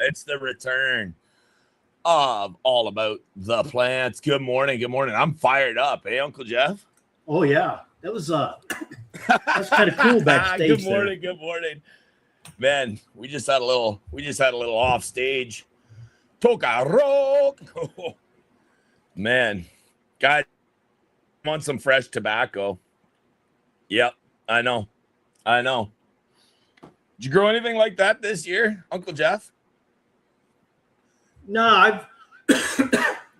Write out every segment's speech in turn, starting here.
It's the return of All About the Plants. Good morning. Good morning. I'm fired up. Hey, Uncle Jeff? Oh, yeah. That's kind of cool backstage. Good morning. There. Good morning. Man, we just had a little off stage. Toka rock. Man, guys, I want some fresh tobacco. Yep, I know. Did you grow anything like that this year, Uncle Jeff? No, I've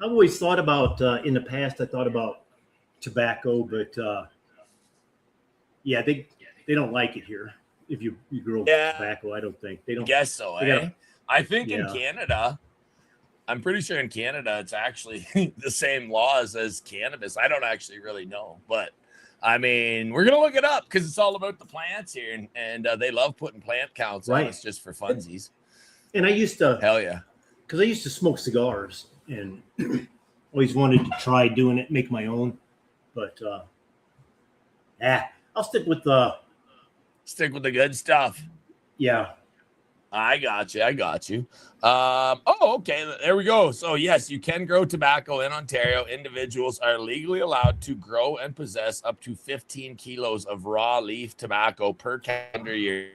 always thought about in the past. I thought about tobacco, but yeah, they don't like it here. If you grow tobacco, I don't think they don't. Guess so. I think in Canada, I'm pretty sure in Canada it's actually the same laws as cannabis. I don't actually really know, but I mean, we're gonna look it up because it's all about the plants here, and they love putting plant counts on us just for funsies. And I used to, hell yeah, because I used to smoke cigars and always wanted to try doing it, make my own. But I'll stick with the good stuff. Yeah. I got you. Okay. There we go. So yes, you can grow tobacco in Ontario. Individuals are legally allowed to grow and possess up to 15 kilos of raw leaf tobacco per calendar year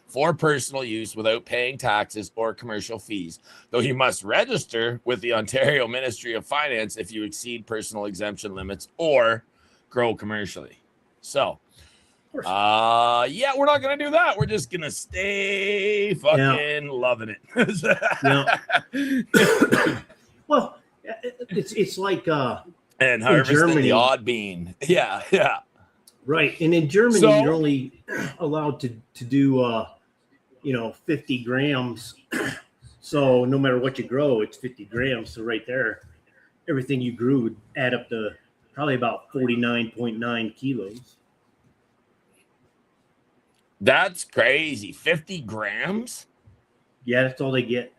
for personal use without paying taxes or commercial fees, though you must register with the Ontario Ministry of Finance if you exceed personal exemption limits or grow commercially. So we're not gonna do that. We're just gonna stay fucking loving it. Well, it's like and harvesting the odd bean. Yeah. Right. And in Germany, you're only allowed to do 50 grams. So no matter what you grow, it's 50 grams. So right there, everything you grew would add up to probably about 49.9 kilos. That's crazy. 50 grams? Yeah, that's all they get.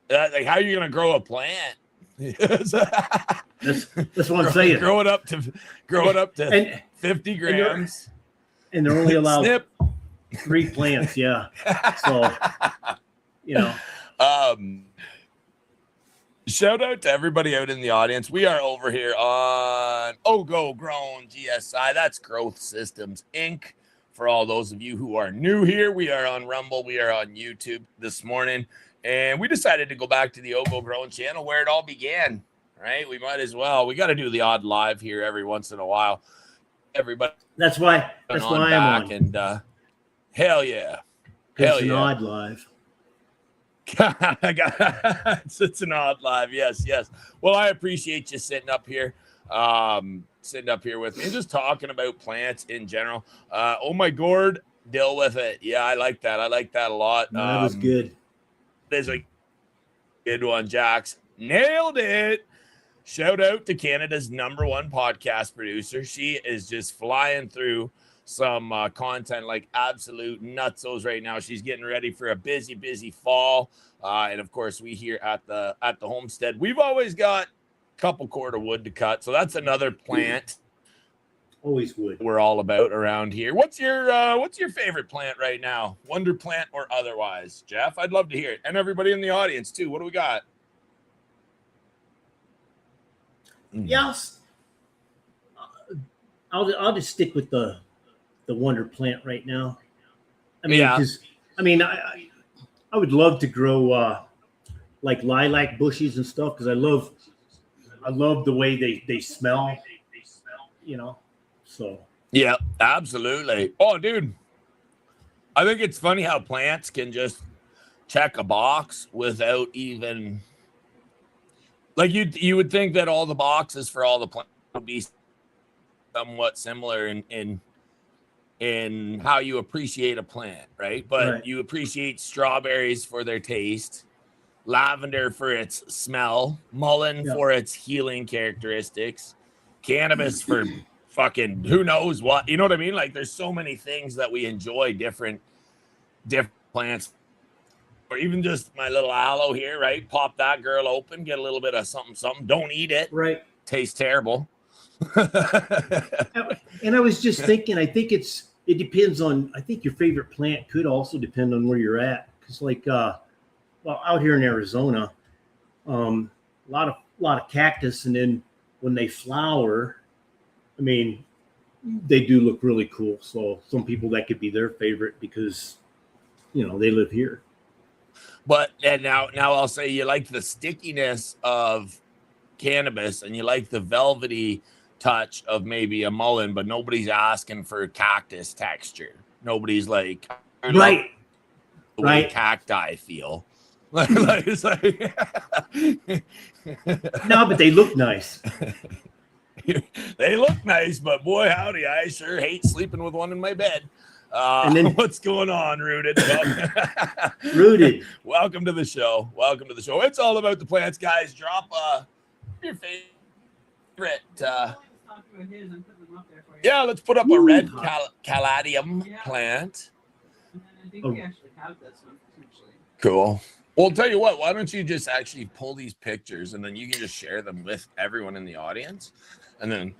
Like, how are you going to grow a plant? That's what I'm saying. Grow it up to 50 grams. And they're only allowed 3 plants, yeah. So, shout out to everybody out in the audience. We are over here on OGGO Grown GSI. That's Growth Systems Inc. For all those of you who are new here, we are on Rumble. We are on YouTube this morning. And we decided to go back to the OGGO Grown channel where it all began, right? We might as well. We got to do the odd live here every once in a while. Everybody. That's why I'm on. And hell yeah. It's an odd live. It's an odd live. Yes. Well, I appreciate you sitting up here with me and just talking about plants in general. Oh my gourd, Dill with it. Yeah, I like that. I like that a lot. That was good. There's a good one, Jax. Nailed it. Shout out to Canada's #1 podcast producer. She is just flying through some content like absolute nutsos right now. She's getting ready for a busy fall. And of course, we here at the homestead, we've always got couple cord of wood to cut, so that's another plant always wood we're all about around here. What's your favorite plant right now, wonder plant or otherwise, Jeff? I'd love to hear it, and everybody in the audience too. What do we got? Yes, I'll just stick with the wonder plant right now. I mean, I would love to grow like lilac bushes and stuff because I love the way they smell, so. Yeah, absolutely. Oh, dude, I think it's funny how plants can just check a box without even, like, you would think that all the boxes for all the plants would be somewhat similar in how you appreciate a plant, right? But you appreciate strawberries for their taste, lavender for its smell, mullein for its healing characteristics, cannabis for fucking who knows what. You know what I mean? Like, there's so many things that we enjoy, different plants, or even just my little aloe here, right? Pop that girl open, get a little bit of something. Don't eat it. Right. Tastes terrible. And I was just thinking, I think it depends on, I think your favorite plant could also depend on where you're at. because well, out here in Arizona, a lot of cactus, and then when they flower, I mean, they do look really cool. So some people, that could be their favorite because they live here. But and now I'll say you like the stickiness of cannabis and you like the velvety touch of maybe a mullein, but nobody's asking for cactus texture. Nobody's like, right, the way cacti feel. It's like no, but they look nice. They look nice, but boy, howdy, I sure hate sleeping with one in my bed. And then, what's going on, Rooted? Rooted. Welcome to the show. Welcome to the show. It's all about the plants, guys. Drop your favorite. Yeah, let's put up a red caladium plant. I think we actually have this one. Cool. Well, I'll tell you what, why don't you just actually pull these pictures and then you can just share them with everyone in the audience. And then,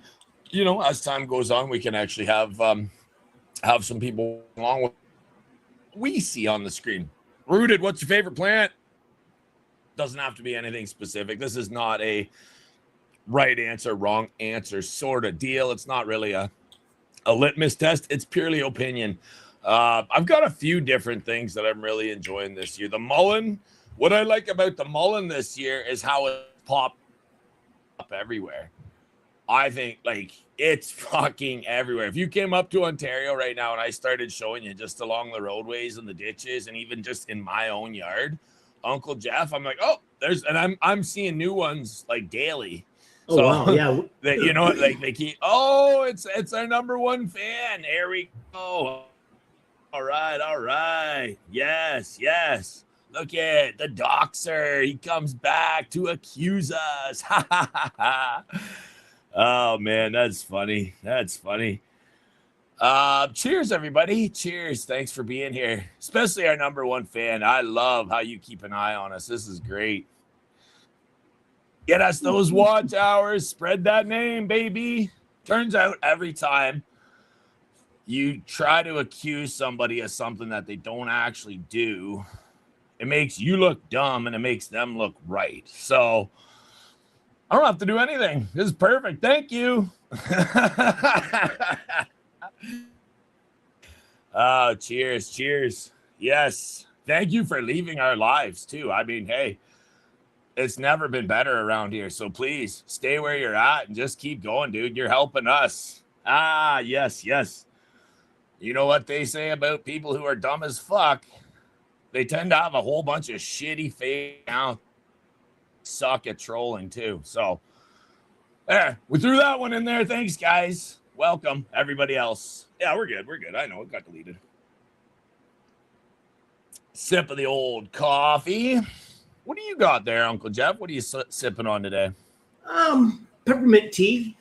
as time goes on, we can actually have some people along with what we see on the screen. Rooted, what's your favorite plant? Doesn't have to be anything specific. This is not a right answer, wrong answer sort of deal. It's not really a litmus test. It's purely opinion. I've got a few different things that I'm really enjoying this year. The mullein, what I like about the mullein this year is how it popped up everywhere. I think it's fucking everywhere. If you came up to Ontario right now and I started showing you just along the roadways and the ditches and even just in my own yard, Uncle Jeff, I'm like, oh, I'm seeing new ones like daily. Oh, so, wow, yeah. They keep, it's our number one fan. There we go. All right. Yes. Look at the doxer. He comes back to accuse us. Oh, man, that's funny. Cheers, everybody. Cheers. Thanks for being here, especially our number one fan. I love how you keep an eye on us. This is great. Get us those watch hours. Spread that name, baby. Turns out every time you try to accuse somebody of something that they don't actually do, it makes you look dumb and it makes them look right. So I don't have to do anything. This is perfect. Thank you. Oh, cheers. Yes. Thank you for leaving our lives too. I mean, hey, it's never been better around here. So please stay where you're at and just keep going, dude. You're helping us. Yes. You know what they say about people who are dumb as fuck? They tend to have a whole bunch of shitty fake out. Suck at trolling too. So there, we threw that one in there. Thanks, guys. Welcome, everybody else. Yeah, we're good. I know it got deleted. Sip of the old coffee. What do you got there, Uncle Jeff? What are you sipping on today? Peppermint tea.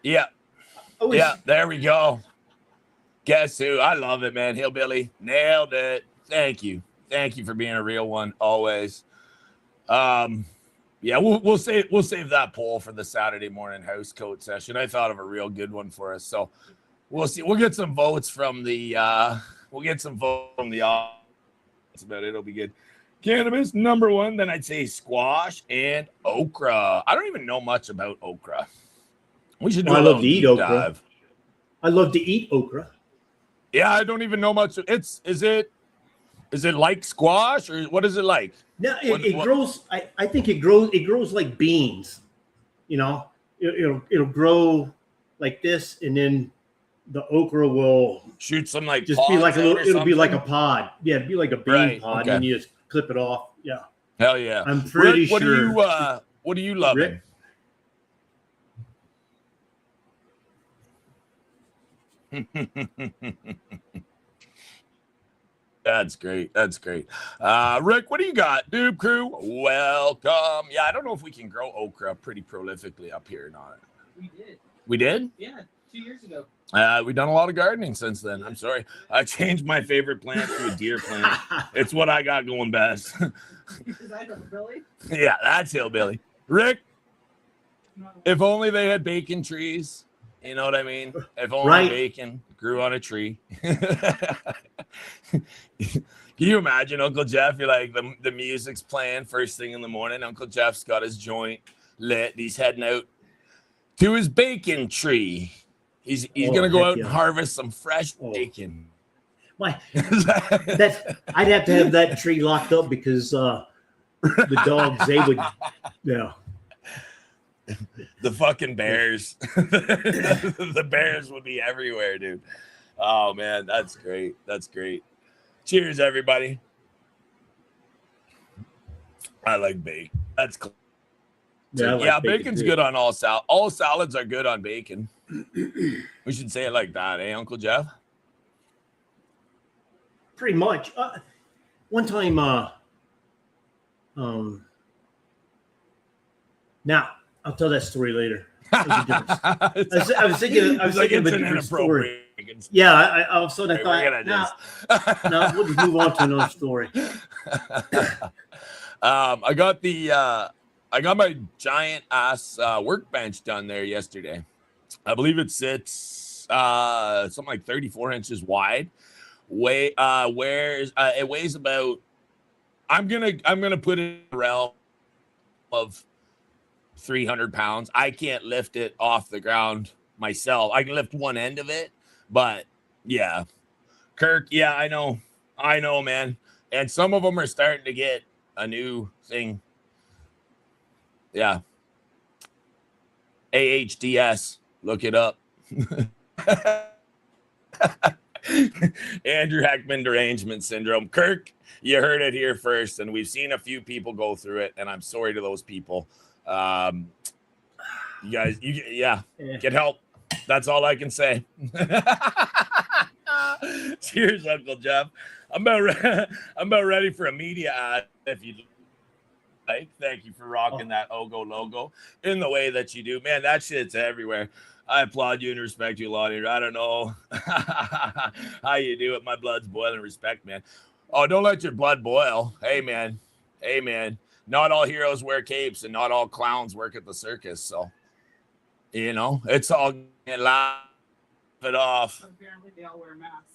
Yeah. Yeah, there we go. Guess who? I love it, man. Hillbilly. Nailed it. Thank you for being a real one always. Yeah, we'll save that poll for the Saturday morning house coat session. I thought of a real good one for us. So we'll see. We'll get some votes from the audience about it. It'll be good. Cannabis, number one. Then I'd say squash and okra. I don't even know much about okra. We should do a little deep dive. I love to eat okra. Yeah, I don't even know much. Is it like squash or what is it like? No, it grows. I think it grows like beans. It'll grow like this, and then the okra will shoot some like just be like a little. It'll be like a pod. Yeah, it'd be like a bean pod, and then you just clip it off. Yeah. Hell yeah. I'm pretty Rick, sure. What do you love? Rick? That's great. Rick, what do you got? Dude crew, welcome. Yeah, I don't know if we can grow okra pretty prolifically up here or not. We did? Yeah, 2 years ago. We've done a lot of gardening since then. I'm sorry. I changed my favorite plant to a deer plant. It's what I got going best. Is that hillbilly? Yeah, that's hillbilly. Rick, if only they had bacon trees You know what I mean? If only Right. bacon grew on a tree. Can you imagine Uncle Jeff? You're like, the music's playing first thing in the morning. Uncle Jeff's got his joint lit. He's heading out to his bacon tree. He's gonna go out and harvest some fresh bacon. Why? I'd have to have that tree locked up because the dogs, they would, yeah. The fucking bears. The bears would be everywhere, dude. Oh man, that's great. That's great. Cheers, everybody. I like bacon. That's cool. Yeah, bacon's good on all salads. All salads are good on bacon. We should say it like that, eh, Uncle Jeff? Pretty much. One time, now I'll tell that story later. I was thinking of a different story. Yeah, all of a sudden I thought, no, we'll just move on to another story. I got my giant ass workbench done there yesterday. I believe it sits something like 34 inches wide. It weighs about. I'm gonna put it in the realm of 300 pounds. I can't lift it off the ground myself. I can lift one end of it, but yeah, Kirk. Yeah, I know, man. And some of them are starting to get a new thing. Yeah. AHDS. Look it up. Andrew Heckman derangement syndrome. Kirk, you heard it here first, and we've seen a few people go through it, and I'm sorry to those people. You guys, get help. That's all I can say. Cheers, Uncle Jeff. I'm about ready for a media ad if you like. Thank you for rocking that OGGO logo in the way that you do. Man, that shit's everywhere. I applaud you and respect you a lot here. I don't know how you do it. My blood's boiling. Respect, man. Oh, don't let your blood boil. Hey, man. Not all heroes wear capes and not all clowns work at the circus. So, it's all laugh it off. Apparently they all wear masks.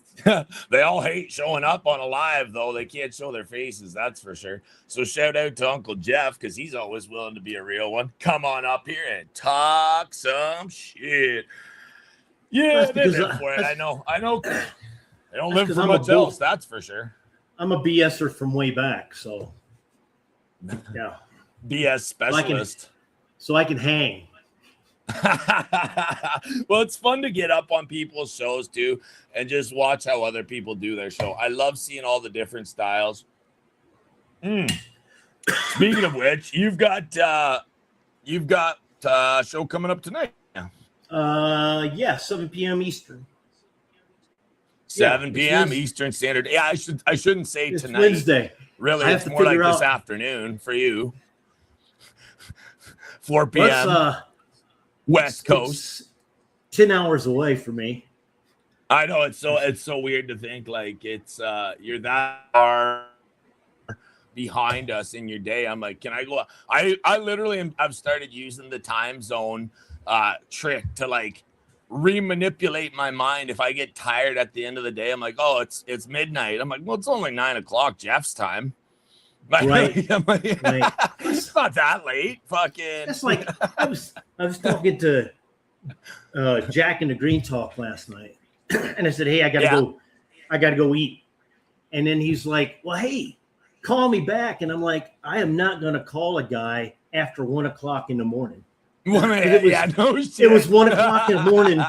They all hate showing up on a live, though. They can't show their faces, that's for sure. So shout out to Uncle Jeff, because he's always willing to be a real one. Come on up here and talk some shit. Yeah, they live for it. I know. They don't live for much else, that's for sure. I'm a BSer from way back, so yeah. BS specialist. So I can hang. Well, it's fun to get up on people's shows too and just watch how other people do their show. I love seeing all the different styles. Speaking of which, you've got a show coming up tonight. 7 p.m. Eastern. 7 p.m. Eastern Standard. Yeah, I shouldn't say it's tonight. Wednesday. Really, it's more like this afternoon for you. 4 p.m. West Coast. 10 hours away from me. I know it's so weird to think like it's you're that far behind us in your day. I'm like, can I go? I literally I've started using the time zone trick to like remanipulate my mind. If I get tired at the end of the day, I'm like, oh, it's midnight. I'm like, well, it's only 9 o'clock Jeff's time. Right. Right. It's not that late. Fucking. That's like I was talking to Jack in the Green Talk last night, and I said, hey, I gotta go eat. And then he's like, well, hey, call me back. And I'm like, I am not gonna call a guy after 1 o'clock in the morning. It was 1 o'clock in the morning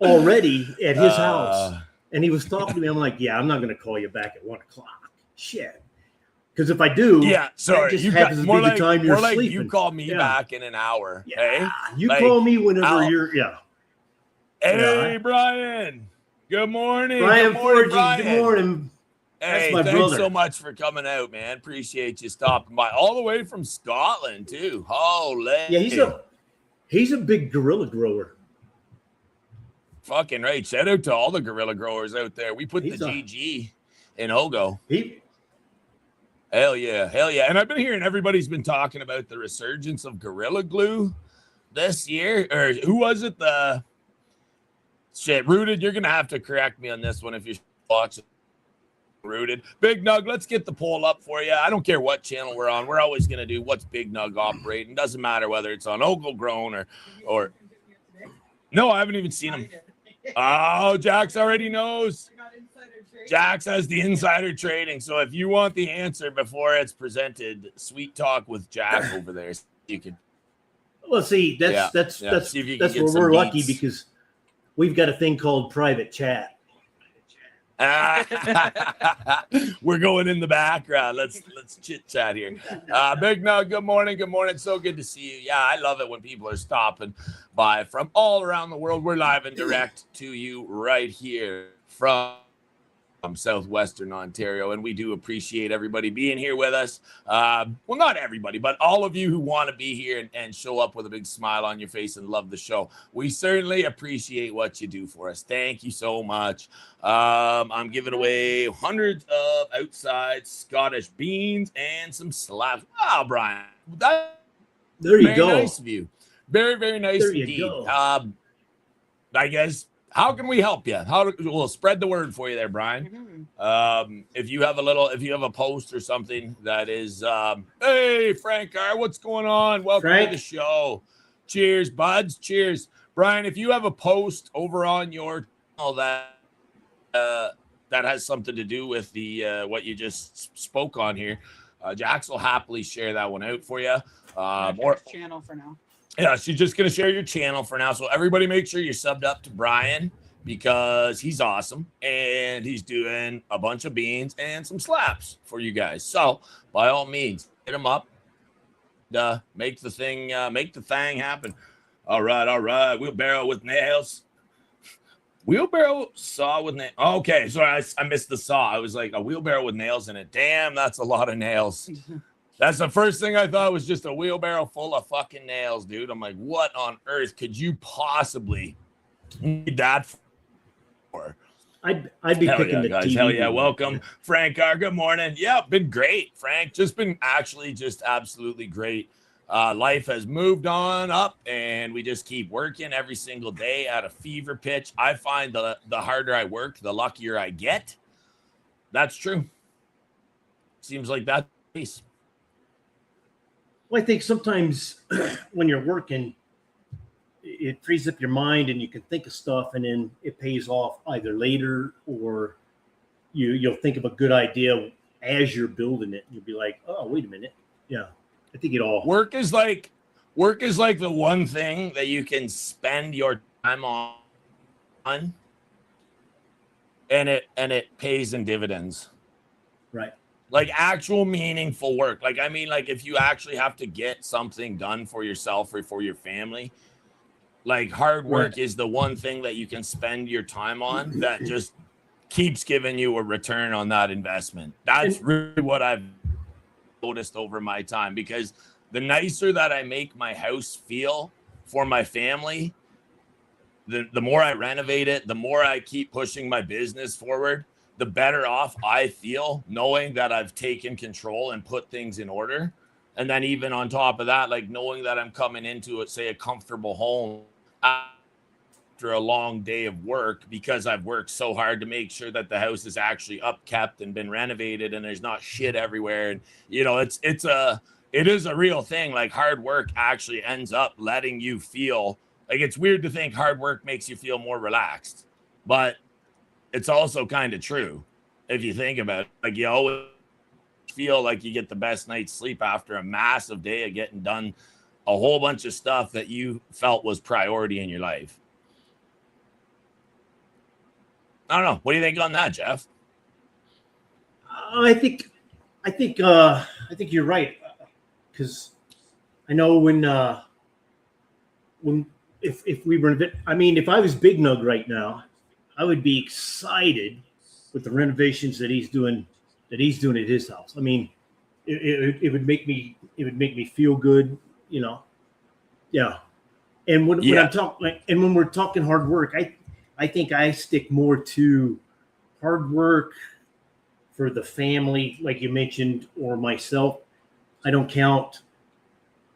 already at his house, and he was talking to me. I'm like, yeah, I'm not gonna call you back at 1 o'clock. Shit. Because if I do, sorry, you got more like sleeping. You call me back in an hour. Yeah, hey? You call me whenever you're. Yeah. Hey, Brian. Good morning. Brian good morning, Forgy. Good morning. Hey, thanks so much for coming out, man. Appreciate you stopping by all the way from Scotland too. Holy. Yeah, he's a big gorilla grower. Fucking right. Shout out to all the gorilla growers out there. We put the GG in OGGO. Hell yeah. And I've been hearing everybody's been talking about the resurgence of Gorilla Glue this year. Or who was it? Shit, Rooted, you're gonna have to correct me on this one if you're watching. Rooted, Big Nug, let's get the poll up for you. I don't care what channel we're on. We're always gonna do what's Big Nug operating. Doesn't matter whether it's on OGGO Grown or. No, I haven't even seen him. Oh, Jax already knows. Jax has the insider trading. So if you want the answer before it's presented, sweet talk with Jack over there. You can. Well, see, that's where we're lucky because we've got a thing called private chat. We're going in the background. Let's chit chat here. Big Nug, good morning. Good morning. So good to see you. Yeah, I love it when people are stopping by from all around the world. We're live and direct to you right here from southwestern Ontario, and we do appreciate everybody being here with us. Well, not everybody, but all of you who want to be here and show up with a big smile on your face and love the show. We certainly appreciate what you do for us. Thank you so much. I'm giving away hundreds of outside Scottish beans and some slabs. Wow, Brian, there you go. Nice of you. Very, very nice there indeed. You go. I guess. How can we help you? We'll spread the word for you there, Brian. If you have a post or something that is, hey, Frank, what's going on? Welcome to the show. Cheers, buds. Cheers. Brian, if you have a post over on your channel that has something to do with the what you just spoke on here, Jax will happily share that one out for you. Or channel for now. Yeah, she's just going to share your channel for now. So everybody make sure you're subbed up to Brian because he's awesome and he's doing a bunch of beans and some slaps for you guys. So by all means, hit him up. Make the thing happen. All right. Wheelbarrow with nails. Wheelbarrow saw with nails. Okay, sorry, I missed the saw. I was like, a wheelbarrow with nails in it. Damn, that's a lot of nails. That's the first thing I thought was just a wheelbarrow full of fucking nails, dude. I'm like, what on earth could you possibly need that for? I'd be picking the guys. TV. Hell yeah. Welcome, Frank. Good morning. Yeah, been great, Frank. Just been actually just absolutely great. Life has moved on up and we just keep working every single day at a fever pitch. I find the harder I work, the luckier I get. That's true. Seems like that's the case. Well, I think sometimes when you're working, it frees up your mind and you can think of stuff and then it pays off either later or you'll think of a good idea as you're building it. You'll be like, oh, wait a minute. Yeah. I think it all work is like the one thing that you can spend your time on and it pays in dividends. Right. Like actual meaningful work. Like, I mean, like if you actually have to get something done for yourself or for your family, like hard work is the one thing that you can spend your time on that just keeps giving you a return on that investment. That's really what I've noticed over my time, because the nicer that I make my house feel for my family, the more I renovate it, the more I keep pushing my business forward, the better off I feel knowing that I've taken control and put things in order. And then even on top of that, like knowing that I'm coming into it, say a comfortable home after a long day of work, because I've worked so hard to make sure that the house is actually upkept and been renovated and there's not shit everywhere. And, you know, it is a real thing. Like hard work actually ends up letting you feel like, it's weird to think hard work makes you feel more relaxed, but it's also kind of true if you think about it. Like you always feel like you get the best night's sleep after a massive day of getting done a whole bunch of stuff that you felt was priority in your life. I don't know. What do you think on that, Jeff? I think you're right, because I know if we were, I mean, if I was Big Nug right now, I would be excited with the renovations that he's doing at his house. I mean, it would make me feel good, you know. Yeah. And when I'm talking, and when we're talking hard work, I think I stick more to hard work for the family, like you mentioned, or myself. I don't count,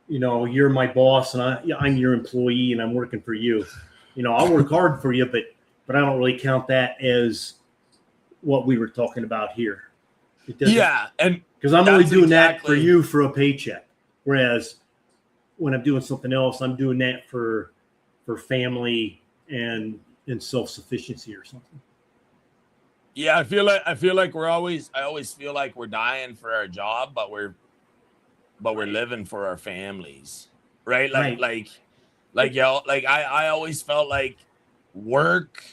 you know, you're my boss and I'm your employee and I'm working for you. You know, I'll work hard for you, but but I don't really count that as what we were talking about here. It doesn't, Yeah, and because I'm only doing that for exactly- you for a paycheck. Whereas when I'm doing something else, I'm doing that for family and self-sufficiency or something. Yeah, I feel like I always feel like we're dying for our job, but we're living for our families, right? Like I always felt like work,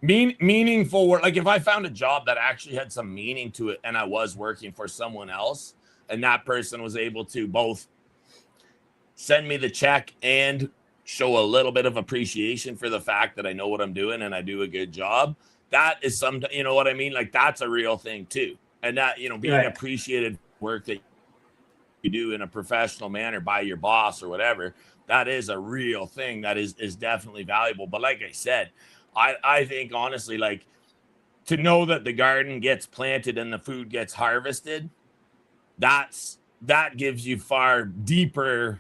meaningful work. Like if I found a job that actually had some meaning to it, and I was working for someone else, and that person was able to both send me the check and show a little bit of appreciation for the fact that I know what I'm doing and I do a good job. That is some, you know what I mean? Like that's a real thing too. And that, being appreciated work that you do in a professional manner by your boss or whatever, that is a real thing that is definitely valuable. But like I said, I think honestly, like to know that the garden gets planted and the food gets harvested, that gives you far deeper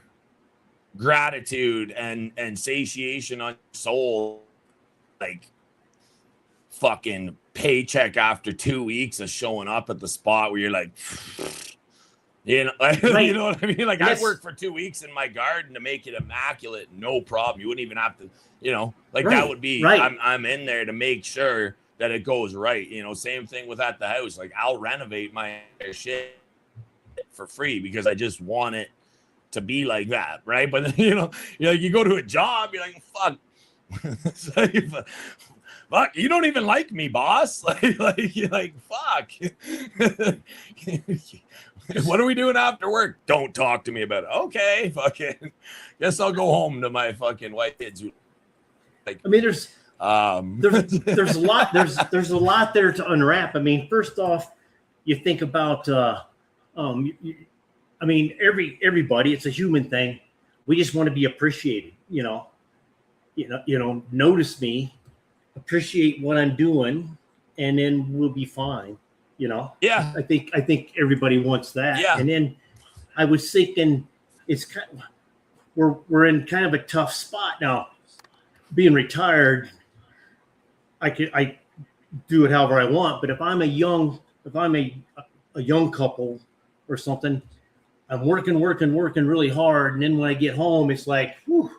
gratitude and satiation on your soul, like fucking paycheck after 2 weeks of showing up at the spot where you're like, you know what I mean? Like I worked for 2 weeks in my garden to make it immaculate, no problem. You wouldn't even have to, that would be I'm in there to make sure that it goes right. Same thing with at the house. Like I'll renovate my shit for free because I just want it to be like that, right? But you go to a job, you're like, fuck, fuck, you don't even like me, boss. Like you're like, fuck. What are we doing after work? Don't talk to me about it. Okay, fucking. Guess I'll go home to my fucking white kids. Like, I mean, there's a lot. There's a lot there to unwrap. I mean, first off, you think about. I mean, everybody, it's a human thing. We just want to be appreciated, notice me, appreciate what I'm doing, and then we'll be fine, Yeah. I think everybody wants that. Yeah. And then I was thinking it's kind of, we're in kind of a tough spot now. Being retired, I do it however I want, but if I'm a young couple or something, I'm working really hard. And then when I get home, it's like, whew,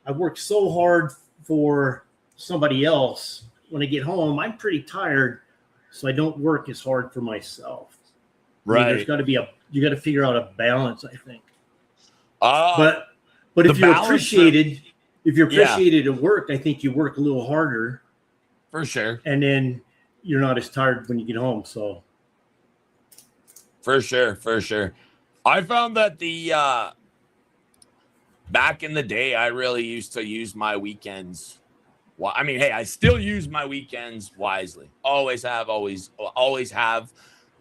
I worked so hard for somebody else. When I get home, I'm pretty tired. So I don't work as hard for myself. Right. I mean, you got to figure out a balance, I think. But if you're appreciated, at work, I think you work a little harder. For sure. And then you're not as tired when you get home. So. For sure. I found that back in the day, I really used to use my weekends. Well, I mean, hey, I still use my weekends wisely. Always have.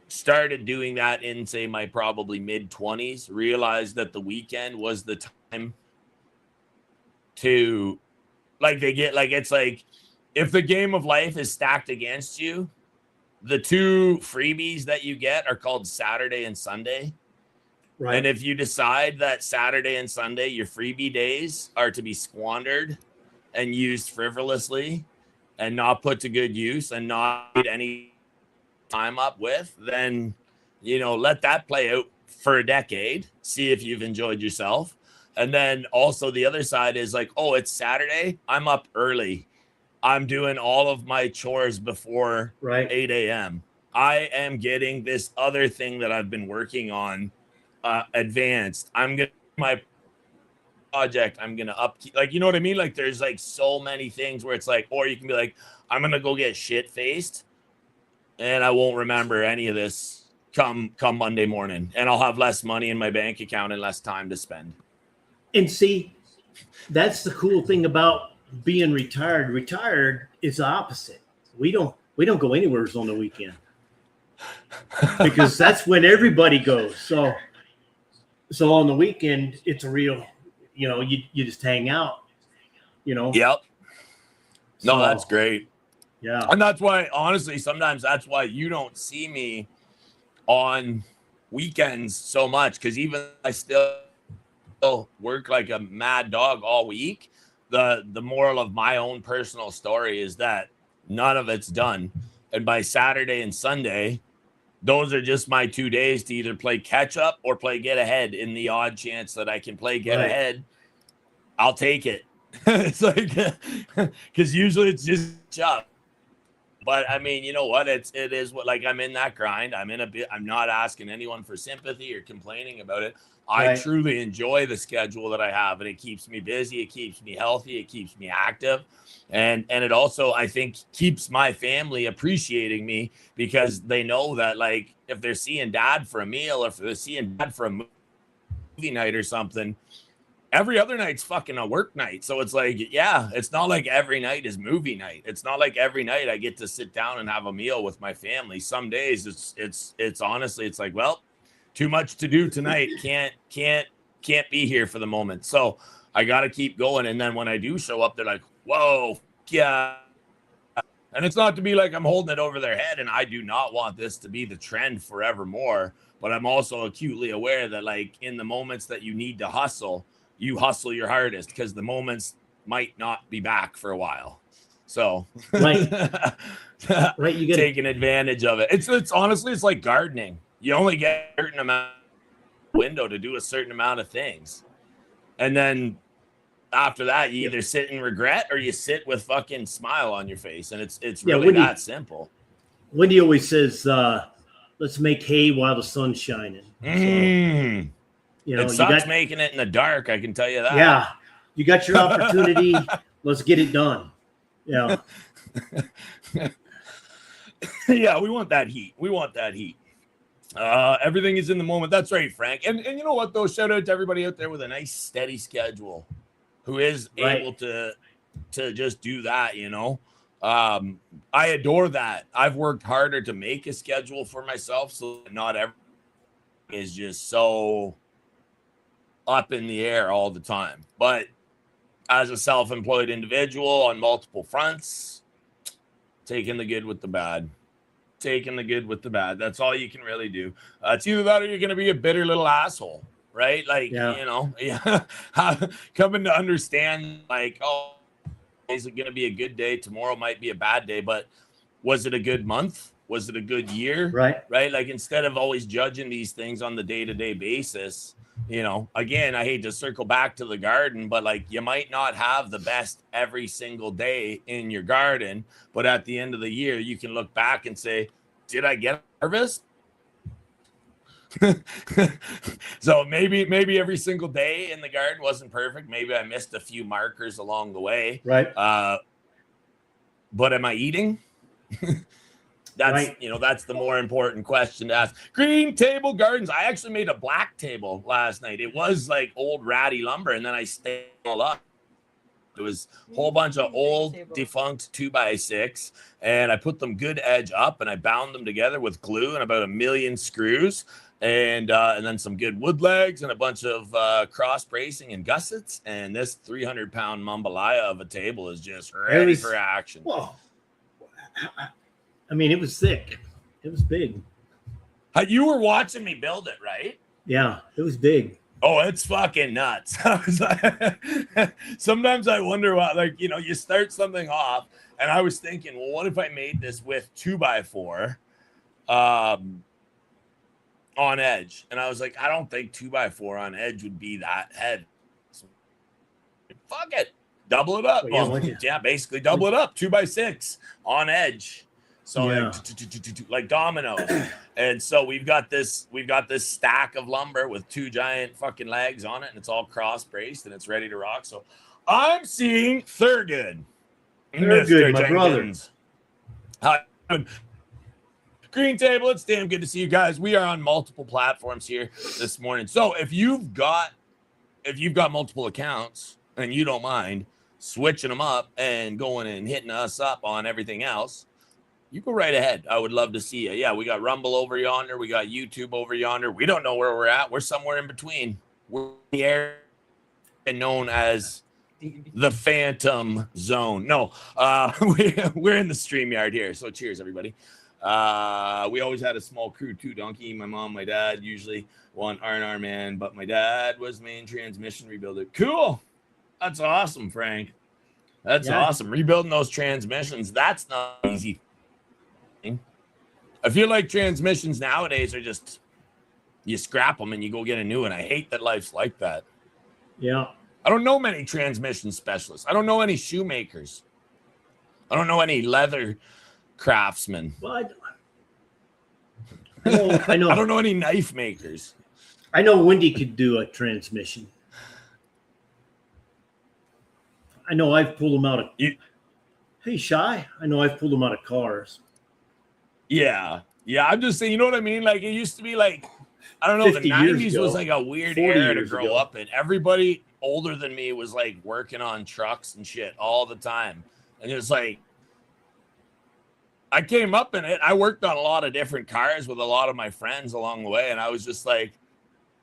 Started doing that in, say, my probably mid-20s. Realized that the weekend was the time to, it's like, if the game of life is stacked against you, the two freebies that you get are called Saturday and Sunday. Right. And if you decide that Saturday and Sunday, your freebie days, are to be squandered and used frivolously and not put to good use and not need any time up with, then, let that play out for a decade. See if you've enjoyed yourself. And then also the other side is like, oh, it's Saturday. I'm up early. I'm doing all of my chores before 8 a.m. I am getting this other thing that I've been working on advanced. I'm going to my project. I'm going to upkeep. Like, you know what I mean? Like there's like so many things where it's like, or you can be like, I'm going to go get shit faced and I won't remember any of this come Monday morning. And I'll have less money in my bank account and less time to spend. And see, that's the cool thing about being retired. Retired is the opposite. We don't go anywhere on the weekend because that's when everybody goes. So on the weekend, it's a real, you just hang out, Yep. No, that's great. Yeah. And that's why, honestly, sometimes that's why you don't see me on weekends so much. Cause even I still work like a mad dog all week. the moral of my own personal story is that none of it's done. And by Saturday and Sunday, those are just my 2 days to either play catch up or play get ahead. In the odd chance that I can play get ahead, I'll take it. It's like, because usually it's just up. But I mean, you know what? It is what, like, I'm in that grind. I'm not asking anyone for sympathy or complaining about it. I truly enjoy the schedule that I have, and it keeps me busy. It keeps me healthy. It keeps me active. And it also, I think, keeps my family appreciating me, because they know that, like, if they're seeing dad for a meal, or if they're seeing dad for a movie night or something, every other night's fucking a work night. So it's like, yeah, it's not like every night is movie night. It's not like every night I get to sit down and have a meal with my family. Some days it's honestly, it's like, well, too much to do tonight. Can't be here for the moment. So I got to keep going. And then when I do show up, they're like, whoa, yeah. And it's not to be like I'm holding it over their head, and I do not want this to be the trend forevermore. But I'm also acutely aware that, like, in the moments that you need to hustle, you hustle your hardest, because the moments might not be back for a while. So right, you get taking advantage of it. It's honestly, it's like gardening. You only get a certain amount of window to do a certain amount of things. And then after that, you either sit in regret or you sit with fucking smile on your face. And it's really that simple. Wendy always says, let's make hay while the sun's shining. So, you know, it sucks making it in the dark, I can tell you that. Yeah, you got your opportunity. Let's get it done. Yeah. Yeah, we want that heat. Everything is in the moment. That's right, Frank. And you know what, though? Shout out to everybody out there with a nice, steady schedule who is able to just do that, you know? I adore that. I've worked harder to make a schedule for myself, so not everything is just so up in the air all the time. But as a self-employed individual on multiple fronts, taking the good with the bad. That's all you can really do. It's either that or you're going to be a bitter little asshole, right? Like, you know, coming to understand, like, oh, is it going to be a good day? Tomorrow might be a bad day, but was it a good month? Was it a good year? Right. Like, instead of always judging these things on the day-to-day basis, you know, again, I hate to circle back to the garden, but, like, you might not have the best every single day in your garden, but at the end of the year, you can look back and say, did I get a harvest? So maybe every single day in the garden wasn't perfect. Maybe I missed a few markers along the way. Right. But am I eating? That's you know, that's the more important question to ask. Green Table Gardens. I actually made a black table last night. It was like old ratty lumber, and then I stained it all up. It was a whole bunch of old defunct 2x6, and I put them good edge up, and I bound them together with glue and about 1 million screws, and then some good wood legs and a bunch of cross bracing and gussets. And this 300-pound mambalaya of a table is just ready for action. Whoa. I mean, it was thick. It was big. You were watching me build it, right? Yeah, it was big. Oh, it's fucking nuts. I was like, sometimes I wonder what, like, you know, you start something off, and I was thinking, well, what if I made this with 2x4 on edge? And I was like, I don't think 2x4 on edge would be that heavy. So, fuck it. Double it up. Yeah, basically double it up. 2x6 on edge. So like dominoes. And so we've got this stack of lumber with 2 giant fucking legs on it, and it's all cross braced and it's ready to rock. So I'm seeing Thurgood. Thurgood, my brother. Hi. Green Table, it's damn good to see you guys. We are on multiple platforms here this morning. So if you've got multiple accounts and you don't mind switching them up and going and hitting us up on everything else, you go right ahead. I would love to see you. Yeah, we got Rumble over yonder. We got YouTube over yonder. We don't know where we're at. We're somewhere in between. We're in the area known as the Phantom Zone. No, we're in the StreamYard here. So cheers, everybody. We always had a small crew too, Donkey. My mom, my dad, usually one R&R man, but my dad was main transmission rebuilder. Cool. That's awesome, Frank. That's awesome. Rebuilding those transmissions, that's not easy. I feel like transmissions nowadays are just, you scrap them and you go get a new one. I hate that life's like that. Yeah. I don't know many transmission specialists. I don't know any shoemakers. I don't know any leather craftsmen. Well, I know. I don't know any knife makers. I know Wendy could do a transmission. I know I've pulled them out of. Hey, Shy. I know I've pulled them out of cars. Yeah. I'm just saying, you know what I mean? Like, it used to be like, I don't know, the 90s was like a weird era to grow up in. Everybody older than me was like working on trucks and shit all the time. And it's like, I came up in it. I worked on a lot of different cars with a lot of my friends along the way. And I was just like,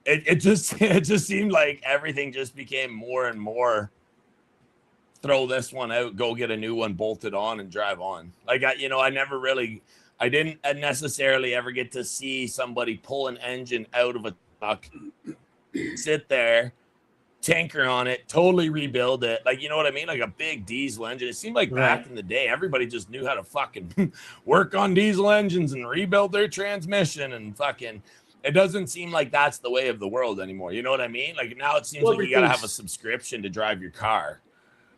it just seemed like everything just became more and more throw this one out, go get a new one, bolt it on and drive on. Like, I didn't necessarily ever get to see somebody pull an engine out of a truck, sit there, tinker on it, totally rebuild it. Like, you know what I mean? Like a big diesel engine. It seemed like back in the day, everybody just knew how to fucking work on diesel engines and rebuild their transmission and fucking, it doesn't seem like that's the way of the world anymore. You know what I mean? Like now it seems like you got to have a subscription to drive your car.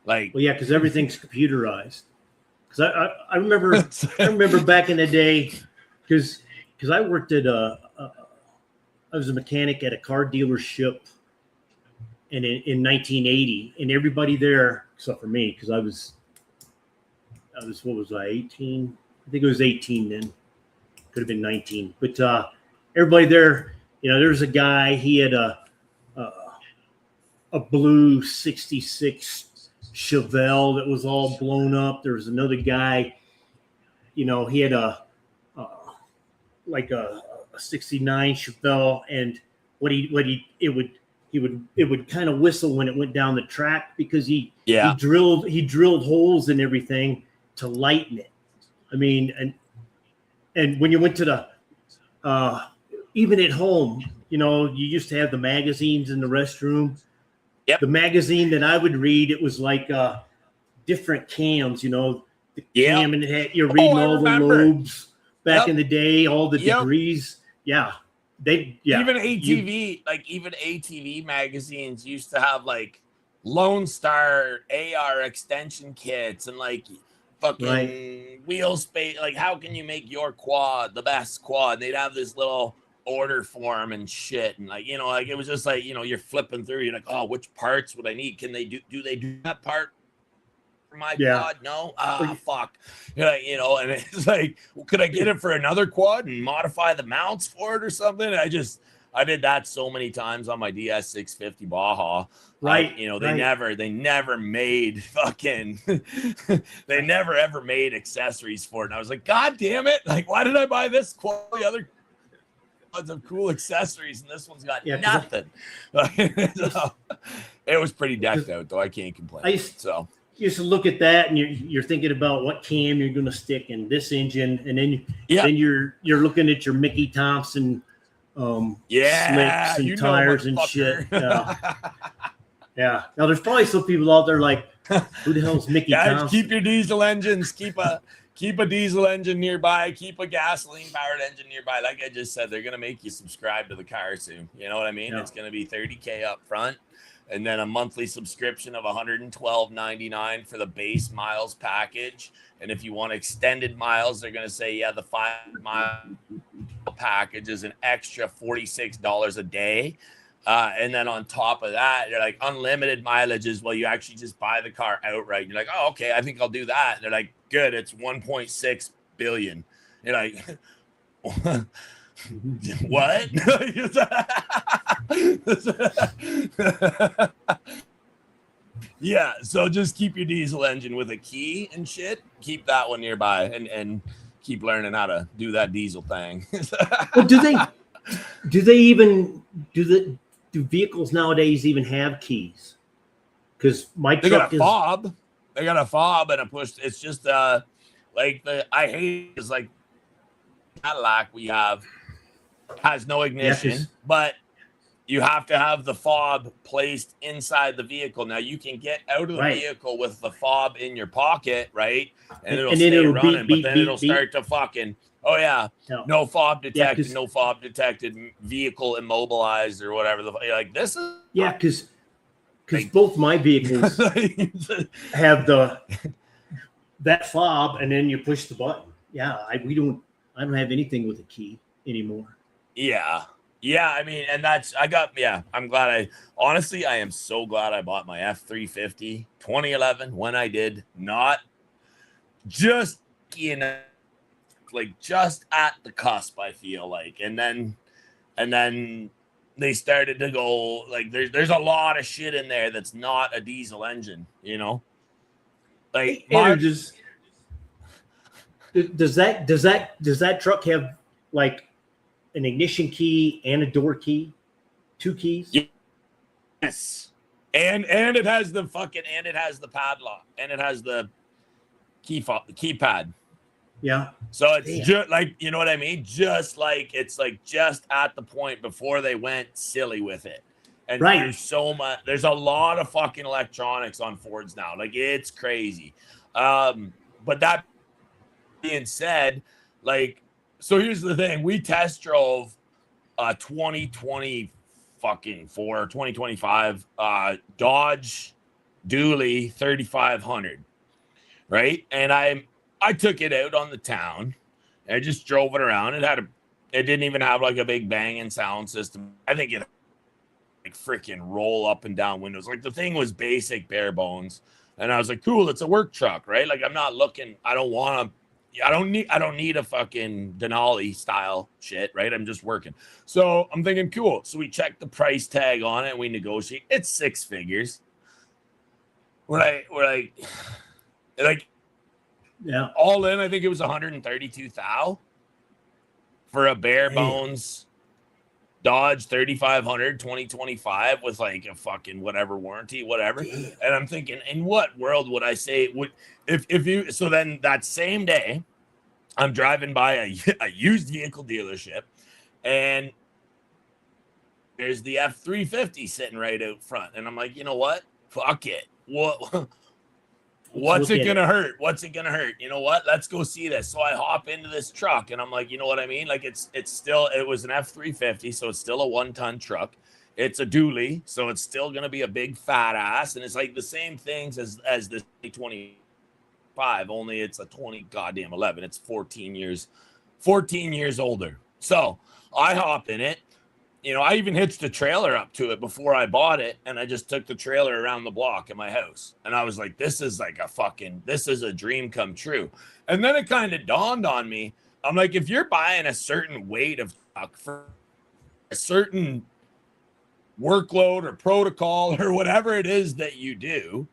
Like, well, yeah, because everything's computerized. Because I remember back in the day, because I worked at I was a mechanic at a car dealership, and in 1980, and everybody there except for me, because I was what was I 18? I think it was 18 then. Could have been 19, but everybody there, there's a guy. He had a blue '66 Chevelle that was all blown up. There was another guy, he had a '69 Chevelle, and it would kind of whistle when it went down the track because he drilled holes and everything to lighten it. I mean, and when you went to the even at home, you used to have the magazines in the restroom. Yep. The magazine that I would read, it was like different cams, the cam, and you're reading all the lobes back in the day, all the degrees. Yeah. Even ATV magazines used to have like Lone Star AR extension kits and like fucking wheel space. Like, how can you make your quad the best quad? And they'd have this little order form and shit, and like it was just like you're flipping through, you're like, oh, which parts would I need? Can they do they do that part for my quad? No, fuck, and it's like, well, could I get it for another quad and modify the mounts for it or something? I did that so many times on my DS 650 Baja. They never made fucking they never ever made accessories for it, and I was like, god damn it, like, why did I buy this quad? The other of cool accessories, and this one's got nothing. So, it was pretty decked out, though. I can't complain. You used to look at that, and you're thinking about what cam you're going to stick in this engine, and then you're looking at your Mickey Thompson slicks and tires and shit. Yeah. Now there's probably some people out there like, who the hell is Mickey Thompson? Keep your diesel engines. Keep a diesel engine nearby. Keep a gasoline-powered engine nearby. Like I just said, they're going to make you subscribe to the car soon. You know what I mean? Yeah. It's going to be $30K up front, and then a monthly subscription of $112.99 for the base miles package. And if you want extended miles, they're going to say, the 5-mile package is an extra $46 a day. And then on top of that, you're like, unlimited mileage is, well, you actually just buy the car outright. You're like, oh, okay, I think I'll do that. And they're like, good, it's 1.6 billion. You're like, what? Yeah, so just keep your diesel engine with a key and shit. Keep that one nearby and keep learning how to do that diesel thing. Well, do vehicles nowadays even have keys? Because my truck got a fob. They got a fob and a push. It's just I hate is like Cadillac we have has no ignition, but you have to have the fob placed inside the vehicle. Now you can get out of the vehicle with the fob in your pocket, right? And it'll stay running, but then it'll start to fucking, oh yeah, no fob detected, no fob detected, vehicle immobilized or whatever. Like this is because both my vehicles have that fob, and then you push the button. Yeah, I don't have anything with a key anymore. Yeah. Yeah, I mean, and I'm glad I am so glad I bought my F-350 2011 when I did, not just, like just at the cusp, I feel like. And then they started to go, like, there's a lot of shit in there that's not a diesel engine, Like, does that truck have, like, an ignition key and a door key, 2 keys? Yes. And it has the padlock, and it has the keypad. Yeah. So it's just like, you know what I mean? Just like, it's like just at the point before they went silly with it. And there's a lot of fucking electronics on Fords now. Like, it's crazy. But that being said, like, so here's the thing. We test drove 2020 fucking 2025 Dodge Dually 3500, right? And I took it out on the town and I just drove it around. It didn't even have like a big banging sound system. I think it like freaking roll up and down windows. Like, the thing was basic, bare bones. And I was like, cool, it's a work truck, right? Like, I'm not looking, I don't need a fucking Denali style shit, right? I'm just working. So I'm thinking, cool. So we checked the price tag on it and we negotiate. It's 6 figures. We're like, yeah, all in, I think it was 132,000 for a bare bones Dodge 3500 2025 with like a fucking whatever warranty, whatever. And I'm thinking, in what world would I say would if you? So then that same day, I'm driving by a used vehicle dealership, and there's the F-350 sitting right out front, and I'm like, you know what? Fuck it. What's it gonna hurt? What's it gonna hurt? You know what? Let's go see this. So I hop into this truck and I'm like, you know what I mean? Like, it was an F-350, so it's still a 1-ton truck. It's a dually, so it's still gonna be a big fat ass, and it's like the same things as the 25, only it's a 2011. It's 14 years older. So I hop in it. I even hitched a trailer up to it before I bought it, and I just took the trailer around the block at my house. And I was like, this is a dream come true. And then it kind of dawned on me. I'm like, if you're buying a certain weight of truck for a certain workload or protocol or whatever it is that you do,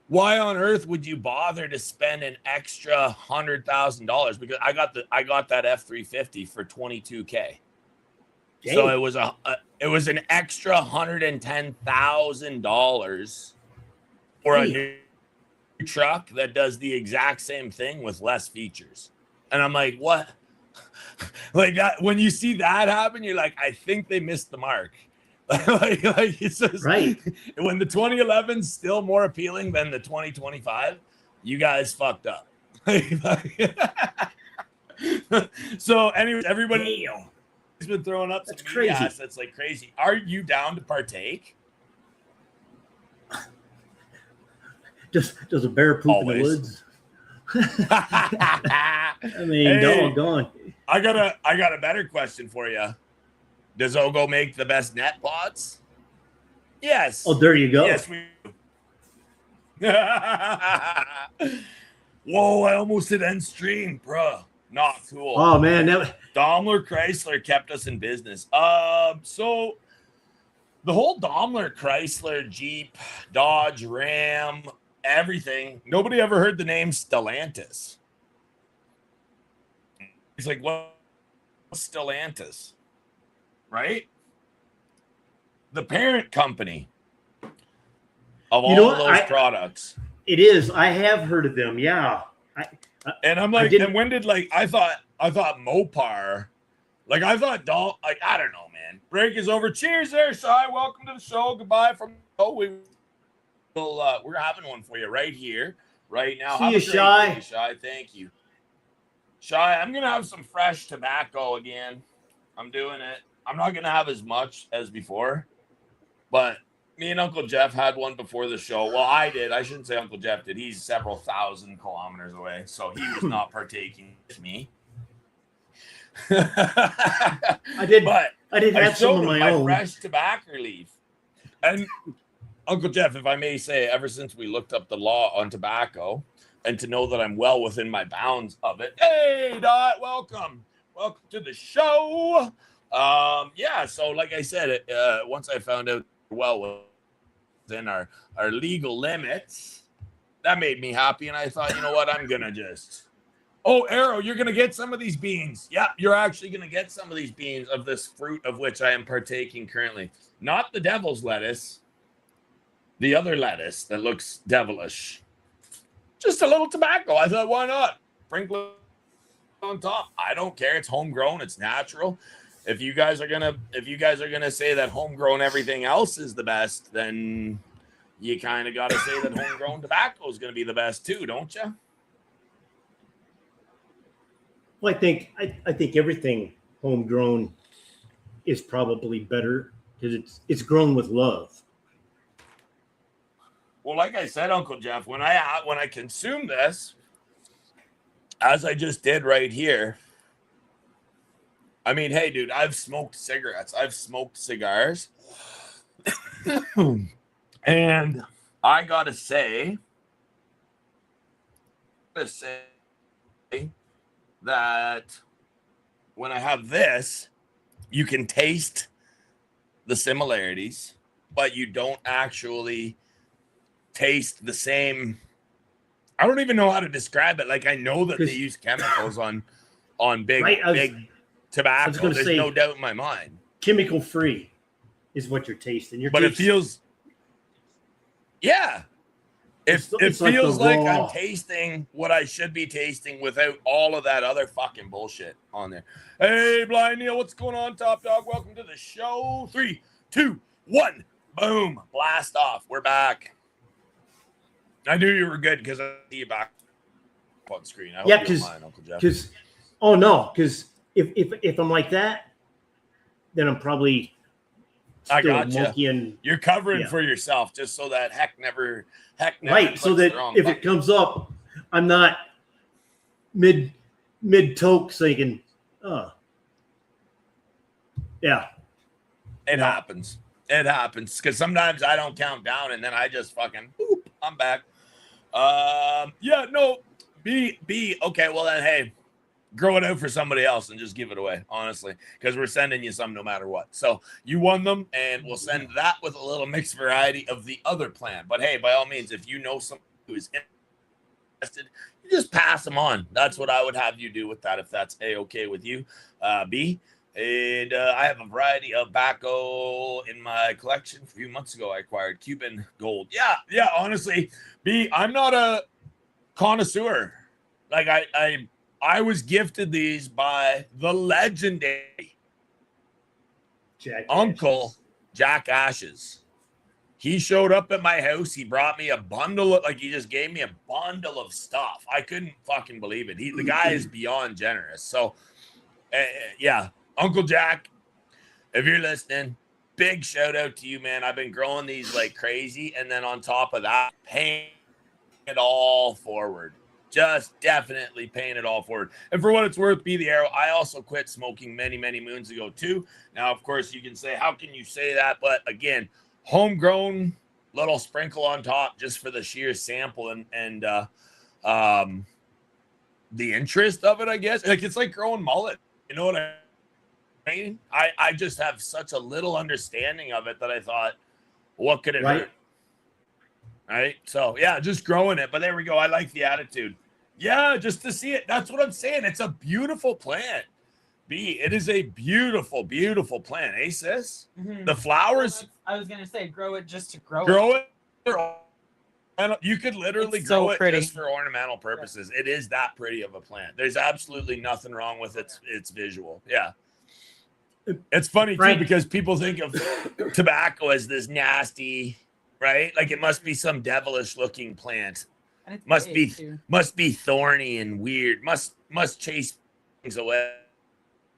why on earth would you bother to spend an extra $100,000? Because I got that F-350 for $22,000. Dang. So it was an extra $110,000 for a new truck that does the exact same thing with less features. And I'm like, what? Like, that, when you see that happen, you're like, I think they missed the mark. like it's just, right. When the 2011's still more appealing than the 2025, you guys fucked up. So anyways, everybody been throwing up some media assets like crazy. Are you down to partake? Does a bear poop in the woods? I mean, doggone. I got a better question for you. Does OGGO make the best net pods? Yes. Oh, there you go. Yes, we do. Whoa, I almost hit end stream, bro. Not cool. Oh man, Daimler Chrysler kept us in business. So the whole Daimler Chrysler, Jeep, Dodge, Ram, everything. Nobody ever heard the name Stellantis. It's like, what's Stellantis? Right? The parent company of all those products. It is. I have heard of them. Yeah. And I'm like, and when did I thought Mopar, Like I thought, I don't know, man. Break is over. Cheers, there, Shy. Welcome to the show. Goodbye from. Oh, we're having one for you right here, right now. See you, Shy. Shy. Thank you, Shy. I'm gonna have some fresh tobacco again. I'm doing it. I'm not gonna have as much as before, but me and Uncle Jeff had one before the show. Well, I did. I shouldn't say Uncle Jeff did. He's several thousand kilometers away, so he was not partaking with me. I did have some of my own fresh tobacco leaf. And Uncle Jeff, if I may say, ever since we looked up the law on tobacco, and to know that I'm well within my bounds of it. Hey, Dot, welcome to the show. Yeah, so like I said, once I found out well within our legal limits, that made me happy, and I thought, you know what, I'm gonna just. Oh, Arrow, you're going to get some of these beans. Yeah, you're actually going to get some of these beans of this fruit of which I am partaking currently. Not the devil's lettuce. The other lettuce that looks devilish. Just a little tobacco. I thought, why not? Sprinkle it on top. I don't care. It's homegrown. It's natural. If you guys are gonna say that homegrown everything else is the best, then you kind of got to say that homegrown tobacco is going to be the best too, don't you? Well, I think everything homegrown is probably better because it's grown with love. Well, like I said, Uncle Jeff, when I consume this, as I just did right here, I mean, hey, dude, I've smoked cigarettes, I've smoked cigars, and I gotta say that when I have this, you can taste the similarities, but you don't actually taste the same. I don't even know how to describe it. Like, I know that they use chemicals on big tobacco. There's no doubt in my mind. Chemical free is what you're tasting. It feels, yeah. It feels like I'm tasting what I should be tasting without all of that other fucking bullshit on there. Hey, Blind Neil, what's going on, Top Dog? Welcome to the show. 3, 2, 1, boom, blast off. We're back. I knew you were good because I see you back on screen. I hope you don't mind, Uncle Jeff. Because if I'm like that, then I'm probably. I got you. You're covering for yourself just so that heck never right. So that if it comes up, I'm not mid toke thinking, oh, yeah. It happens. It happens because sometimes I don't count down and then I just fucking boop, I'm back. Yeah, no, be okay. Well then, hey. Grow it out for somebody else and just give it away, honestly, because we're sending you some no matter what. So you won them, and we'll send that with a little mixed variety of the other plant. But hey, by all means, if you know someone who is interested, you just pass them on. That's what I would have you do with that, if that's A-okay with you, B. And I have a variety of tobacco in my collection. A few months ago, I acquired Cuban Gold. Yeah, honestly, B, I'm not a connoisseur. Like, I was gifted these by the legendary Uncle Jack Ashes. He showed up at my house. He brought me a bundle of, he just gave me a bundle of stuff. I couldn't fucking believe it. The guy is beyond generous. So, yeah, Uncle Jack, if you're listening, big shout out to you, man. I've been growing these like crazy. And then on top of that, paying it all forward. Just definitely paying it all forward. And for what it's worth, be the arrow. I also quit smoking many, many moons ago too. Now, of course, you can say, how can you say that? But again, homegrown, little sprinkle on top just for the sheer sample and the interest of it, I guess. Like, it's like growing mullet. You know what I mean? I just have such a little understanding of it that I thought, what could it hurt? Right? So, yeah, just growing it. But there we go. I like the attitude. Yeah, just to see it. That's what I'm saying. It's a beautiful plant. B, it is a beautiful, beautiful plant. Eh, sis? Mm-hmm. The flowers. I was going to say, grow it just to grow it. You could literally grow it just for ornamental purposes. It is that pretty of a plant. There's absolutely nothing wrong with its visual. Yeah. It's funny Frank- too because people think of tobacco as this nasty, right? Like it must be some devilish looking plant. And it's Must big, be too. must be thorny and weird. Must chase things away.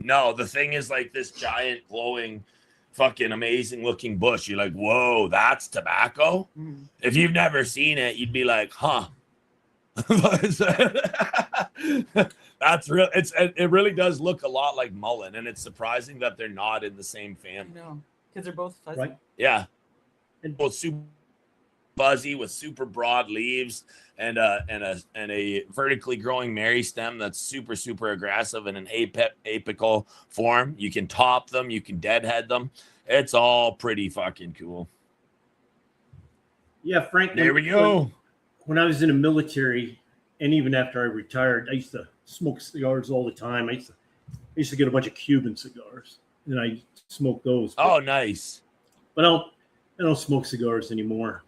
No, the thing is like this giant glowing, fucking amazing looking bush. You're like, whoa, that's tobacco. Mm. If you've never seen it, you'd be like, huh. That's real. It really does look a lot like mullein, and it's surprising that they're not in the same family. No, because they're both fuzzy. Right. Yeah, And both super fuzzy with super broad leaves and a vertically growing meristem that's super aggressive in an apical form. You can top them, you can deadhead them. It's all pretty fucking cool. yeah, Frank. There we go. When I was in the military, and even after I retired, I used to smoke cigars all the time. I used to get a bunch of Cuban cigars, and I smoked those. Oh, nice. But I don't smoke cigars anymore.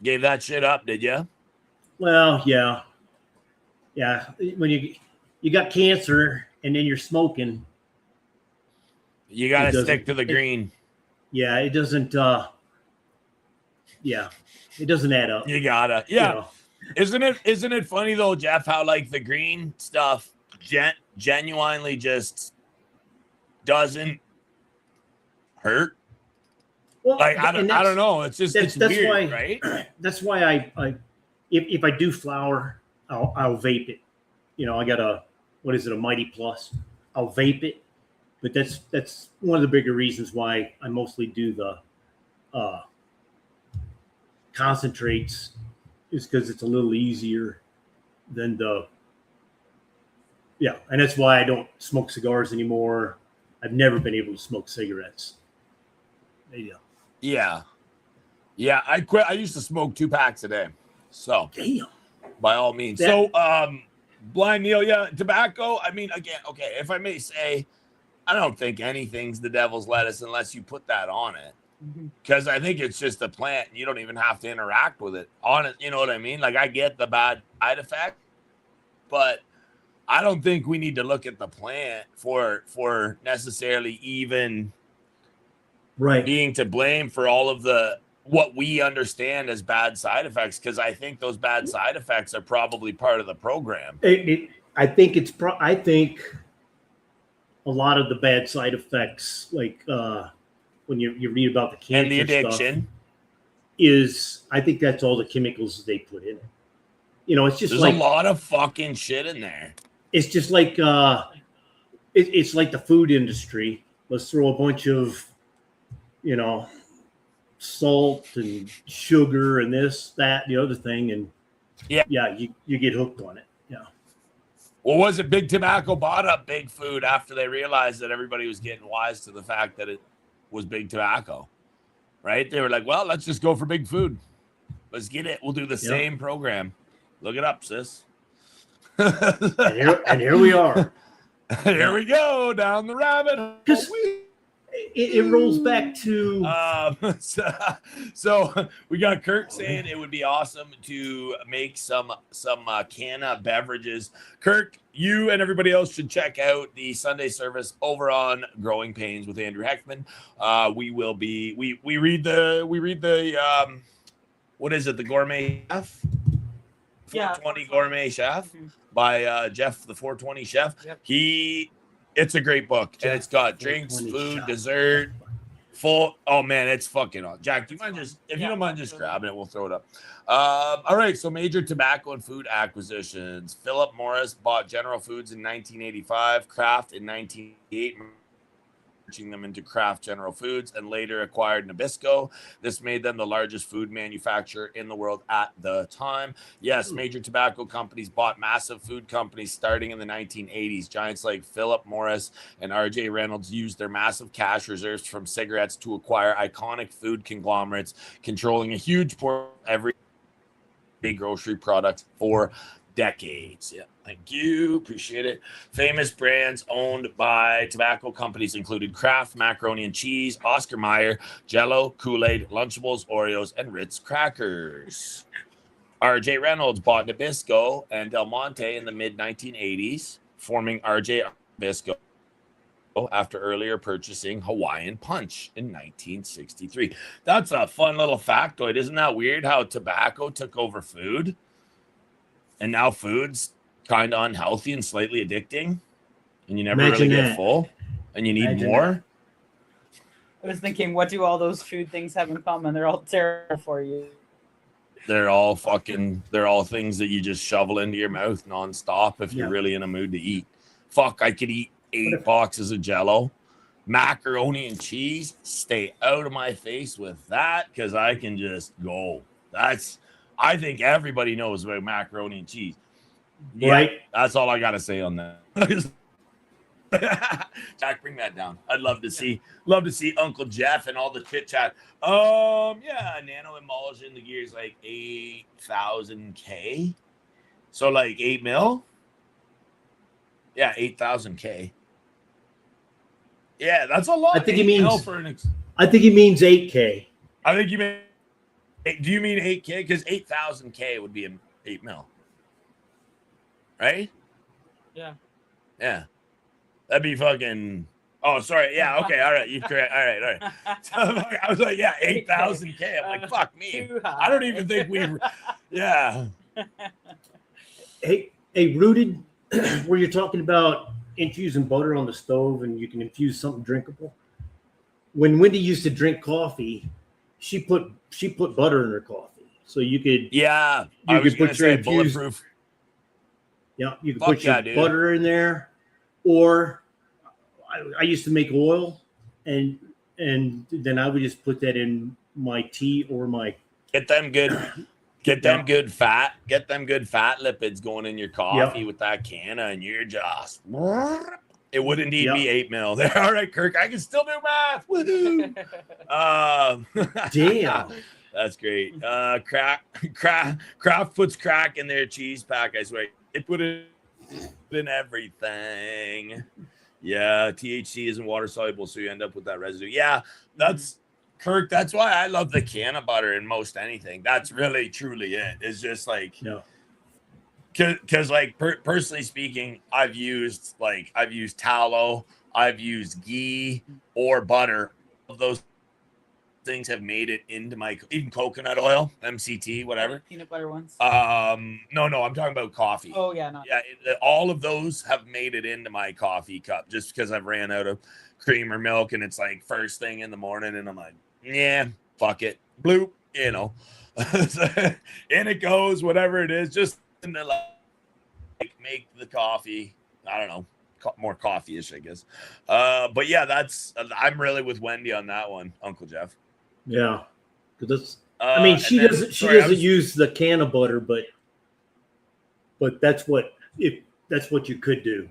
Gave that shit up, did you? Well, yeah. When you got cancer and then you're smoking, You got It to doesn't- stick to the green. yeah, it doesn't. It doesn't add up. You gotta. you Yeah. know. Isn't it funny though, Jeff, how like the green stuff genuinely just doesn't hurt? Well, Like I and don't know. It's just it's that's weird, why- right? That's why if I do flower, I'll vape it. I got a Mighty Plus. I'll vape it, but that's one of the bigger reasons why I mostly do the concentrates, is because it's a little easier than and that's why I don't smoke cigars anymore. I've never been able to smoke cigarettes. Yeah. I quit. I used to smoke 2 packs a day. So Damn. by all means. That- So Blind Neil, yeah, tobacco. I mean, again, okay, if I may say, I don't think anything's the devil's lettuce unless you put that on it. Mhm. Because I think it's just a plant. You don't even have to interact with it on it. You know what I mean? Like I get the bad side effect, but I don't think we need to look at the plant for necessarily even Right. being to blame for all of the what we understand as bad side effects. Because I think those bad side effects are probably part of the program. I think I think a lot of the bad side effects, like when you read about the cancer And the addiction. stuff, is I think that's all the chemicals they put in it. It's just There's like a lot of fucking shit in there. it's just like it's like the food industry. Let's throw a bunch of salt and sugar and this, that, the other thing, and you get hooked on it. Yeah. Well, was it Big Tobacco bought up Big Food after they realized that everybody was getting wise to the fact that it was Big Tobacco, right? They were like, well, let's just go for Big Food. Let's get it. We'll do the same program. Look it up, sis. And here we are. Here we go down the rabbit hole. It rolls back to so we got Kurt saying it would be awesome to make some canna beverages. Kurt, you and everybody else should check out the Sunday service over on Growing Pains with Andrew Heckman. We read the what is it, the Gourmet Chef? 420 Gourmet Chef by Jeff the 420 Chef. Yep. It's a great book, and it's got drinks, food, dessert, full. Oh man, it's fucking on. Jack, do you mind if you don't mind just grabbing it, we'll throw it up. All right, so major tobacco and food acquisitions. Philip Morris bought General Foods in 1985, Kraft in 1988. Merging them into Kraft General Foods, and later acquired Nabisco. This made them the largest food manufacturer in the world at the time. Yes, major tobacco companies bought massive food companies starting in the 1980s. Giants like Philip Morris and R.J. Reynolds used their massive cash reserves from cigarettes to acquire iconic food conglomerates, controlling a huge portion of every big grocery product for decades. Yeah, thank you. Appreciate it. Famous brands owned by tobacco companies included Kraft Macaroni and Cheese, Oscar Mayer, Jell-O, Kool-Aid, Lunchables, Oreos, and Ritz crackers. R.J. Reynolds bought Nabisco and Del Monte in the mid-1980s, forming R.J. Nabisco. after earlier purchasing Hawaiian Punch in 1963. That's a fun little factoid. Isn't that weird how tobacco took over food? And now food's kind of unhealthy and slightly addicting. And you never really get full. And you need more. I was thinking, what do all those food things have in common? They're all terrible for you. They're all things that you just shovel into your mouth nonstop if you're really in a mood to eat. Fuck, I could eat 8 boxes of Jell-O. Macaroni and cheese, stay out of my face with that because I can just go. I think everybody knows about macaroni and cheese. Yeah, right. That's all I got to say on that. Jack, bring that down. I'd love to see Uncle Jeff and all the chit chat. Yeah, nano emulsion, the gear's like 8,000K. So like 8 mil. Yeah, 8,000K. Yeah, that's a lot. I think he means 8K. I think you mean. Do you mean 8K? Because 8,000K would be 8 mil, right? Yeah. Yeah. That'd be fucking. Oh, sorry. Yeah. Okay. All right. You're correct. All right. So I was like, yeah, 8,000K. I'm like, fuck me. I don't even think we. Yeah. Hey, Rooted, where you're talking about infusing butter on the stove and you can infuse something drinkable. When Wendy used to drink coffee, she put butter in her coffee, so you could. Yeah. You could put your bulletproof. Yeah, you could put your butter in there. Or I used to make oil, and then I would just put that in my tea or my good fat lipids going in your coffee with that canna, and you're just it would indeed be 8 mil there. All right, Kirk, I can still do math. Woohoo! Damn, that's great. Kraft puts crack in their cheese pack. I swear, they put it in everything. Yeah, THC isn't water soluble, so you end up with that residue. Yeah, that's Kirk. That's why I love the can of butter in most anything. That's really truly it. It's just like, because like personally speaking, I've used tallow, I've used ghee or butter. All of those things have made it into my, even coconut oil, MCT, whatever. Peanut butter ones. No, I'm talking about coffee. Oh yeah, all of those have made it into my coffee cup just because I've ran out of cream or milk, and it's like first thing in the morning, and I'm like, yeah, fuck it, bloop, you know. In it goes, whatever it is, just to like make the coffee. I don't know, more coffee-ish, I guess. But yeah, I'm really with Wendy on that one, Uncle Jeff. Yeah, because I mean, she doesn't use the can of butter, but that's what you could do.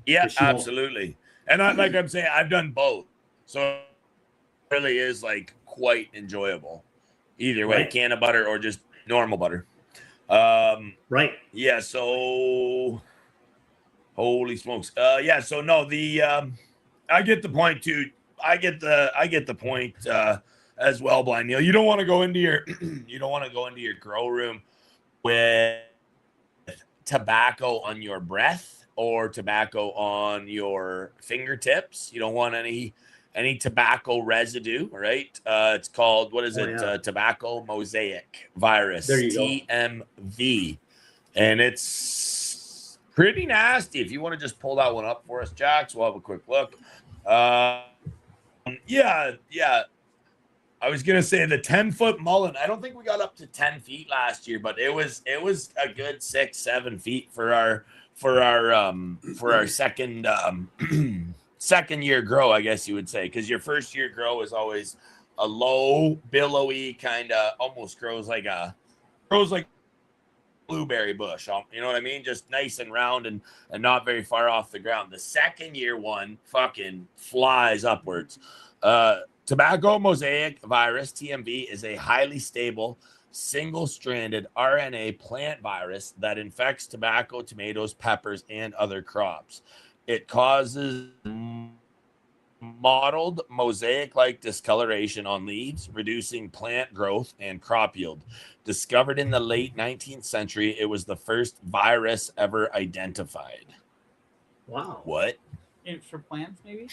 Yeah, absolutely. And I'm saying, I've done both, so it really is like quite enjoyable. Either way, can of butter or just normal butter. Right. Yeah. So, holy smokes. Yeah. So no, I get the point too. I get the point. As well, Blind Neil. You don't want to go into your grow room with tobacco on your breath or tobacco on your fingertips. You don't want any tobacco residue, right? It's called, what is it? Tobacco mosaic virus, TMV. And it's pretty nasty. If you want to just pull that one up for us, Jax, we'll have a quick look. Yeah. I was gonna say the 10-foot mullet. I don't think we got up to 10 feet last year, but it was a good 6-7 feet for our second second year grow, I guess you would say, because your first year grow is always a low, billowy kind of, almost grows like blueberry bush. You know what I mean? Just nice and round and not very far off the ground. The second year one fucking flies upwards. Tobacco mosaic virus, TMV, is a highly stable, single-stranded RNA plant virus that infects tobacco, tomatoes, peppers, and other crops. It causes mottled mosaic-like discoloration on leaves, reducing plant growth and crop yield. Discovered in the late 19th century, it was the first virus ever identified. Wow. What? For plants, maybe.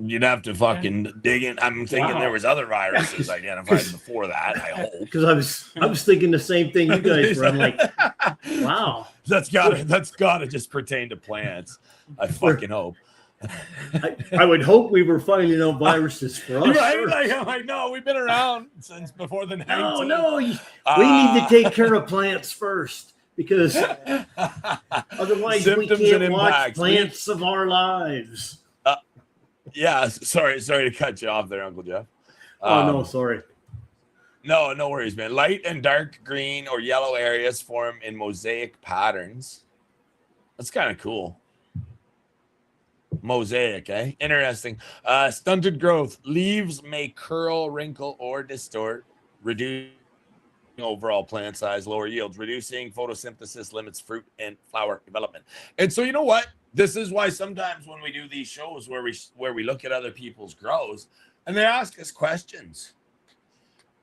You'd have to fucking dig in. I'm thinking Wow. there was other viruses identified before that. I hope. Because I was thinking the same thing you guys were. I'm like, wow. That's gotta just pertain to plants. I fucking hope. I would hope we were finding out viruses for us. Right? Like, I'm like, no, we've been around since before the 19th. No, we need to take care of plants first, because otherwise we can't watch plants of our lives. Yeah, sorry to cut you off there, Uncle Jeff. No, sorry. No worries, man. Light and dark green or yellow areas form in mosaic patterns. That's kind of cool. Mosaic, eh? Interesting. Stunted growth. Leaves may curl, wrinkle, or distort, reducing overall plant size, lower yields. Reducing photosynthesis limits fruit and flower development. And so, you know what? This is why sometimes when we do these shows where we look at other people's grows and they ask us questions,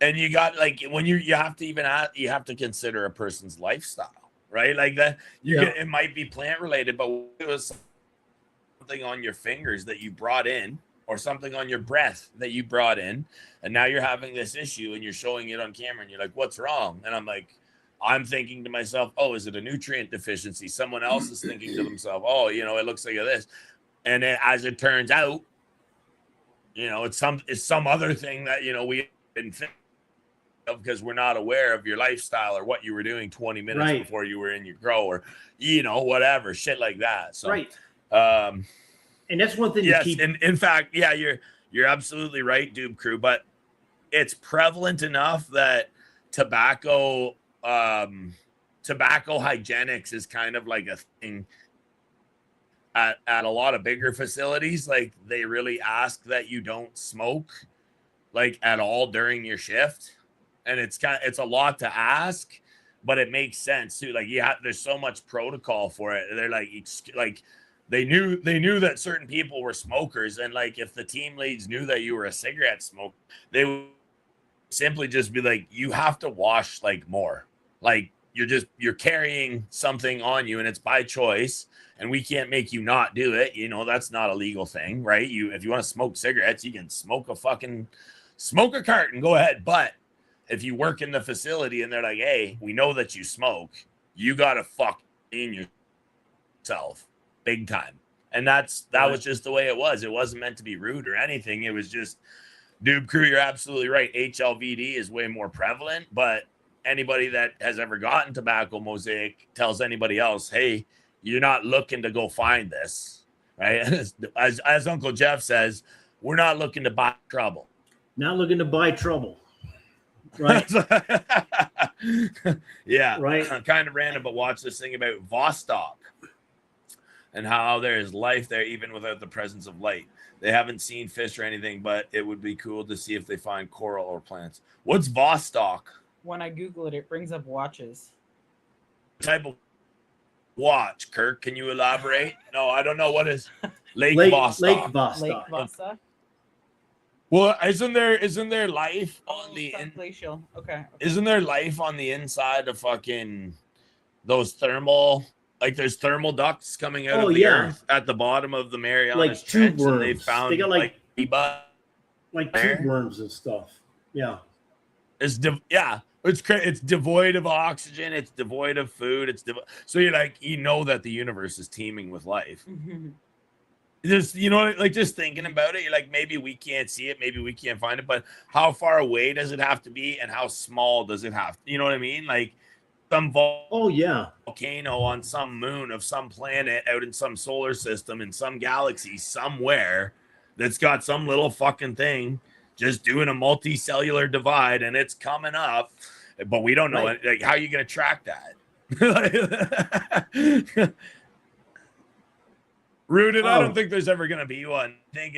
and you got like when you have to consider a person's lifestyle, right? Like that, it might be plant related, but it was something on your fingers that you brought in, or something on your breath that you brought in, and now you're having this issue and you're showing it on camera and you're like, what's wrong? And I'm thinking to myself, oh, is it a nutrient deficiency? Someone else is thinking to themselves, oh, it looks like this. And then as it turns out, it's some other thing that, we didn't think of because we're not aware of your lifestyle or what you were doing 20 minutes before you were in your grow, or, whatever, shit like that. So, and that's one thing to keep. And in fact, yeah, you're absolutely right, Doob Crew, but it's prevalent enough that tobacco hygienics is kind of like a thing at a lot of bigger facilities. Like, they really ask that you don't smoke like at all during your shift, and it's a lot to ask, but it makes sense too. Like, there's so much protocol for it. They're like they knew that certain people were smokers, and like if the team leads knew that you were a cigarette smoker, they would simply just be like, you have to wash like more. Like, you're carrying something on you and it's by choice, and we can't make you not do it. That's not a legal thing, right? If you want to smoke cigarettes, you can smoke a carton, go ahead. But if you work in the facility and they're like, hey, we know that you smoke, you gotta fuck in yourself big time. And that was just the way it was. It wasn't meant to be rude or anything. It was just, Doob Crew, you're absolutely right. HLVD is way more prevalent, but anybody that has ever gotten tobacco mosaic tells anybody else, hey, you're not looking to go find this, right? As Uncle Jeff says, we're not looking to buy trouble. Not looking to buy trouble. Right. Yeah. Right. Kind of random, but watch this thing about Vostok and how there is life there even without the presence of light. They haven't seen fish or anything, but it would be cool to see if they find coral or plants. What's Vostok? When I Google it, it brings up watches. Type of watch, Kirk? Can you elaborate? No, I don't know. What is Lake Vostok? Lake Vostok. Lake Vostok. Well, isn't there life on the glacial? Okay. Isn't there life on the inside of fucking those thermal? Like, there's thermal ducts coming out of the earth at the bottom of the Marianas Trench, tube worms. And they found got like tube worms and stuff. Yeah. It's devoid of oxygen. It's devoid of food. So you're like, that the universe is teeming with life. Just, just thinking about it, you're like, maybe we can't see it, maybe we can't find it, but how far away does it have to be, and how small does it have to, you know what I mean? Like, some volcano on some moon of some planet out in some solar system in some galaxy somewhere that's got some little fucking thing just doing a multicellular divide, and it's coming up, but we don't know it. Like, how are you going to track that? Rooted, I don't think there's ever going to be one. I think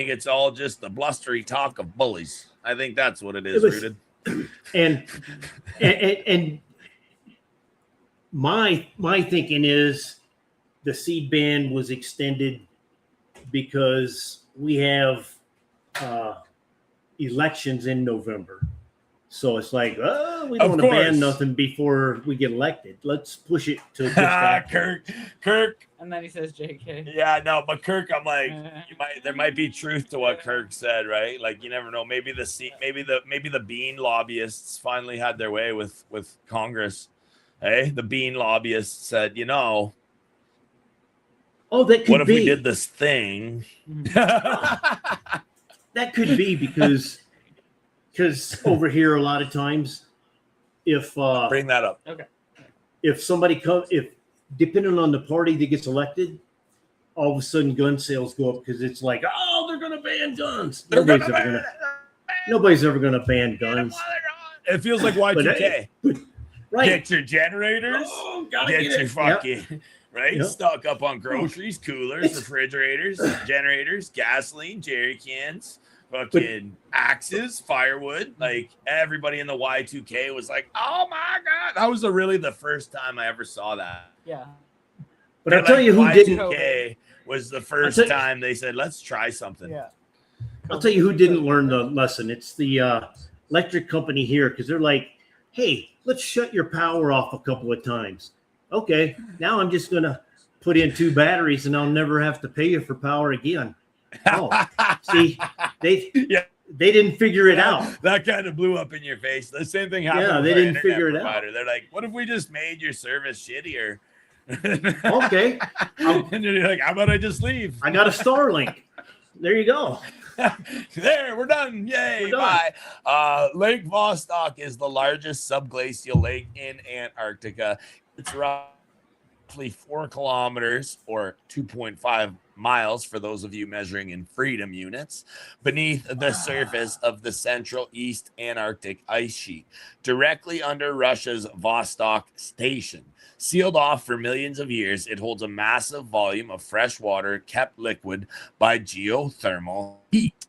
it's all just the blustery talk of bullies. I think that's what it is, Rooted. And my thinking is the seed ban was extended because we have elections in November. So it's like, oh, we don't Of want to ban course. nothing before we get elected. Let's push it to just after. Kirk. And then he says JK. Yeah, no, but Kirk, I'm like, there might be truth to what Kirk said, right? Like, you never know. Maybe the bean lobbyists finally had their way with Congress. Hey, the bean lobbyists said, you know, Oh, that could what if be. we did this thing? That could be because over here a lot of times, if Bring that up. Okay. if somebody if depending on the party that gets elected, all of a sudden gun sales go up because it's like, oh, they're gonna ban guns. Nobody's ever gonna ban guns. It feels like Y2K. Right. Get your generators. Oh, Get your fucking right. Yep. Stock up on groceries, coolers, refrigerators, generators, gasoline, jerry cans, fucking axes, firewood. Like everybody in the Y2K was like, "Oh my god!" That was really the first time I ever saw that. Yeah. But I'll tell you who didn't. Y2K was the first time they said, "Let's try something." Yeah. I'll tell you who didn't learn the lesson. It's the electric company here because they're like, hey, let's shut your power off a couple of times. Okay, now I'm just going to put in 2 batteries and I'll never have to pay you for power again. Oh, see, they didn't figure it out. That kind of blew up in your face. The same thing happened. Yeah, with they our didn't internet figure it provider. out. They're like, what if we just made your service shittier? Okay. And you're like, how about I just leave? I got a Starlink. There you go. There, we're done. Yay, We're done. bye. Lake Vostok is the largest subglacial lake in Antarctica. It's roughly 4 kilometers or 2.5 miles for those of you measuring in freedom units beneath the surface of the central East Antarctic ice sheet, directly under Russia's Vostok Station. Sealed off for millions of years, it holds a massive volume of fresh water kept liquid by geothermal heat.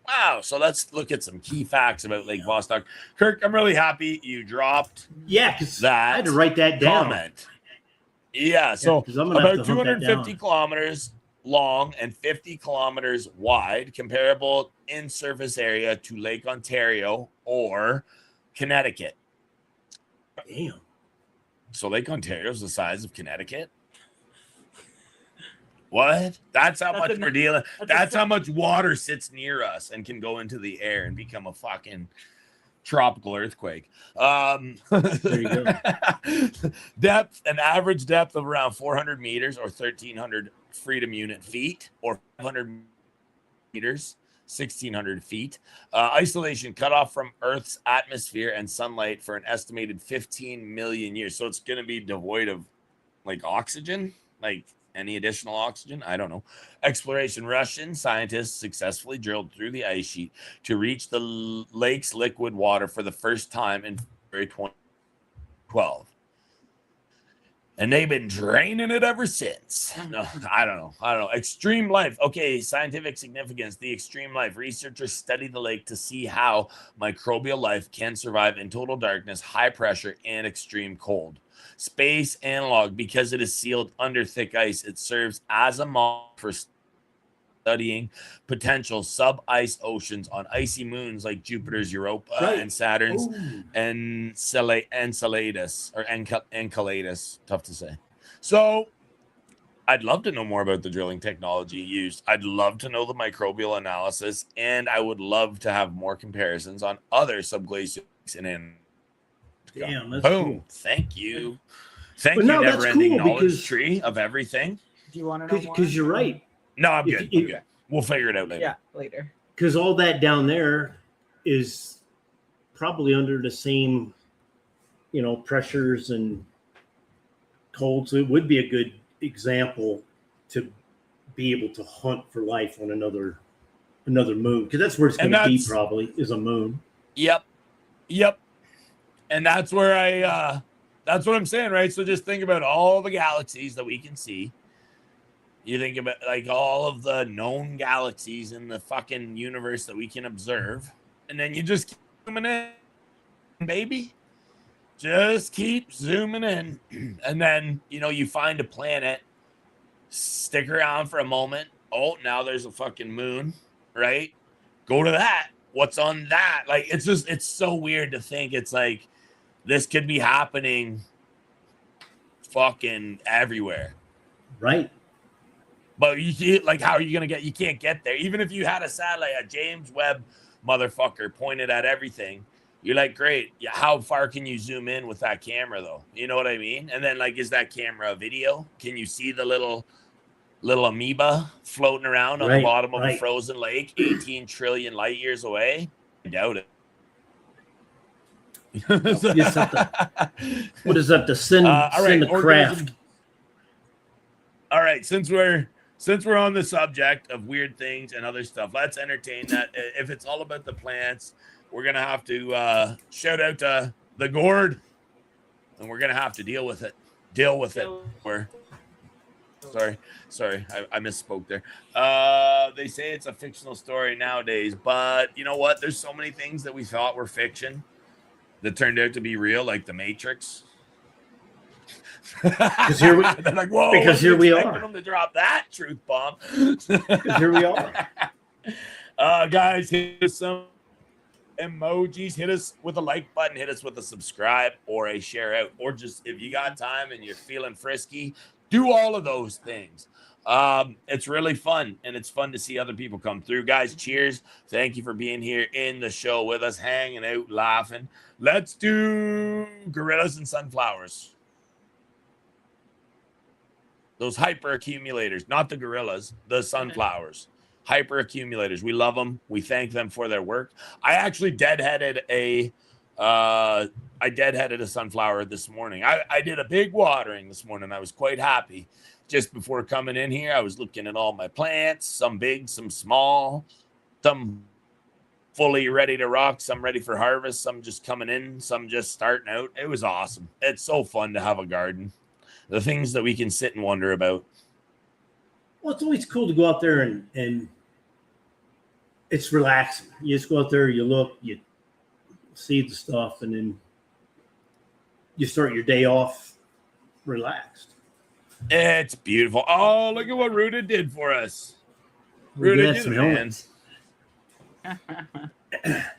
Wow, so let's look at some key facts about Lake Vostok. Kirk, I'm really happy you dropped because that I had to write that down. comment. Yeah, so 'cause I'm gonna have about to hunt that 250 down. kilometers long and 50 kilometers wide, comparable in surface area to Lake Ontario or Connecticut. Damn. So Lake Ontario is the size of Connecticut? What? That's how much we're dealing. That's how much water sits near us and can go into the air and become a fucking tropical earthquake. There you go. Depth, an average depth of around 400 meters or 1,300 freedom unit feet, or 500 meters, 1,600 feet. Isolation cut off from Earth's atmosphere and sunlight for an estimated 15 million years. So it's going to be devoid of like oxygen, like any additional oxygen. I don't know. Exploration. Russian scientists successfully drilled through the ice sheet to reach the lake's liquid water for the first time in February 2012. And they've been draining it ever since. No, I don't know. Extreme life. Okay, scientific significance. The extreme life. Researchers studied the lake to see how microbial life can survive in total darkness, high pressure, and extreme cold. Space analog. Because it is sealed under thick ice, it serves as a model for studying potential sub-ice oceans on icy moons like Jupiter's Europa and Saturn's Enceladus. Tough to say. So I'd love to know more about the drilling technology used. I'd love to know the microbial analysis, and I would love to have more comparisons on other subglacial lakes in Antarctica. Damn, that's Boom. cool. Thank you. Thank But you, no, that's never-ending cool knowledge because- tree of everything. Do you want to know more? Because you're right. No, I'm If good. you- I'm good. We'll figure it out later. Yeah, later. Because all that down there is probably under the same, pressures and cold. So it would be a good example to be able to hunt for life on another moon. Because that's where it's going to be probably, is a moon. Yep. And that's where that's what I'm saying, right? So just think about all the galaxies that we can see. You think about like all of the known galaxies in the fucking universe that we can observe. And then you just keep zooming in, baby. Just keep zooming in. And then, you find a planet, stick around for a moment. Oh, now there's a fucking moon, right? Go to that. What's on that? Like, it's so weird to think it's like this could be happening fucking everywhere. Right. But like, how are you gonna you can't get there? Even if you had a satellite, a James Webb motherfucker pointed at everything, you're like, great. Yeah, how far can you zoom in with that camera though? You know what I mean? And then like, is that camera a video? Can you see the little amoeba floating around on the bottom of a frozen lake 18 trillion light years away? I doubt it. What is that? To send the craft. All right, since we're on the subject of weird things and other stuff, let's entertain that. If it's all about the plants, we're gonna have to shout out to the gourd, and we're gonna have to deal with it. Sorry, I misspoke there. They say it's a fictional story nowadays, but you know what? There's so many things that we thought were fiction that turned out to be real, like the Matrix. Because here we, they're like, whoa, because here we are. Them to drop that truth bomb. Here we are. Guys, hit us some emojis. Hit us with a like button. Hit us with a subscribe or a share out. Or just if you got time and you're feeling frisky, do all of those things. It's really fun, and it's fun to see other people come through. Guys, cheers. Thank you for being here in the show with us, hanging out, laughing. Let's do gorillas and sunflowers. Those hyper accumulators, not the gorillas, the sunflowers. Hyper accumulators. We love them. We thank them for their work. I actually deadheaded a sunflower this morning. I did a big watering this morning. I was quite happy. Just before coming in here, I was looking at all my plants, some big, some small, some fully ready to rock, some ready for harvest, some just coming in, some just starting out. It was awesome. It's so fun to have a garden. The things that we can sit and wonder about. Well, it's always cool to go out there and it's relaxing. You just go out there, you look, you see the stuff, and then you start your day off relaxed. It's beautiful. Oh, look at what Rooted did for us. Rooted, you're the man.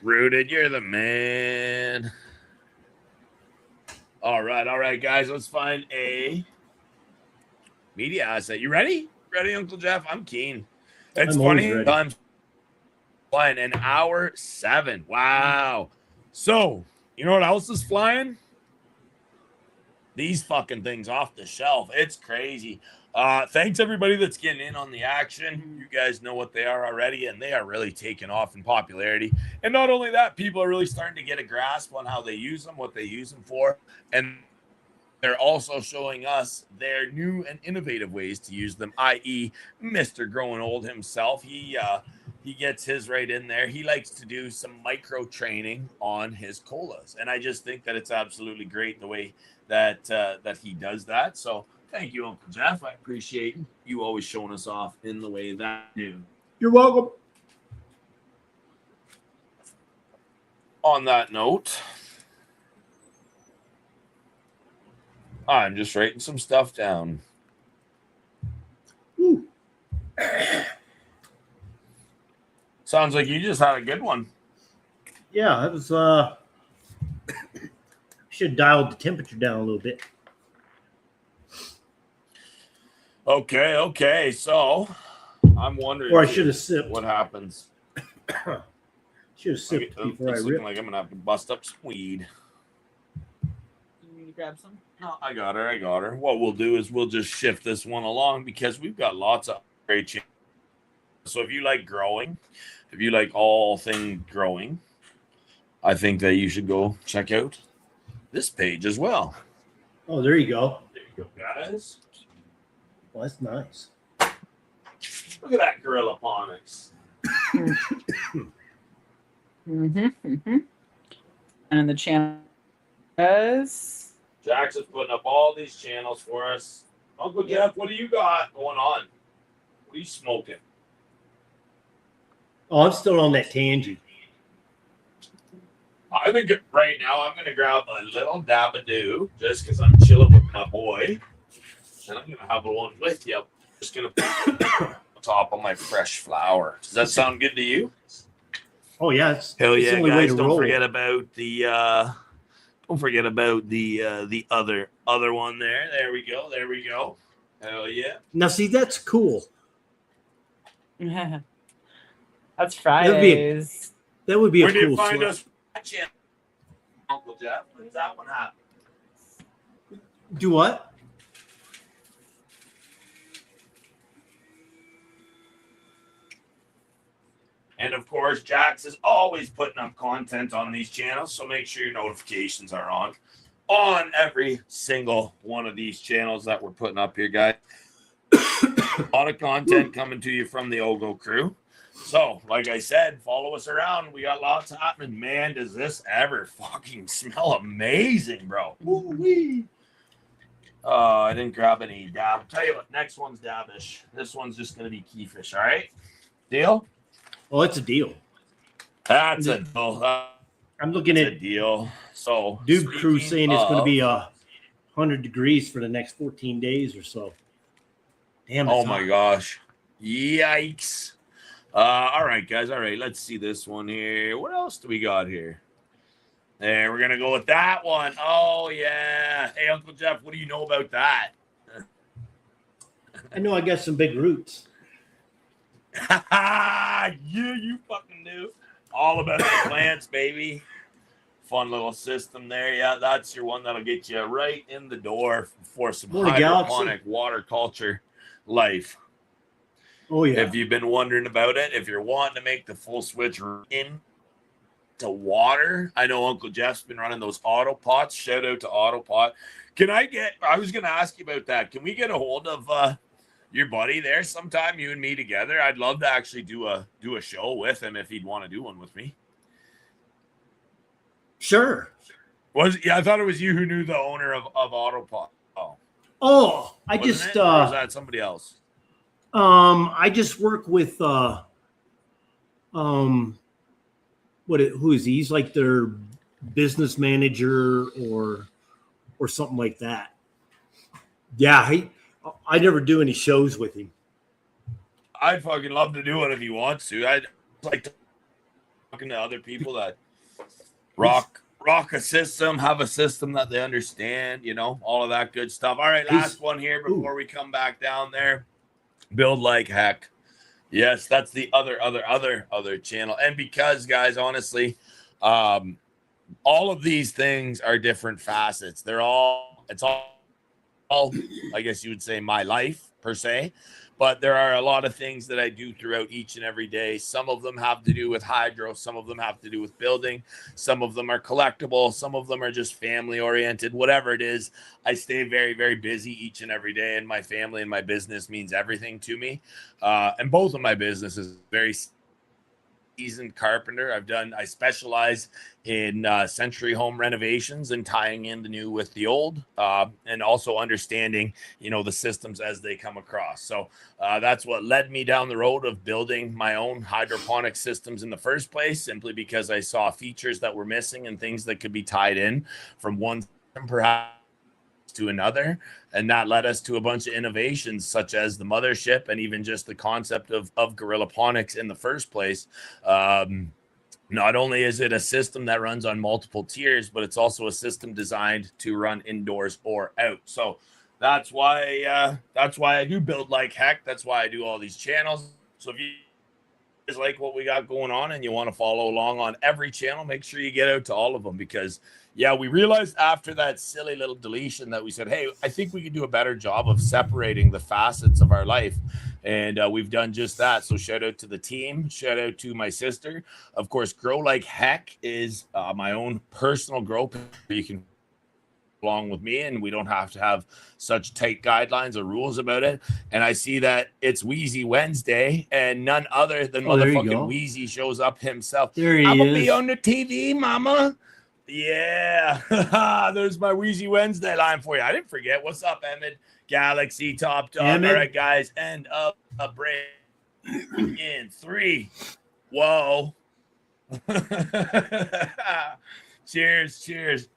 Rooted, you're the man. All right, guys. Let's find a media asset. You ready? Ready, Uncle Jeff? I'm keen. It's funny. I'm flying an hour 7. Wow. So, you know what else is flying? These fucking things off the shelf. It's crazy. Thanks everybody that's getting in on the action. You guys know what they are already, and they are really taking off in popularity. And not only that, people are really starting to get a grasp on how they use them, what they use them for, and they're also showing us their new and innovative ways to use them, i.e. Mr. Growing Old himself. He gets his right in there. He likes to do some micro training on his colas, and I just think that it's absolutely great the way that he does that. So thank you, Uncle Jeff. I appreciate you always showing us off in the way that you do. You're welcome. On that note, I'm just writing some stuff down. Ooh. Sounds like you just had a good one. Yeah, it was should have dialed the temperature down a little bit. Okay. So I'm wondering. Or I should have sipped. What happens? Should have sipped before I ripped. Looking like I'm gonna have to bust up some weed. You need to grab some? No, I got her. What we'll do is we'll just shift this one along because we've got lots of great channels. So if you like growing, if you like all things growing, I think that you should go check out this page as well. Oh, there you go. There you go, guys. Well, that's nice. Look at that gorilla ponics. And the channel is Jackson's putting up all these channels for us. Uncle Jeff, what do you got going on? What are you smoking? Oh, I'm still on that tangent. I think right now I'm going to grab a little dabadoo just because I'm chilling with my boy. And I'm going to have one with you. I'm just going to put it on top of my fresh flower. Does that sound good to you? Oh yeah, it's Hell the yeah, only way guys! to Don't roll. forget about the other one there. There we go. There we go. Hell yeah. Now see, that's cool. That's That'd be a, Fridays. that would be Where a do you cool find slot. us, Uncle Jeff? When's that one happen? Do what? And of course, Jax is always putting up content on these channels, so make sure your notifications are on every single one of these channels that we're putting up here, guys. A lot of content coming to you from the OGGO crew. So, like I said, follow us around. We got lots happening. Man, does this ever fucking smell amazing, bro. Woo-wee. I didn't grab any dab. Tell you what, next one's dabish. This one's just going to be keyfish, all right? Deal? Oh, it's a deal. That's a deal. I'm looking That's at a deal. So, Dude Crew saying it's going to be 100 100 degrees for the next 14 days or so. Damn. Oh my gosh. Yikes. All right, guys. All right, let's see this one here. What else do we got here? There, we're gonna go with that one. Oh yeah. Hey, Uncle Jeff, what do you know about that? I know I got some big roots. Yeah, you fucking do. All about the plants, baby. Fun little system there. Yeah, that's your one that'll get you right in the door for some hydroponic water culture life. Oh yeah. If you've been wondering about it, if you're wanting to make the full switch into water, I know Uncle Jeff's been running those auto pots. Shout out to Autopot. I was gonna ask you about that. Can we get a hold of your buddy there sometime, you and me together? I'd love to actually do a show with him if he'd want to do one with me. Sure. I thought it was you who knew the owner of Autopot. Oh, Or was that somebody else? I just work with who is he? He's like their business manager or something like that. Yeah, I never do any shows with him. I'd fucking love to do it if he wants to. I'd like talking to other people that rock a system, have a system that they understand, all of that good stuff. All right, last one here before we come back down there. Build like heck. Yes, that's the other channel. And because, guys, honestly, all of these things are different facets. It's all, I guess you would say, my life per se. But there are a lot of things that I do throughout each and every day. Some of them have to do with hydro. Some of them have to do with building. Some of them are collectible. Some of them are just family oriented. Whatever it is, I stay very, very busy each and every day. And my family and my business means everything to me. And both of my businesses very seasoned carpenter. I specialize in century home renovations and tying in the new with the old, and also understanding, the systems as they come across. So that's what led me down the road of building my own hydroponic systems in the first place, simply because I saw features that were missing and things that could be tied in from one system perhaps to another, and that led us to a bunch of innovations such as the mothership and even just the concept of gorillaponics in the first place. Not only is it a system that runs on multiple tiers, but it's also a system designed to run indoors or out. So that's why I do build like heck. That's why I do all these channels. So if you guys like what we got going on and you want to follow along on every channel, make sure you get out to all of them, because we realized after that silly little deletion that we said, hey, I think we could do a better job of separating the facets of our life. And we've done just that. So shout out to the team. Shout out to my sister. Of course, Grow Like Heck is my own personal grow. You can along with me, and we don't have to have such tight guidelines or rules about it. And I see that it's Wheezy Wednesday, and none other than motherfucking Wheezy shows up himself. There he is. I'm gonna be on the TV, mama. Yeah. There's my Wheezy Wednesday line for you. I didn't forget. What's up, Emmett? Galaxy Top Dog. All right, guys. End of a break in 3. Whoa. Cheers.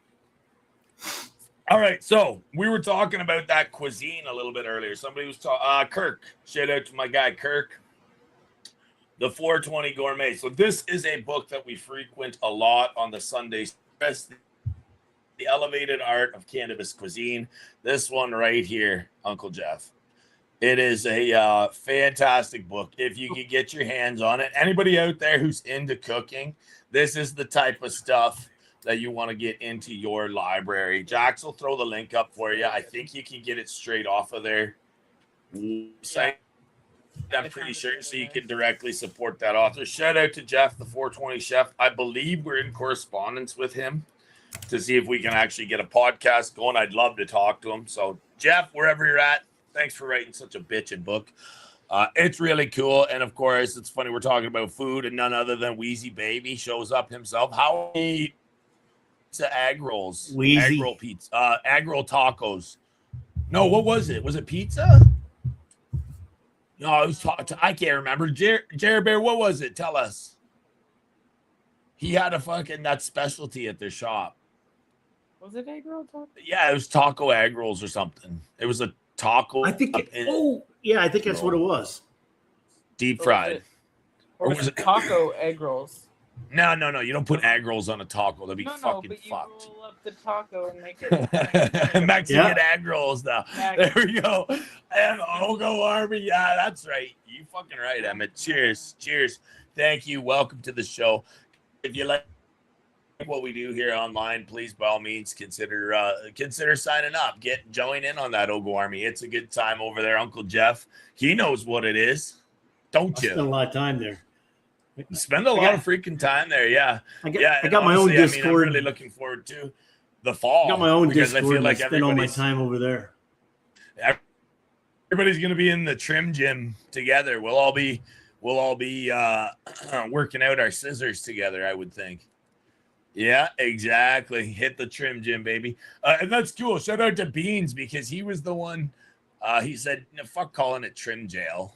All right, so we were talking about that cuisine a little bit earlier. Somebody was talking, Kirk. Shout out to my guy, Kirk. The 420 Gourmet. So this is a book that we frequent a lot on the Sunday Express. The Elevated Art of Cannabis Cuisine. This one right here, Uncle Jeff. It is a fantastic book. If you could get your hands on it, anybody out there who's into cooking, this is the type of stuff that you want to get into your library. Jax will throw the link up for you. I think you can get it straight off of their website. I'm pretty sure, so you can directly support that author. Shout out to Jeff, the 420 Chef. I believe we're in correspondence with him to see if we can actually get a podcast going. I'd love to talk to him. So, Jeff, wherever you're at, thanks for writing such a bitchin' book. It's really cool. And, of course, it's funny we're talking about food, and none other than Wheezy Baby shows up himself. How many pizza egg rolls? Wheezy. Egg roll pizza. Egg roll tacos. No, what was it? Was it pizza? No, it was I can't remember. Jared Bear, what was it? Tell us. He had a fucking that specialty at their shop. Was it egg roll taco? Yeah, it was taco egg rolls or something. It was a taco. I think. I think that's what it was. Deep fried. Or was it taco egg rolls? No. You don't put egg rolls on a taco. That'd be fucking but you fucked. roll up the taco and make it Mexican egg rolls now. There we go. And OGGO Army. Yeah, that's right. You fucking right, Emmett. Cheers. Thank you. Welcome to the show. If you like what we do here online, please by all means consider signing up. Join in on that OGGO Army. It's a good time over there. Uncle Jeff, he knows what it is, don't you? I spend a lot of time there. Spend a lot of freaking time there. Yeah. I got my own Discord. I'm really looking forward to the fall. I got my own I Discord. feel like I spend all my time over there. Everybody's gonna be in the trim gym together. We'll all be working out our scissors together, I would think. Yeah, exactly. Hit the trim gym, baby. And that's cool. Shout out to Beans because he was the one. He said, no, "Fuck calling it trim jail."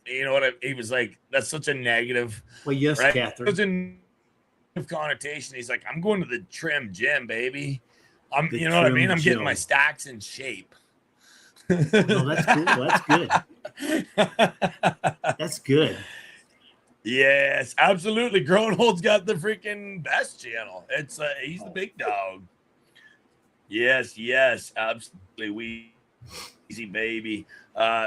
You know what? He was like, "That's such a negative." Well, yes, right? Catherine. Such a negative connotation. He's like, "I'm going to the trim gym, baby. You know what I mean? I'm getting my stacks in shape." No, that's cool. That's good. That's good. Yes, absolutely. Groenhold's got the freaking best channel. It's he's the big dog. Yes, absolutely. Easy baby.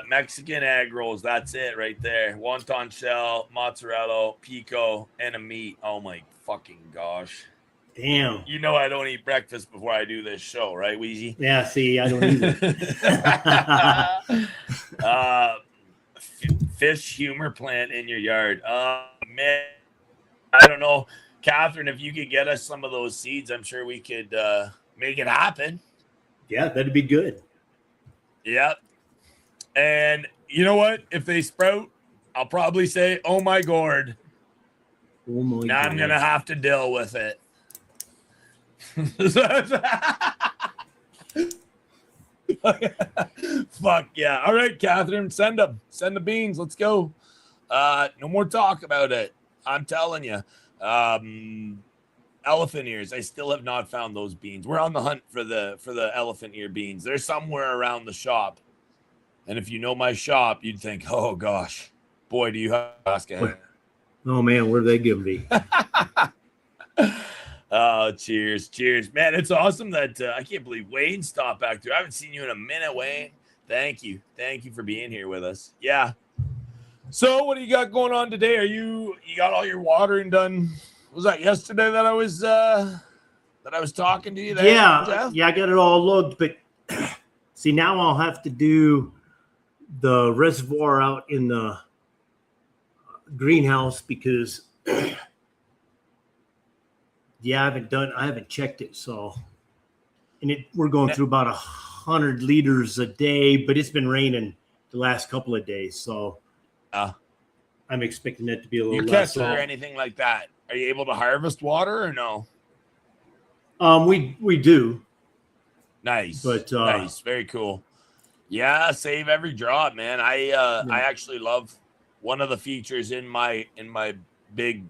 Mexican egg rolls. That's it right there. Wonton shell, mozzarella, pico, and a meat. Oh my fucking gosh. Damn. You know I don't eat breakfast before I do this show, right, Wheezy? Yeah, see, I don't either. Fish humor plant in your yard. Man, I don't know. Catherine, if you could get us some of those seeds, I'm sure we could make it happen. Yeah, that'd be good. Yep. And you know what? If they sprout, I'll probably say, "Oh my gourd." Oh my now God. I'm gonna have to deal with it. Fuck yeah. All right, Catherine, send them. Send the beans. Let's go. No more talk about it. I'm telling you. Elephant ears. I still have not found those beans. We're on the hunt for the elephant ear beans. They're somewhere around the shop. And if you know my shop, you'd think, "Oh gosh, boy, do you have to ask ahead." Oh man, where they gonna be? Oh, cheers, man! It's awesome that I can't believe Wayne stopped back there. I haven't seen you in a minute, Wayne. Thank you for being here with us. Yeah. So, what do you got going on today? You got all your watering done? Was that yesterday that I was talking to you? There, Yeah, I got it all logged, but see now I'll have to do the reservoir out in the greenhouse because. Yeah, I haven't checked it. So, and we're going through about 100 liters a day, but it's been raining the last couple of days. So I'm expecting it to be a little less. Or anything like that. Are you able to harvest water or no? We do. Nice. But nice. Very cool. Yeah. Save every drop, man. I actually love one of the features in my big,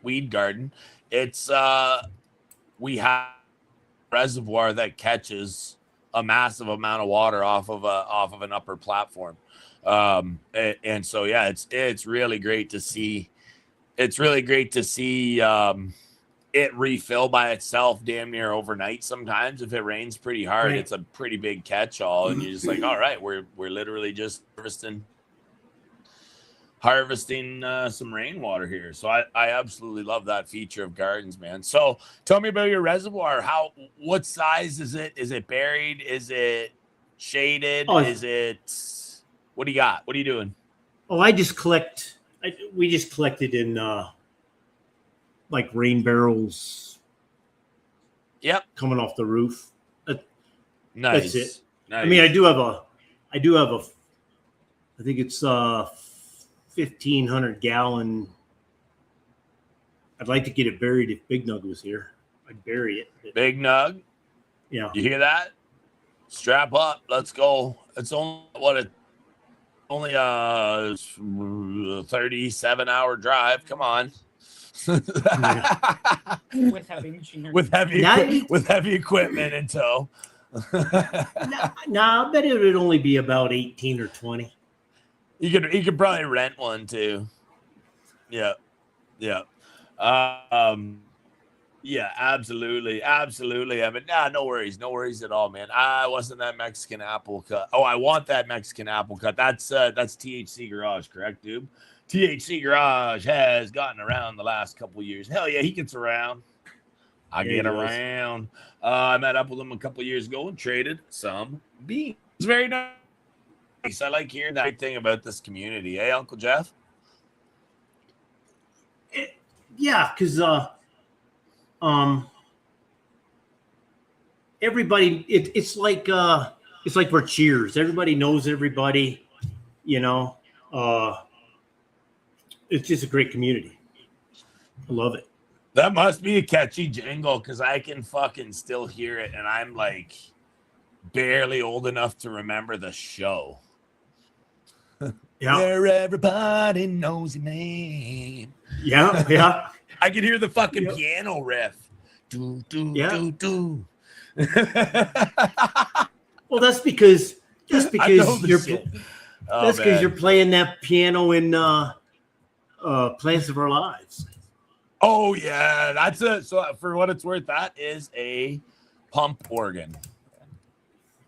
weed garden. It's we have a reservoir that catches a massive amount of water off of an upper platform. And so yeah, it's really great to see. It's really great to see it refill by itself damn near overnight. Sometimes if it rains pretty hard, Right. it's a pretty big catch-all, and you're just like, all right, we're literally just harvesting some rainwater here. So I absolutely love that feature of gardens, man. So tell me about your reservoir. What size is it? Is it buried? Is it shaded? Oh, Is it, what do you got? What are you doing? Oh, we just collected in like rain barrels. Yep. Coming off the roof. Nice. That's it. Nice. I mean, I do have a, I think it's 1,500 gallon. I'd like to get it buried if Big Nug was here. I'd bury it. Big Nug. Yeah. You hear that? Strap up. Let's go. It's only a 37-hour drive. Come on. With heavy machinery. with heavy equipment in tow. I bet it would only be about 18 or 20. You could probably rent one too. Yeah. Yeah, absolutely. I mean, no worries at all, man. I wasn't that Mexican apple cut. Oh, I want that Mexican apple cut. That's THC Garage, correct, dude? THC Garage has gotten around the last couple years. Hell yeah, he gets around. I get around. I met up with him a couple years ago and traded some beans. It's very nice. I like hearing that thing about this community. Hey, Uncle Jeff? Yeah, because everybody, it's like we're Cheers. Everybody knows everybody, you know. It's just a great community. I love it. That must be a catchy jingle because I can fucking still hear it, and I'm like barely old enough to remember the show. Yeah. Where everybody knows your name. Yeah. I can hear the fucking piano riff. Do, do, do, do. Well, that's because you're you're playing that piano in Plants of Our Lives. Oh yeah, so for what it's worth, that is a pump organ.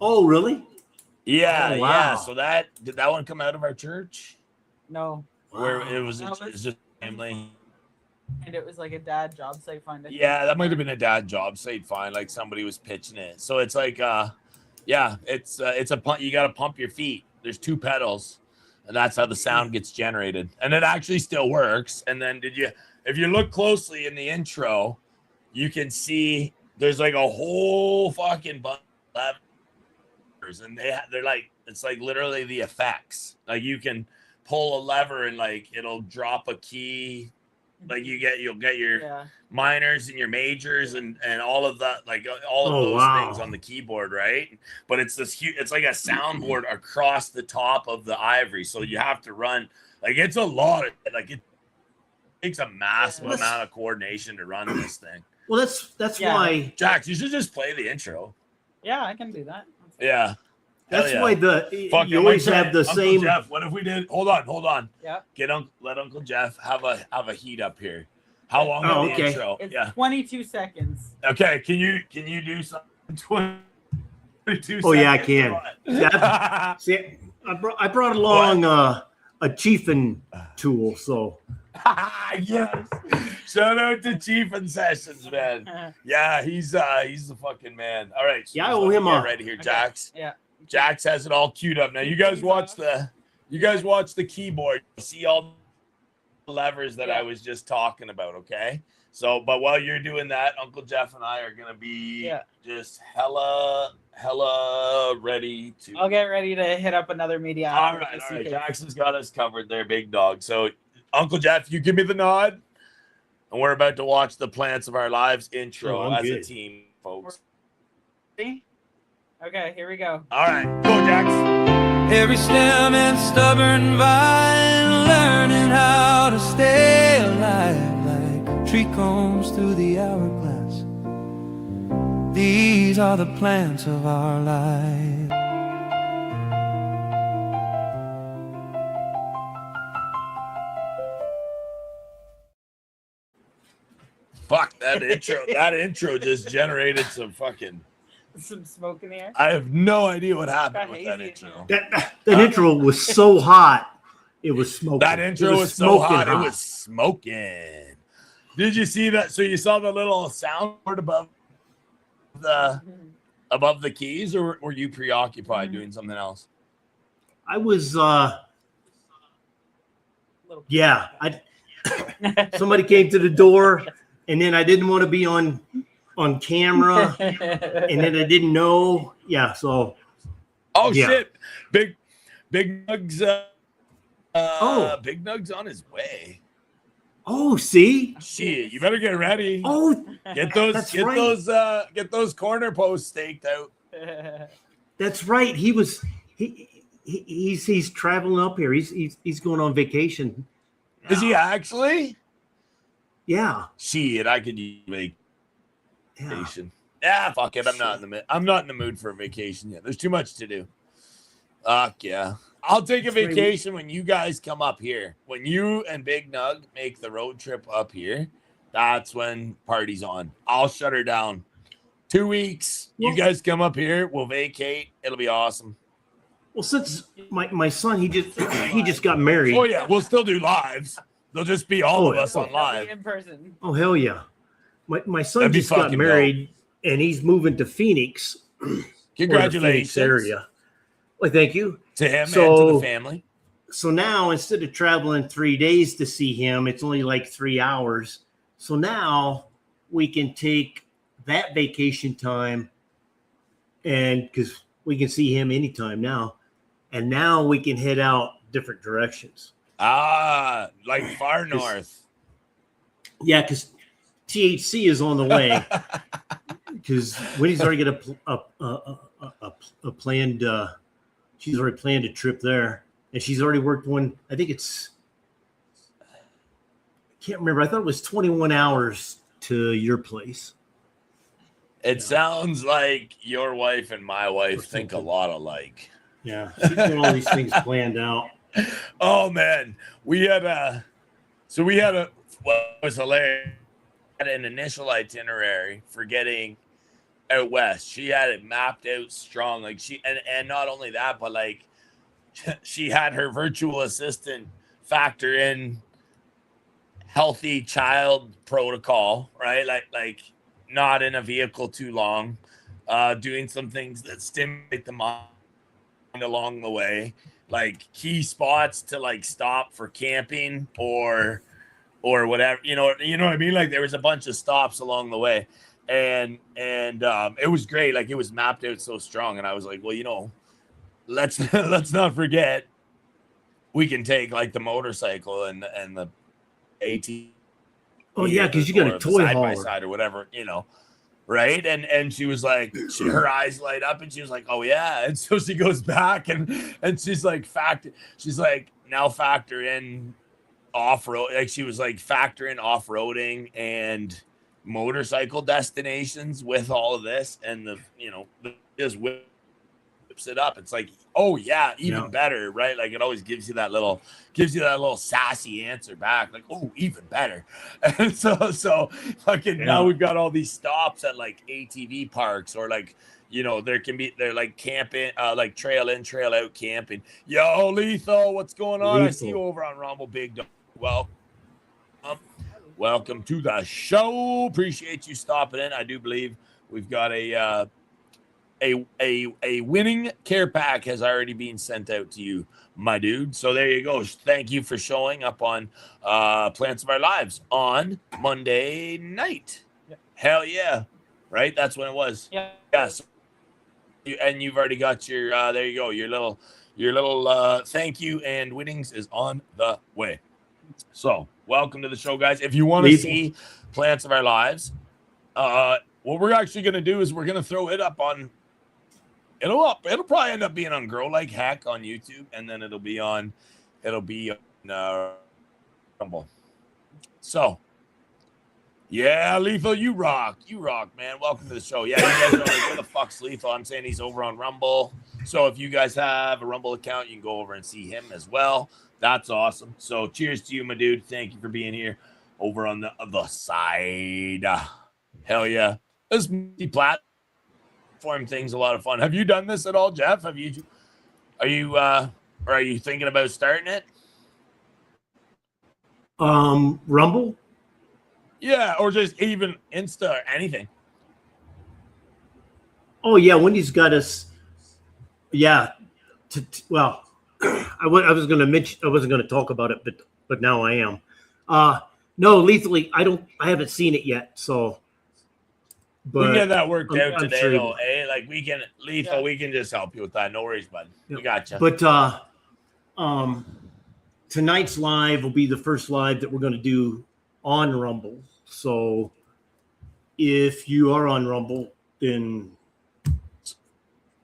Oh really? Yeah, oh, wow. Yeah. So did that one come out of our church? No. Where it was just family. And it was like a dad job site find. Yeah, that might have been a dad job site find, like somebody was pitching it. So it's like it's a pump. You got to pump your feet. There's 2 pedals, and that's how the sound gets generated. And it actually still works. And then if you look closely in the intro, you can see there's like a whole fucking bunch of levers, and they're like, it's like literally the effects. Like you can pull a lever and like it'll drop a key. Like you'll get your minors and your majors and all of that, like all of those things on the keyboard, right? But it's this huge, it's like a soundboard across the top of the ivory. So you have to run, like it's a lot of, like it takes a massive amount of coordination to run this thing. Well, that's why, Jax, you should just play the intro. Yeah, I can do that. Yeah. That's why you always have the Uncle same. Jeff, what if we did? Hold on. Yeah. Let Uncle Jeff have a heat up here. How long is the intro? It's 22 seconds. Okay, can you do something? 22 seconds. Oh yeah, I can. See, I brought along a chiefing tool, so. Yes. Shout out to Chiefin Sessions, man. Yeah, he's the fucking man. All right. Yeah, I owe him a right here, Jax. Yeah. Jax has it all queued up. Now you guys watch the keyboard. You see all the levers that I was just talking about, okay? So, but while you're doing that, Uncle Jeff and I are gonna be just hella ready to. I'll get ready to hit up another media. All right. Jackson's got us covered there, big dog. So, Uncle Jeff, you give me the nod, and we're about to watch the Plants of Our Lives intro as a team, folks. Okay, here we go. All right, go, Jax. Every stem and stubborn vine, learning how to stay alive like tree combs through the hourglass. These are the plants of our life. Fuck that intro. That intro just generated some fucking. Some smoke in the air. I have no idea what happened Got with hazy that in intro. That intro was so hot, it was smoking. That intro was so hot, it was smoking. Did you see that? So you saw the little soundboard above the keys, or were you preoccupied doing something else? I was yeah. Somebody came to the door, and then I didn't want to be on camera, and then I didn't know. Yeah, so shit. Big Nug's Big Nug's on his way. Oh, see? Shit, you better get ready. Oh, get those corner posts staked out. That's right. He's traveling up here. He's going on vacation. Is he actually? Yeah. Shit, I could use vacation. Yeah, fuck it. I'm not in the mood for a vacation yet. There's too much to do. Fuck yeah. I'll take a vacation when you guys come up here. When you and Big Nug make the road trip up here, that's when party's on. I'll shut her down. 2 weeks. You guys come up here. We'll vacate. It'll be awesome. Well, since my son, he just got married. Oh yeah, we'll still do lives. They'll just be all of us on live in person. Oh hell yeah! My son just got married, and he's moving to Phoenix. Congratulations, Phoenix area. Well, thank you to him and to the family. So now, instead of traveling 3 days to see him, it's only like 3 hours. So now we can take that vacation time, and because we can see him anytime now, and now we can head out different directions. Like far north. Yeah, because THC is on the way. Because Winnie's already got a planned. She's already planned a trip there, and she's already worked one. I think I can't remember. I thought it was 21 hours to your place. It sounds like your wife and my wife think a lot alike. Yeah, she's got all these things planned out. Oh man, we had what was hilarious. Had an initial itinerary for getting out west. She had it mapped out strong. Like and not only that, but like she had her virtual assistant factor in healthy child protocol, right? Like not in a vehicle too long, doing some things that stimulate the mind along the way, like key spots to like stop for camping or whatever, you know what I mean? Like there was a bunch of stops along the way, and it was great. Like it was mapped out so strong, and I was like, well, let's not forget we can take like the motorcycle and the AT. Oh yeah, because you got a toy side by hauler. side or whatever, right? And she was like, her eyes light up, and she was like, oh yeah. And so she goes back and she's like, now factor in off-road. Like she was like, factor in off-roading and motorcycle destinations with all of this, and just whips it up. It's like, oh yeah, even better, right? Like it always gives you that little sassy answer back, like, oh, even better. And so fucking now we've got all these stops at like ATV parks, or like they're like camping, like trail in, trail out camping. Yo, Lethal, what's going on? I see you over on Rumble, Big Dog. Welcome to the show. Appreciate you stopping in. I do believe we've got a winning care pack has already been sent out to you, my dude. So there you go. Thank you for showing up on Plants of Our Lives on Monday night. Yeah. Hell yeah. Right? That's when it was. Yeah. Yes. And you've already got your there you go. Your little thank you and winnings is on the way. So welcome to the show, guys. If you want to see Plants of Our Lives, what we're actually going to do is we're going to throw it up on. It'll probably end up being on Grow Like Heck on YouTube, and then it'll be on Rumble. So Yeah, Lethal, you rock. You rock, man. Welcome to the show. Yeah, you guys know like, where the fuck's Lethal? I'm saying he's over on Rumble. So if you guys have a Rumble account, you can go over and see him as well. That's awesome. So cheers to you, my dude. Thank you for being here over on the other side. Hell yeah. This multi-platform thing's a lot of fun. Have you done this at all, Jeff? Are you thinking about starting it? Rumble? Yeah, or just even Insta or anything. Oh yeah, Wendy's got us. Yeah, well, I was going to mention. I wasn't going to talk about it, but now I am. No, Lethally, I haven't seen it yet. So, but we can get that worked out today, sure though. Like we can, Lethal, yeah. We can just help you with that. No worries, bud. Yeah. We got you. But tonight's live will be the first live that we're going to do on Rumble. So if you are on Rumble, then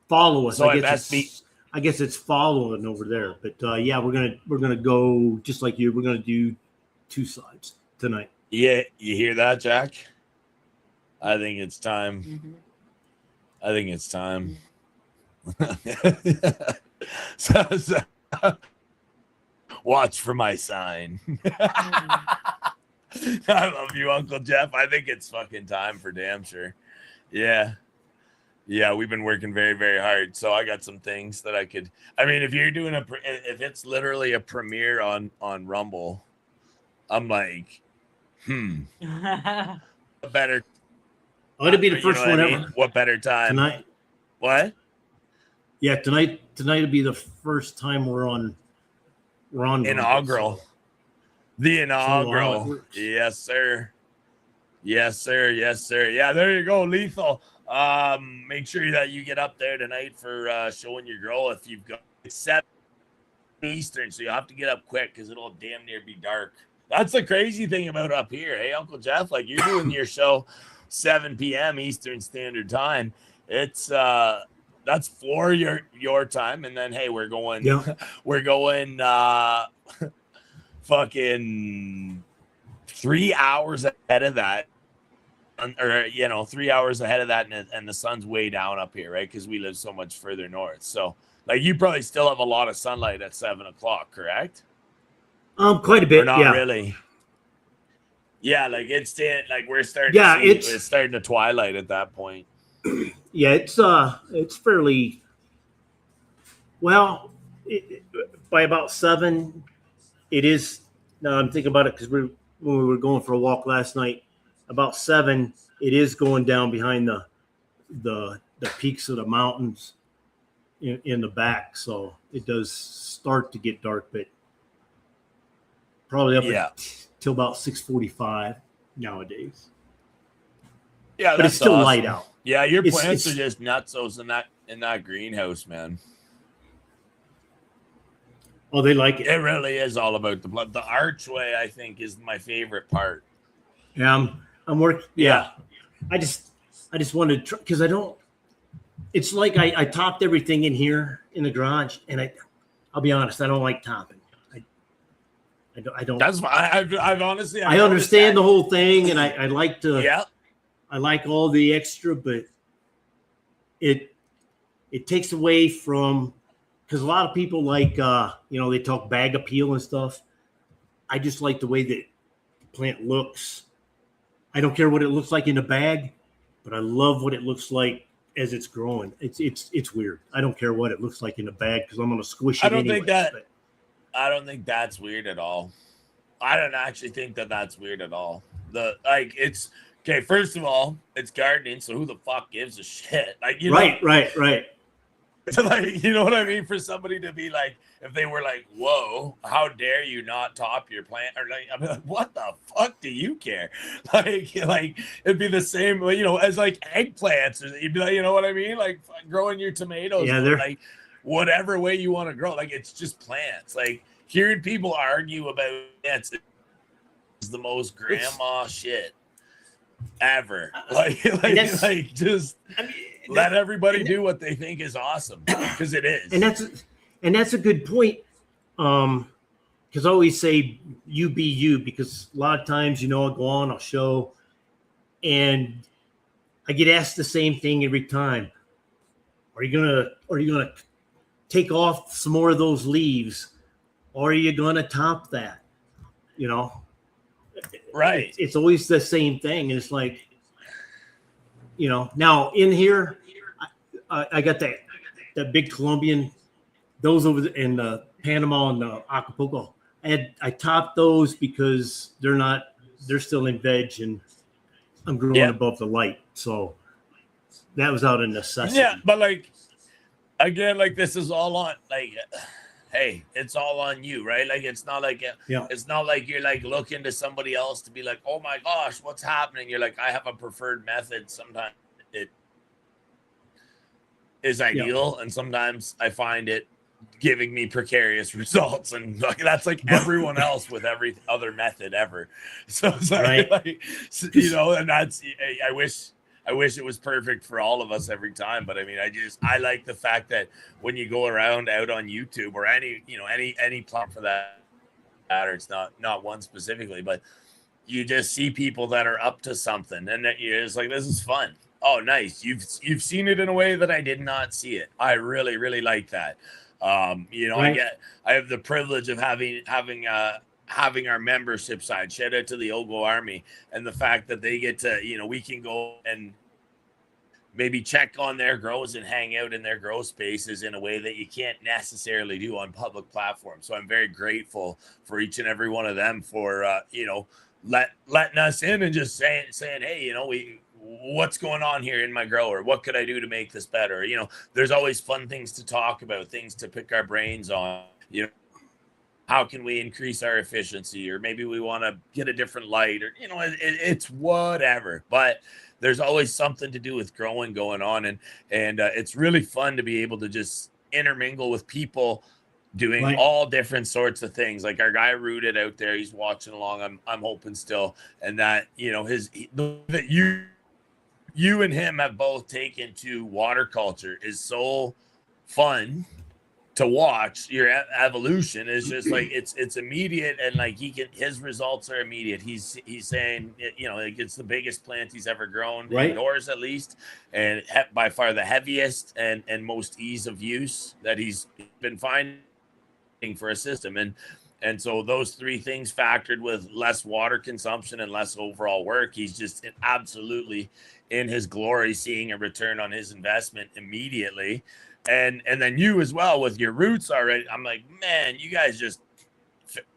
follow us. So I guess it's following over there. But yeah, we're gonna go just like you. We're gonna do 2 sides tonight. Yeah, you hear that, Jack? I think it's time. Mm-hmm. I think it's time. Watch for my sign. I love you, Uncle Jeff. I think it's fucking time for damn sure. Yeah. Yeah, we've been working very, very hard. So I got some things that I could. I mean, if you're doing if it's literally a premiere on Rumble, I'm like, better. It'll be the first one ever. What better time? Tonight. What? Yeah, tonight will be the first time we're on inaugural. The inaugural. Yes, sir. Yes, sir. Yes, sir. Yeah, there you go, Lethal. Make sure that you get up there tonight for showing your girl. If you've got 7 Eastern, so you have to get up quick because it'll damn near be dark. That's the crazy thing about up here. Hey, Uncle Jeff, like you're doing your show 7 p.m. Eastern Standard Time. It's that's for your time, and then hey, we're going fucking 3 hours ahead of that, or 3 hours ahead of that, and the sun's way down up here, right? Because we live so much further north. So, like, you probably still have a lot of sunlight at 7 o'clock, correct? Quite a bit. Or not yeah. Really. Yeah, like it's we're starting. Yeah, it's starting to twilight at that point. Yeah, it's fairly well. By about 7. It is. Now I'm thinking about it because when we were going for a walk last night, about 7, it is going down behind the peaks of the mountains in the back, so it does start to get dark, but probably up till about 6:45 nowadays. Yeah, but it's still awesome. Light out. Yeah, your plants are just nutsos in that greenhouse, man. Oh, they like it. It really is all about the blood. The archway, I think, is my favorite part. Yeah, I'm working. Yeah. I just wanted to, because I don't. It's like I topped everything in here in the garage, and I'll be honest, I don't like topping. I don't. That's why I've honestly. I understand the whole thing, and I like to. Yeah. I like all the extra, but it takes away from. Because a lot of people like, they talk bag appeal and stuff. I just like the way that the plant looks. I don't care what it looks like in a bag, but I love what it looks like as it's growing. It's weird. I don't care what it looks like in a bag because I'm gonna squish it. I don't think that's weird at all. I don't actually think that that's weird at all. It's okay. First of all, it's gardening, so who the fuck gives a shit? Like Right. Like, you know what I mean? For somebody to be like, if they were like, "Whoa, how dare you not top your plant?" Or like, I'm like, "What the fuck do you care?" Like it'd be the same, as like eggplants, or you'd be like, you know what I mean? Like growing your tomatoes, like whatever way you want to grow. Like it's just plants. Like hearing people argue about plants is the most grandma shit ever. Let everybody do what they think is awesome, because it is. And that's a good point. Because I always say you be you, because a lot of times, I'll go on, I'll show, And I get asked the same thing every time. Are you gonna take off some more of those leaves, or are you gonna top that? You know, Right. It's always the same thing, and it's like, now in here, I got that big Colombian, those over in the Panama and the Acapulco. I topped those because they're still in veg, and I'm growing above the light. So that was out of necessity. Yeah, but like, again, like this is all on, like, hey, it's all on you, right? Like, it's not like it's not like you're like looking to somebody else to be like, oh my gosh, what's happening? You're like, I have a preferred method. Sometimes it is ideal, and sometimes I find it giving me precarious results, and like that's like everyone else with every other method ever. So it's like, and that's, I wish it was perfect for all of us every time. But I mean, I like the fact that when you go around out on YouTube or any platform for that matter, it's not one specifically, but you just see people that are up to something, and that you're just like, this is fun. Oh, nice. You've seen it in a way that I did not see it. I really, really like that. I have the privilege of having our membership side. Shout out to the OGGO Army, and the fact that they get to, we can go and maybe check on their grows and hang out in their grow spaces in a way that you can't necessarily do on public platforms. So I'm very grateful for each and every one of them for letting us in and just saying, hey, what's going on here in my grower? What could I do to make this better? There's always fun things to talk about, things to pick our brains on. How can we increase our efficiency? Or maybe we want to get a different light, or, it's whatever. But there's always something to do with growing going on. And it's really fun to be able to just intermingle with people doing all different sorts of things. Like our guy Rooted out there, he's watching along. I'm hoping still. And that, that you and him have both taken to water culture is so fun to watch. Your evolution is just like, it's immediate, and like his results are immediate. He's saying, like it's the biggest plant he's ever grown, indoors at least, and by far the heaviest and most ease of use that he's been finding for a system. And so those three things factored with less water consumption and less overall work, he's just absolutely in his glory, seeing a return on his investment immediately. And then you as well with your roots already. I'm like, man, you guys just,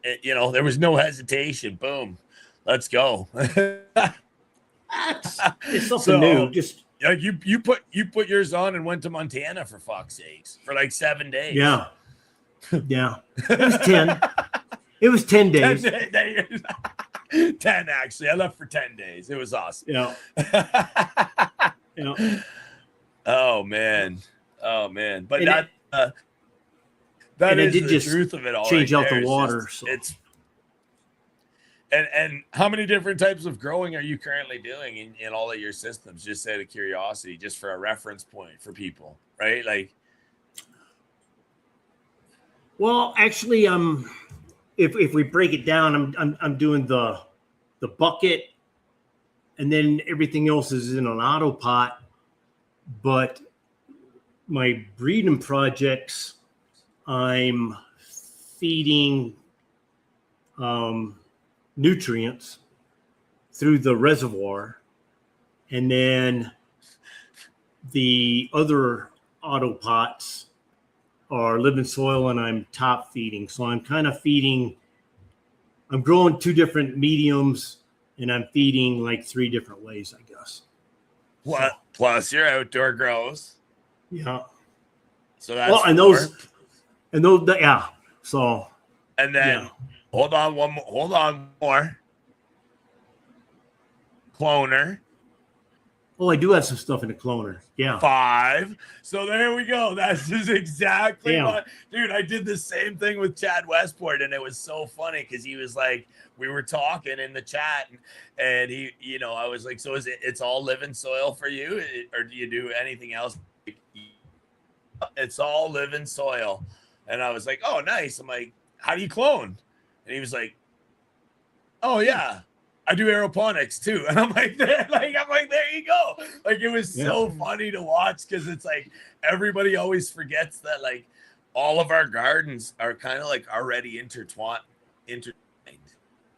there was no hesitation. Boom, let's go. It's something new. Just you put yours on and went to Montana, for fuck's sakes, for like 7 days. Yeah. It was 10. It was 10 days. 10 actually. I left for 10 days. It was awesome. Yeah. Oh man. But and that is the truth of it all. Change right out there. the water. It's and how many different types of growing are you currently doing in all of your systems? Just out of curiosity, just for a reference point for people, right? Like, well, actually, if we break it down, I'm doing the bucket, and then everything else is in an auto pot. But my breeding projects, I'm feeding nutrients through the reservoir, and then the other auto pots are living soil, and I'm top feeding. So I'm kind of feeding, I'm growing two different mediums, and I'm feeding like three different ways, I guess. What? So, plus your outdoor grows. Yeah. So that's well, and those, yeah. So. And then hold on more. Cloner. Oh, I do have some stuff in the cloner. Yeah. 5. So there we go. That's just exactly what, dude, I did the same thing with Chad Westport, and it was so funny because he was like, we were talking in the chat, and he, I was like, so it's all living soil for you, or do you do anything else? It's all living soil. And I was like, oh, nice. I'm like, how do you clone? And he was like, oh yeah, I do aeroponics too. And I'm like, there you go. Like, it was so funny to watch because it's like everybody always forgets that like all of our gardens are kind of like already intertwined.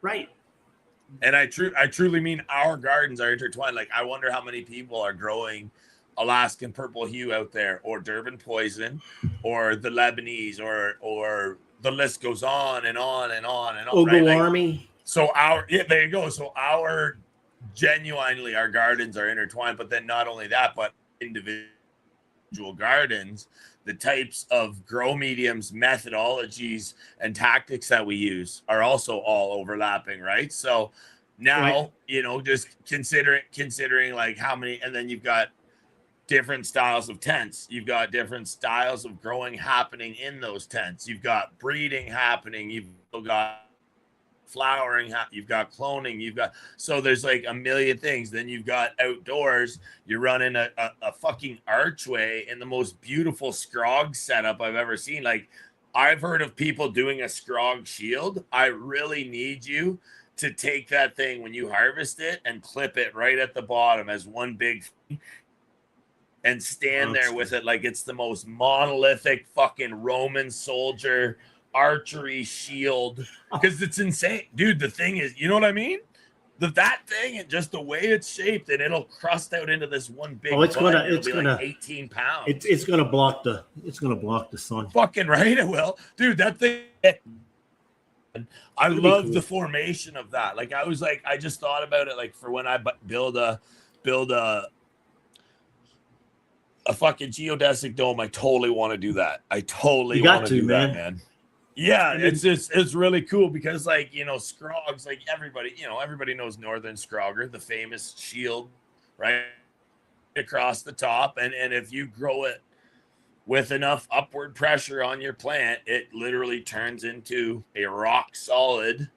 Right. And I truly mean our gardens are intertwined. Like, I wonder how many people are growing Alaskan purple hue out there, or Durban poison, or the Lebanese, or the list goes on and on and on and on. OGGO right? Army. So there you go. So genuinely our gardens are intertwined, but then not only that, but individual gardens, the types of grow mediums, methodologies, and tactics that we use are also all overlapping, right? So now, just considering like how many, and then you've got different styles of tents. You've got different styles of growing happening in those tents. You've got breeding happening. You've got flowering, you've got cloning, so there's like a million things. Then you've got outdoors, you're running a fucking archway in the most beautiful scrog setup I've ever seen. Like, I've heard of people doing a scrog shield. I really need you to take that thing when you harvest it and clip it right at the bottom as one big thing and stand there with it like it's the most monolithic fucking Roman soldier archery shield, because it's insane, dude. The thing is, you know what I mean? That thing, and just the way it's shaped, and it'll crust out into this one big. It's gonna like 18 pounds. It's gonna block the sun. Fucking right, it will, dude. That thing. I love the formation of that. Like, I just thought about it, like, for when I build a fucking geodesic dome. I totally want to do that. I totally want to do that, man. Yeah, it's really cool because, like, scrogs, like, everybody knows Northern Scrogger, the famous shield right across the top, and if you grow it with enough upward pressure on your plant, it literally turns into a rock solid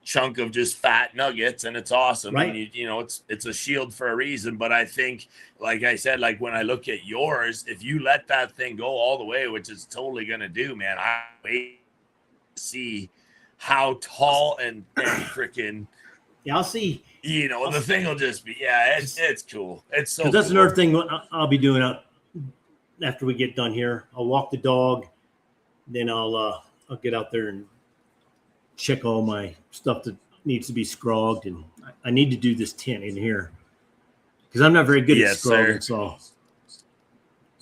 chunk of just fat nuggets, and it's awesome. Right. And it's a shield for a reason. But I think, like I said, like, when I look at yours, if you let that thing go all the way, which it's totally gonna do, man, I wait to see how tall and freaking I'll see. The thing will just be it's cool. It's so that's cool. another thing I'll be doing after we get done here. I'll walk the dog, then I'll get out there and check all my stuff that needs to be scrogged, and I need to do this tent in here because I'm not very good at scrogging. So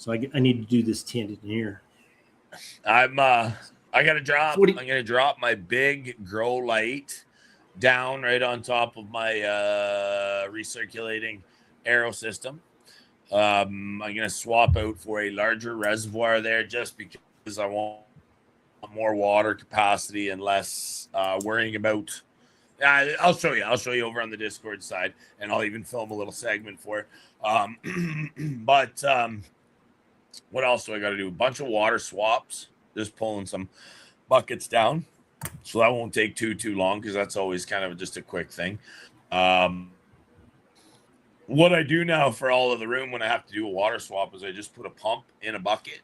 I need to do this tent in here. I'm gonna drop my big grow light down right on top of my recirculating aero system. I'm gonna swap out for a larger reservoir there just because I want more water capacity and less worrying about. I'll show you over on the Discord side, and I'll even film a little segment for it. But what else do I got to do? A bunch of water swaps, just pulling some buckets down, so that won't take too long because that's always kind of just a quick thing. What I do now for all of the room when I have to do a water swap is I just put a pump in a bucket,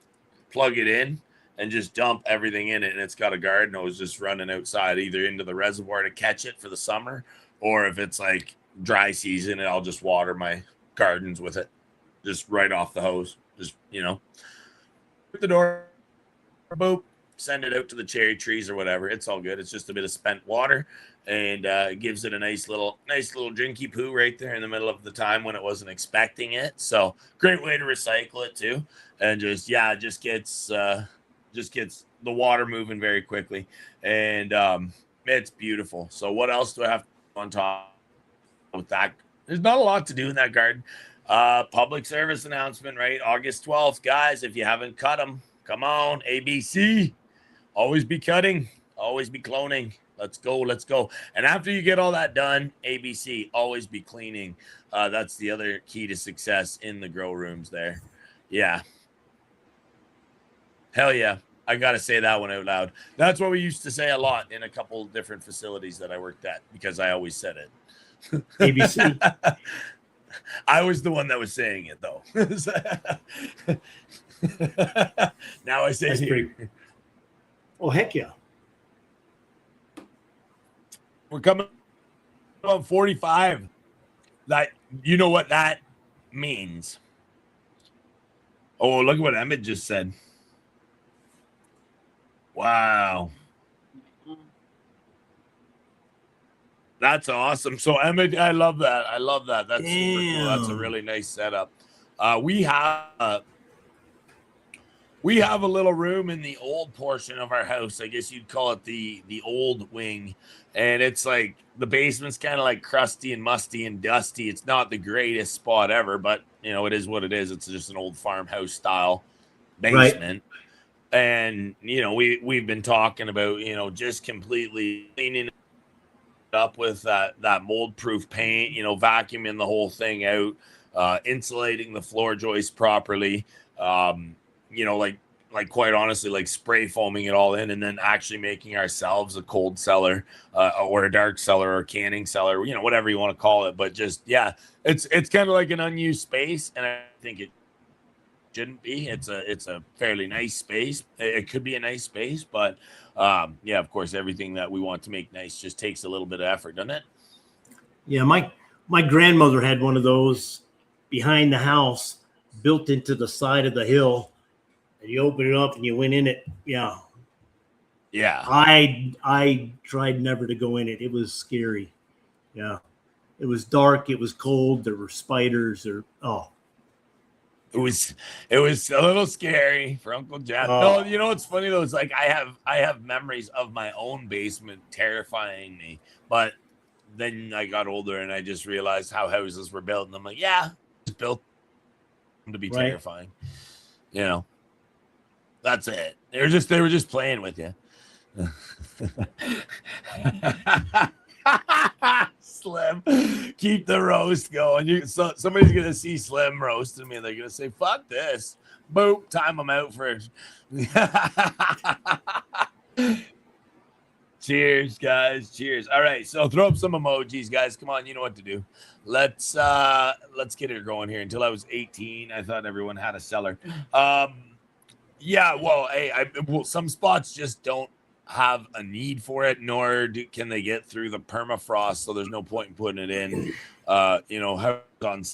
plug it in, and just dump everything in it, and it's got a garden hose just running outside, either into the reservoir to catch it for the summer, or if it's like dry season, I'll just water my gardens with it, just right off the hose. Just put the door, boop, send it out to the cherry trees or whatever. It's all good. It's just a bit of spent water, and it gives it a nice little drinky poo right there in the middle of the time when it wasn't expecting it. So great way to recycle it too, and just gets the water moving very quickly, and it's beautiful. So what else do I have on top with that? There's not a lot to do in that garden. Public service announcement, right? August 12th, guys, if you haven't cut them, come on. ABC, always be cutting, always be cloning. Let's go. And after you get all that done, ABC, always be cleaning. That's the other key to success in the grow rooms there. Yeah. Hell yeah. I got to say that one out loud. That's what we used to say a lot in a couple different facilities that I worked at, because I always said it. ABC. I was the one that was saying it, though. Now I say it. Oh, heck yeah. We're coming about 45. That, you know what that means. Oh, look at what Emmett just said. Wow. That's awesome. So Emmett, I love that. I love that. That's super cool. That's a really nice setup. We have a little room in the old portion of our house. I guess you'd call it the old wing. And it's like the basement's kind of like crusty and musty and dusty. It's not the greatest spot ever, but you know, it is what it is. It's just an old farmhouse style basement. Right. And you know, we've been talking about, you know, just completely cleaning it up with that mold proof paint, you know, vacuuming the whole thing out, insulating the floor joist properly, you know, like quite honestly, like spray foaming it all in, and then actually making ourselves a cold cellar or a dark cellar or canning cellar, you know, whatever you want to call it. But just, yeah, it's kind of like an unused space, and I think it shouldn't be. It's a fairly nice space. It could be a nice space, but yeah, of course, everything that we want to make nice just takes a little bit of effort, doesn't it? Yeah, my grandmother had one of those behind the house, built into the side of the hill, and you open it up and you went in it. Yeah. I tried never to go in it. It was scary. Yeah, it was dark. It was cold. There were spiders. It was a little scary for Uncle Jeff. No, you know what's funny though? It's like I have memories of my own basement terrifying me, but then I got older and I just realized how houses were built, and I'm like, yeah, it's built to be terrifying. You know, that's it. They were just playing with you. Slim, keep the roast going. Somebody's gonna see Slim roasting me, and they're gonna say, "Fuck this!" Boop, time them out for it. Cheers, guys. Cheers. All right, so throw up some emojis, guys. Come on, you know what to do. Let's get it going here. Until I was 18, I thought everyone had a cellar. Yeah, well, some spots just don't have a need for it, nor can they get through the permafrost, so there's no point in putting it in. You know, houses on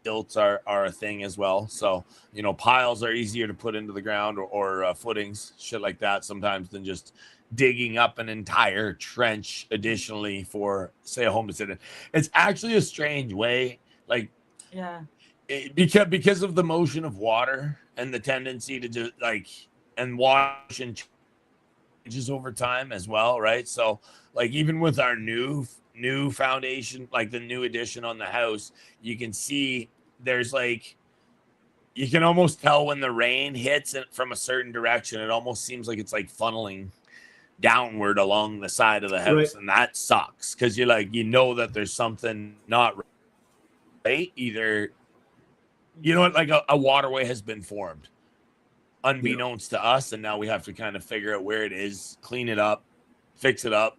stilts are a thing as well. So, you know, piles are easier to put into the ground, or footings, shit like that, sometimes, than just digging up an entire trench additionally for, say, a home to sit in. It's actually a strange way, like, yeah, because of the motion of water and the tendency to just and wash and changes over time as well, right? So like even with our new foundation, like the new addition on the house, you can see there's you can almost tell when the rain hits it from a certain direction. It almost seems like it's like funneling downward along the side of the house, right? And that sucks because you're like, you know that there's something not right. Either, you know what, like a waterway has been formed unbeknownst to us, and now we have to kind of figure out where it is, clean it up, fix it up,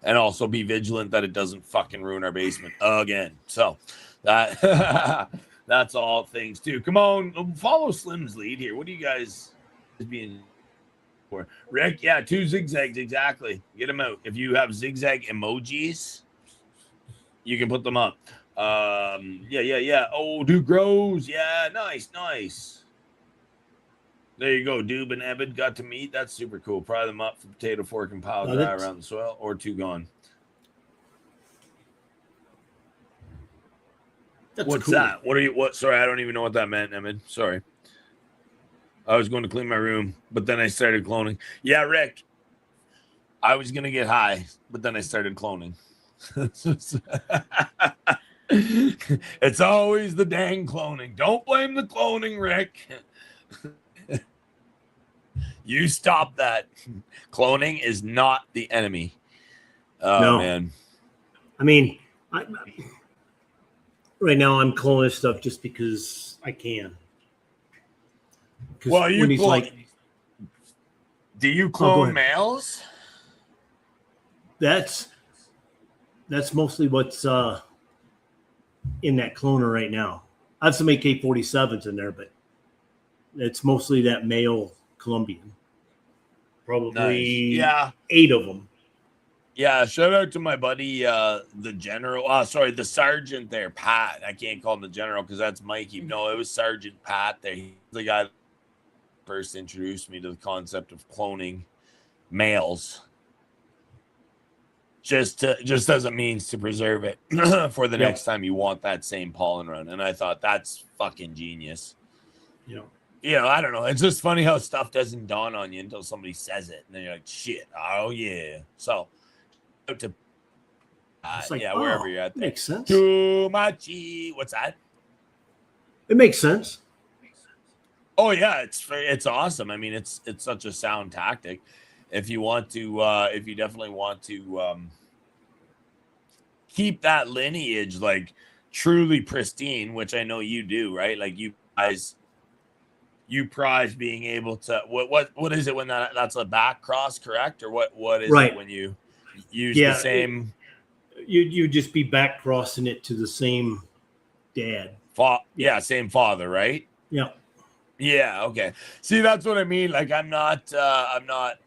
and also be vigilant that it doesn't fucking ruin our basement again. So that that's all things too. Come on, follow Slim's lead here. What do you guys being for? Rick, yeah, 2 zigzags, exactly. Get them out. If you have zigzag emojis, you can put them up. Yeah. Oh, Duke grows. Yeah, nice. There you go. Doob and Ebbed got to meet. That's super cool. Pry them up for potato, fork, and pile dry around the soil, or 2 gone. What's cool. That? What? Sorry, I don't even know what that meant, Emmett. Sorry. I was going to clean my room, but then I started cloning. Yeah, Rick. I was going to get high, but then I started cloning. It's always the dang cloning. Don't blame the cloning, Rick. You stop that. Cloning is not the enemy. Oh, no. Man. I mean, right now I'm cloning stuff just because I can. Well, you clone. Do you clone males? That's mostly what's in that cloner right now. I have some AK-47s in there, but it's mostly that male Colombian. Probably 8 of them. Yeah, shout out to my buddy, the general. Sorry, the sergeant there, Pat. I can't call him the general because that's Mikey. No, it was Sergeant Pat there. He's the guy that first introduced me to the concept of cloning males. Just as a means to preserve it for the next time you want that same pollen run. And I thought that's fucking genius. Yeah. You know, I don't know. It's just funny how stuff doesn't dawn on you until somebody says it. And then you're like, shit, oh yeah. So, to like, yeah, wherever you're at. Makes sense. Too much. What's that? It makes sense. Oh yeah, it's awesome. I mean, it's such a sound tactic. If you definitely want to keep that lineage like truly pristine, which I know you do, right? Like you prize being able to what is it when that's a back cross, correct? Or what is it when you use the same? You just be back crossing it to the same dad. Same father, right? Yeah. Yeah, okay. See, that's what I mean. Like I'm not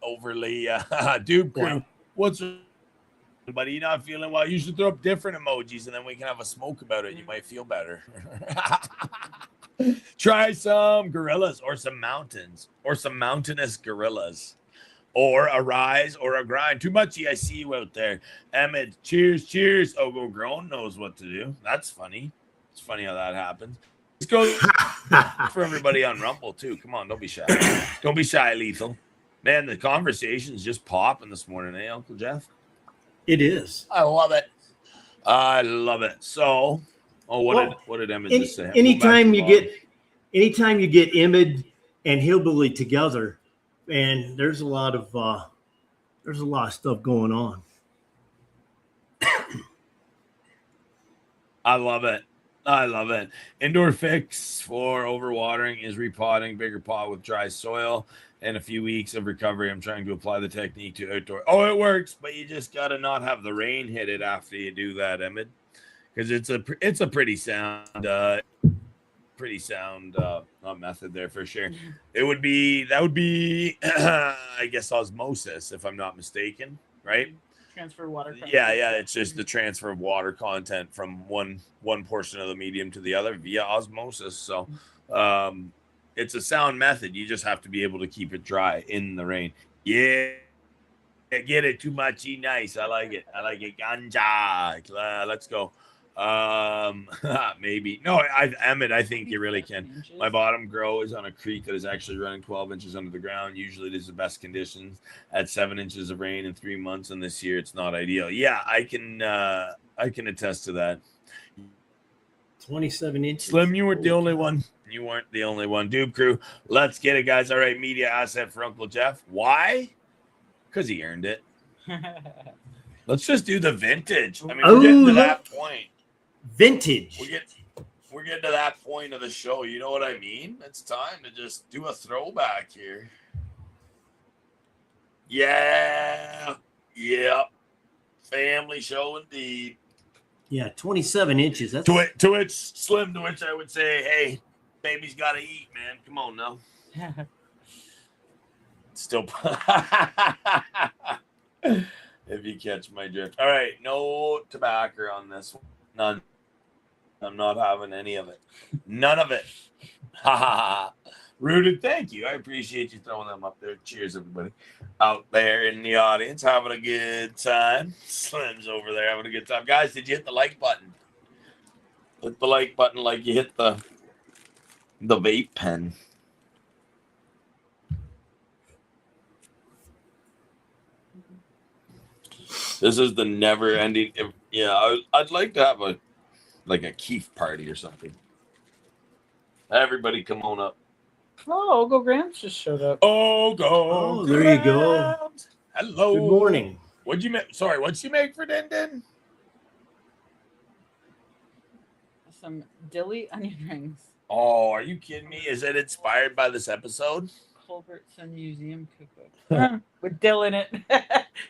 overly dude crew. What's buddy, you not feeling well? You should throw up different emojis and then we can have a smoke about it. You might feel better. Try some gorillas or some mountains or some mountainous gorillas. Or a rise or a grind. Too muchy, I see you out there. Emmett, cheers. OGGO Grown knows what to do. That's funny. It's funny how that happens. Let's go for everybody on Rumble, too. Come on, don't be shy. Don't be shy, Lethal. Man, the conversation's just popping this morning, eh, Uncle Jeff? It is. I love it. So, what did Emmett just say? Anytime you get Emmett and Hillbilly together, and there's a lot of stuff going on. I love it. Indoor fix for overwatering is repotting bigger pot with dry soil and a few weeks of recovery. I'm trying to apply the technique to outdoor. Oh, it works, but you just got to not have the rain hit it after you do that, Emmett, because it's a pretty sound method there for sure. That would be I guess osmosis, if I'm not mistaken, right? Transfer water. Yeah, it's just the transfer of water content from one portion of the medium to the other via osmosis. So it's a sound method. You just have to be able to keep it dry in the rain. Yeah, get it too much. Nice. I like it. Ganja. Let's go. Maybe no. Emmett, I think you really can. My bottom grow is on a creek that is actually running 12 inches under the ground. Usually it is the best conditions at 7 inches of rain in 3 months, and this year it's not ideal. Yeah, I can attest to that. 27 inches. Slim, you weren't the only one. You weren't the only one. Dude crew, let's get it, guys. All right, media asset for Uncle Jeff. Why? Because he earned it. Let's just do the vintage. I mean, we're getting to that point. Vintage. We're getting to that point of the show. You know what I mean? It's time to just do a throwback here. Yeah. Yep. Family show indeed. Yeah, 27 inches. That's to which Slim, to which I would say, hey, baby's got to eat, man. Come on now. Still. If you catch my drift. All right, no tobacco on this one. None. I'm not having any of it. None of it. Ha ha ha. Rooted, thank you. I appreciate you throwing them up there. Cheers, everybody out there in the audience having a good time. Slim's over there having a good time. Guys, did you hit the like button? Hit the like button like you hit the vape pen. This is the never-ending. Yeah, I'd like to have a Keith party or something. Everybody, come on up. Oh, OGGO Grams just showed up. Oh, there you go. Hello. Good morning. What'd you make? Sorry, what'd you make for Din Din? Some dilly onion rings. Oh, are you kidding me? Is it inspired by this episode? Culbertson Museum cookbook. With dill in it.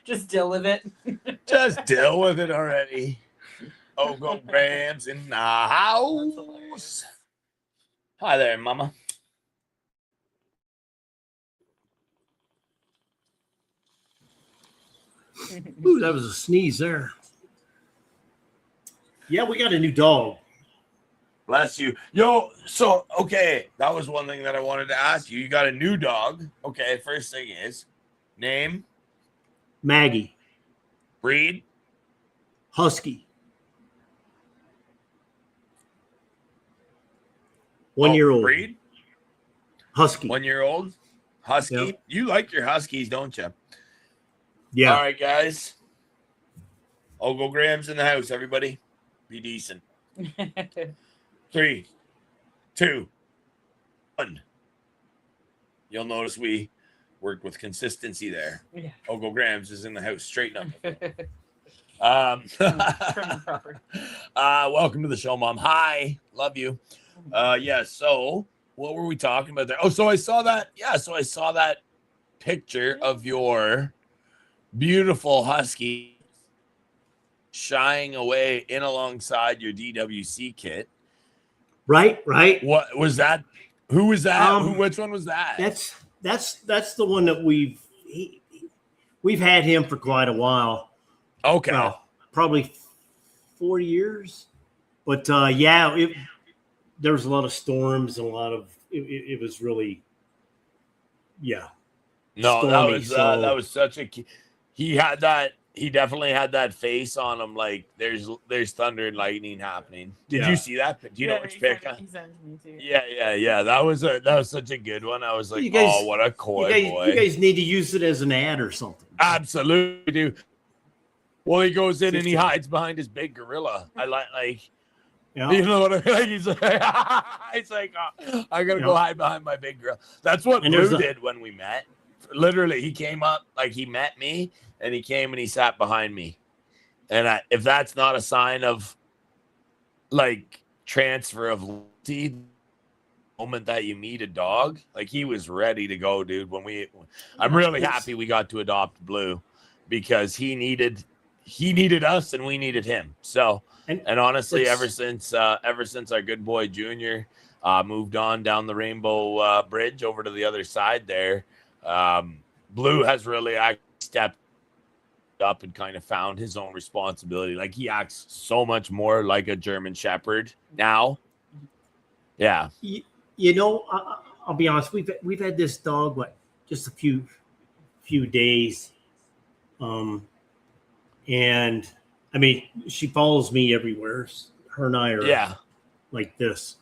Just dill with it. Just deal with it already. OGGO Grams in the house. Hi there, mama. Ooh, that was a sneeze there. Yeah, we got a new dog. Bless you. Yo, so, okay, that was one thing that I wanted to ask you. You got a new dog. Okay, first thing is name, Maggie, breed, husky. 1 year old. breed, Husky. 1 year old, husky. Yep. You like your huskies, don't you? Yeah. All right, guys. OGGO Grams in the house, everybody. Be decent. 3, 2, 1. You'll notice we worked with consistency there. Yeah. OGGO Grams is in the house. Straighten up. Welcome to the show, Mom. Hi. Love you. Yeah, so what were we talking about there? Oh, so I saw that. Yeah, so I saw that picture of your beautiful husky shying away in alongside your DWC kit. Right. What was that? Who was that? Which one was that? That's the one that we've had him for quite a while. Okay. Well, probably 4 years. But yeah, there was a lot of storms and a lot of it was really, yeah. No, stormy, that was such a. He definitely had that face on him, like there's thunder and lightning happening. Did you see that? Do you know which pic? He sent me too. Yeah. That was such a good one. I was like, oh, what a coy boy. You guys need to use it as an ad or something. Absolutely do. Well, he goes in and he hides behind his big gorilla. I like. Yeah. You know what I mean? Like, he's like, oh, I gotta go hide behind my big gorilla. That's what Blue did when we met. Literally, he came up, like he met me, and he came and he sat behind me. And if that's not a sign of like transfer of loyalty, the moment that you meet a dog, like he was ready to go, dude. I'm really happy we got to adopt Blue because he needed us and we needed him. So, and honestly, ever since our good boy Junior moved on down the Rainbow Bridge over to the other side there, Blue has really stepped up and kind of found his own responsibility. Like he acts so much more like a German Shepherd now. Yeah. You know, I'll be honest. We've had this dog just a few days, and I mean she follows me everywhere. Her and I are like this,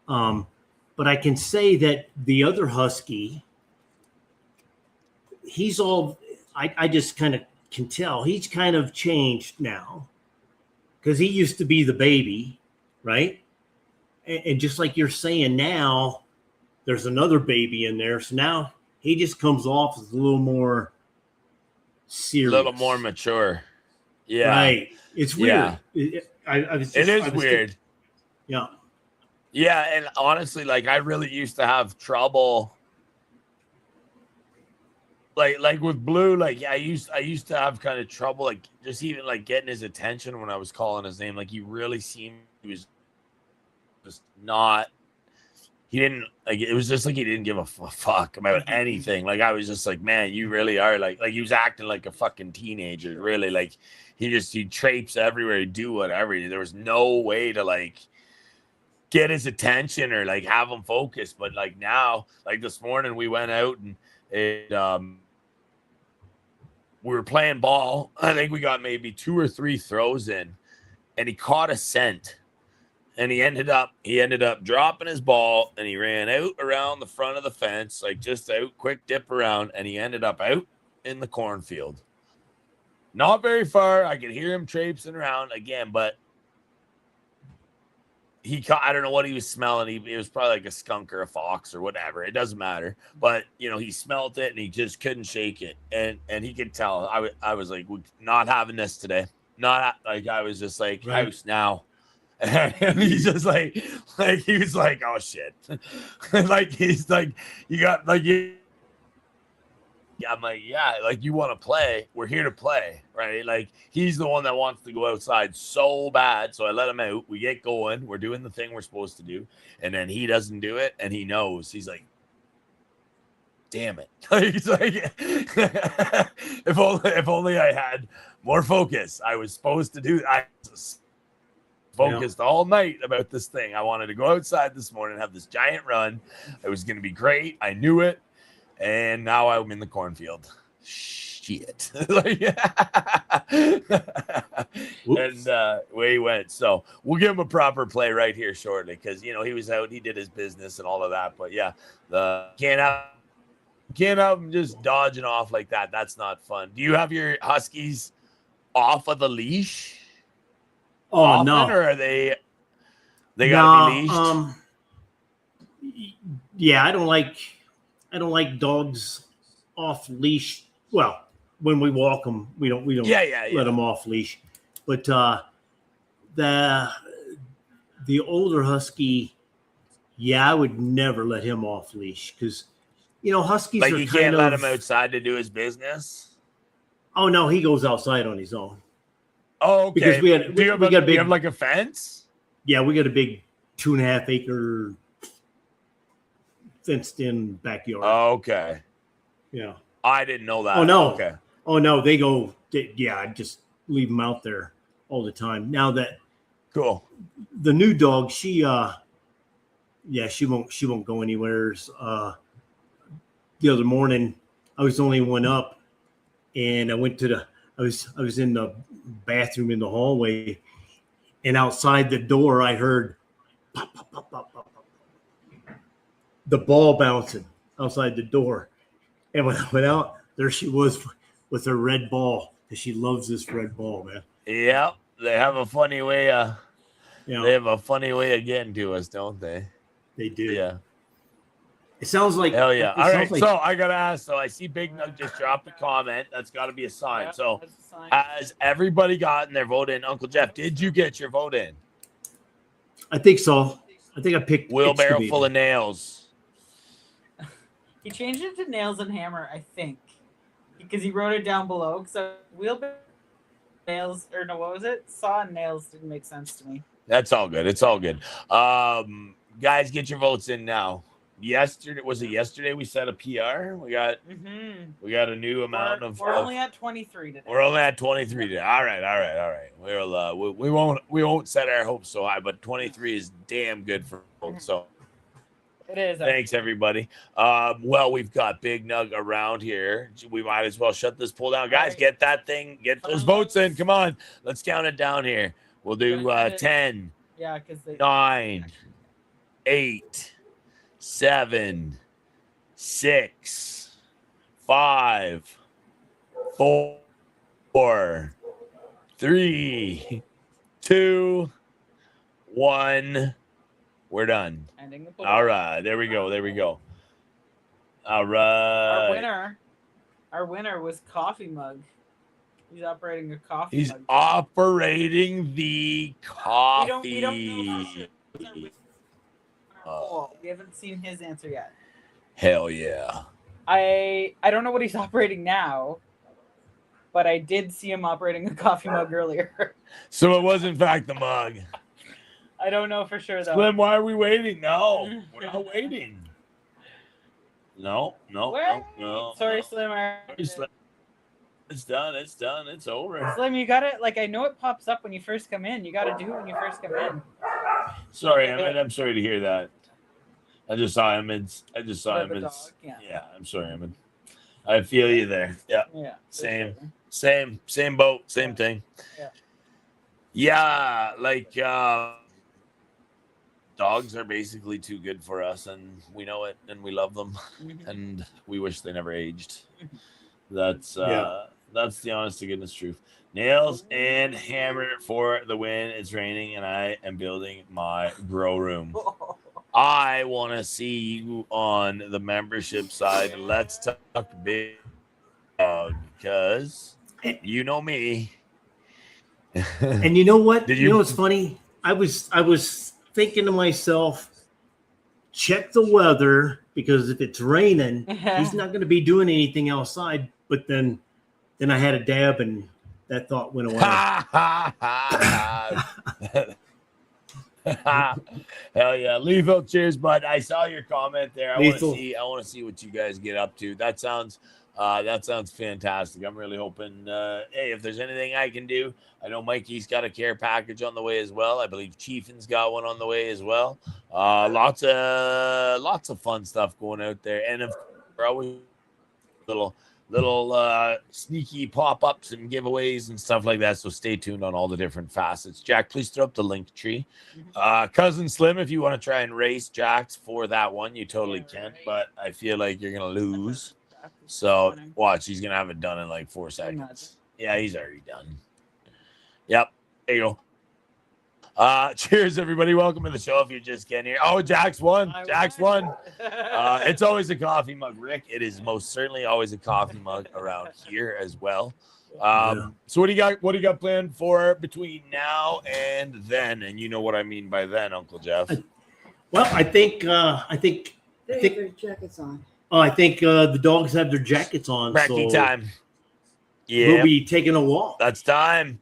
but I can say that the other husky, he's all. I just kind of can tell he's kind of changed now because he used to be the baby, right? And just like you're saying now, there's another baby in there. So now he just comes off as a little more serious. A little more mature. Yeah. Right. It's weird. Yeah. It is weird. Yeah. Yeah. And honestly, like I really used to have trouble. Like with Blue, like I used to have kind of trouble, like just even like getting his attention when I was calling his name. Like he really seemed he was just not. He didn't like. It was just like he didn't give a fuck about anything. Like I was just like, man, you really are like he was acting like a fucking teenager. Really, like he traipse everywhere, he'd do whatever. There was no way to like get his attention or like have him focus. But like now, like this morning, we went out and we were playing ball. I think we got maybe 2 or 3 throws in, and he caught a scent. And he ended up dropping his ball, and he ran out around the front of the fence, like just out, quick dip around, and he ended up out in the cornfield. Not very far. I could hear him traipsing around again, but I don't know what he was smelling. It was probably like a skunk or a fox or whatever. It doesn't matter. But, you know, he smelled it and he just couldn't shake it. And he could tell. I was like, we're not having this today. Not like I was just like, right. House now. And he's just like he was like, oh shit. Like he's like, you got like you. I'm like, yeah, like you want to play. We're here to play, right? Like he's the one that wants to go outside so bad. So I let him out. We get going. We're doing the thing we're supposed to do. And then he doesn't do it. And he knows. He's like, damn it. He's like, if only I had more focus. I was supposed to do. I was focused all night about this thing. I wanted to go outside this morning and have this giant run. It was going to be great. I knew it, and now I'm in the cornfield. Shit. And away he went. So we'll give him a proper play right here shortly, because he was out, he did his business and all of that. But yeah, the can't have him just dodging off like that. That's not fun. Do you have your Huskies off of the leash? Oh, often, no. Or are they gotta be leashed? Yeah, I don't like dogs off leash. Well, when we walk them, we don't let them off leash. But the older husky, I would never let him off leash, because huskies like are you kind can't of, let him outside to do his business. Oh no, he goes outside on his own. Oh, okay. Because we have like a fence? Yeah, we got a big 2.5 acre fenced in backyard. Oh, okay. Yeah. I didn't know that. Oh no. Okay. Oh no, I just leave them out there all the time. Now that cool. The new dog, she won't go anywhere. The other morning I was the only one up, and I went to I was in the bathroom in the hallway, and outside the door I heard pop, pop, pop, pop, pop, pop. The ball bouncing outside the door. And when I went out, there she was with her red ball, because she loves this red ball, man. Yep, they have a funny way. They have a funny way of getting to us, don't they? They do. Yeah. It sounds like hell yeah. All right, so I gotta ask. So I see Big Nug just dropped a comment. That's got to be a sign. Yeah, so that's a sign. has everybody gotten their vote in? Uncle Jeff, did you get your vote in? I think so. I think I picked Wheelbarrow excavator. full of nails. He changed it to nails and hammer, I think, because he wrote it down below. So wheelbarrow, nails, or no, what was it? Saw and nails didn't make sense to me. That's all good. It's all good. Guys, get your votes in now. Yesterday we set a PR? We got a new amount of. We're only at 23 today. We're only at 23 today. All right. We won't set our hopes so high, but 23 is damn good for votes. So it is. thanks everybody. Well, we've got Big Nug around here. We might as well shut this poll down, guys. Get those votes in. Come on, let's count it down here. We'll do 10. Yeah, because 9, 8, 7, 6, 5, 4, 3, 2, 1. We're done. Ending the poll. All right, there we go. All right. Our winner was Coffee Mug. He's operating a coffee He's mug. operating the coffee. We don't know. We haven't seen his answer yet. Hell yeah. I don't know what he's operating now, but I did see him operating a coffee mug earlier. So it was in fact the mug. I don't know for sure though. Slim, why are we waiting? No, we're not waiting. No. Sorry, Slim. It's done. It's over. Slim, you got it. Like, I know it pops up when you first come in. You got to do it when you first come in. Sorry, Emmett. I'm sorry to hear that. I just saw Emmett. Yeah, I'm sorry, Emmett. I feel you there. Yeah. Yeah. Same boat. Same thing. Yeah. Yeah, like dogs are basically too good for us, and we know it, and we love them, and we wish they never aged. That's the honest to goodness truth. Nails and hammer for the win. It's raining, and I am building my grow room. I want to see you on the membership side. Let's talk big dog, because you know me. And you know what? You know what's funny? I was thinking to myself, check the weather, because if it's raining, he's not going to be doing anything outside. But then I had a dab, and that thought went away. Hell yeah, Lethal. Cheers, bud. I saw your comment there. I Lethal. want to see what you guys get up to. That sounds fantastic. I'm really hoping. Hey, if there's anything I can do, I know Mikey's got a care package on the way as well. I believe Chiefin's got one on the way as well. Lots of fun stuff going out there, and if we're always little sneaky pop-ups and giveaways and stuff like that, so stay tuned on all the different facets. Jack, please throw up the link tree. Cousin Slim, if you want to try and race Jack's for that one, you totally can, but I feel like you're gonna lose. So watch, he's gonna have it done in like 4 seconds. Yeah, he's already done. Yep, there you go. Cheers, everybody. Welcome to the show. If you're just getting here. Oh, Jack's won. Jack's won. It's always a coffee mug, Rick. It is most certainly always a coffee mug around here as well. So what do you got planned for between now and then? And you know what I mean by then, Uncle Jeff. I think their jackets on. I think the dogs have their jackets on. Cracky so time. Yeah. We'll be taking a walk. That's time.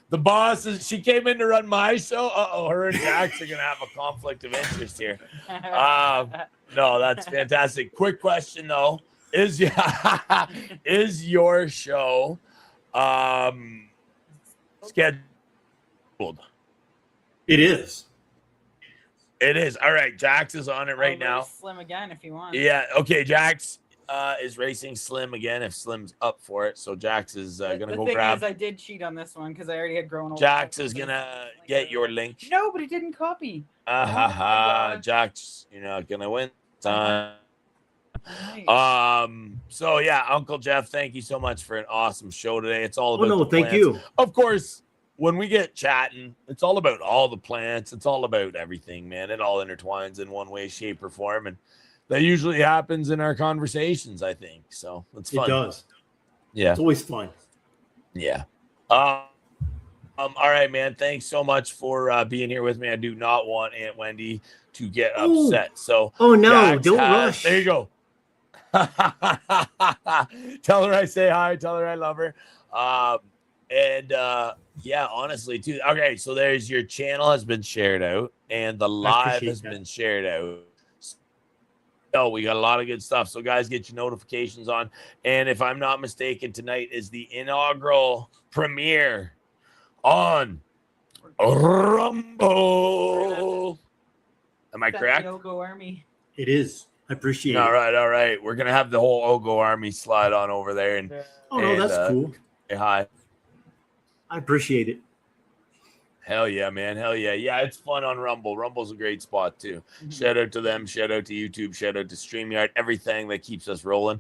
The boss she came in to run my show. Her and Jax are gonna have a conflict of interest here. No, that's fantastic. Quick question though: is your show scheduled? It is. It is. All right, Jax is on it right now. Slim again if you want. Yeah. Okay, Jax is racing Slim again if Slim's up for it. So Jax is gonna go grab. I did cheat on this one because I already had grown old. Jax is gonna get your link. No, but he didn't copy. Jax, you're not gonna win. So yeah, Uncle Jeff, thank you so much for an awesome show today. It's all about the thank plants. you. Of course, when we get chatting, it's all about all the plants. It's all about everything, man. It all intertwines in one way, shape, or form, and that usually happens in our conversations, I think. So it's fun. It does. Yeah. It's always fun. Yeah. All right, man. Thanks so much for being here with me. I do not want Aunt Wendy to get upset. So no, Jax don't rush. There you go. Tell her I say hi. Tell her I love her. Yeah, honestly, too. Okay, so there's your channel has been shared out, and the live has been shared out. So we got a lot of good stuff. So guys, get your notifications on. And if I'm not mistaken, tonight is the inaugural premiere on Rumble. Am I correct? OGGO Army. It is. I appreciate it. All right. We're gonna have the whole OGGO Army slide on over there, and that's cool. Say hi. I appreciate it. Hell yeah, man. Hell yeah. Yeah, it's fun on Rumble. Rumble's a great spot too. Shout out to them. Shout out to YouTube. Shout out to StreamYard. Everything that keeps us rolling.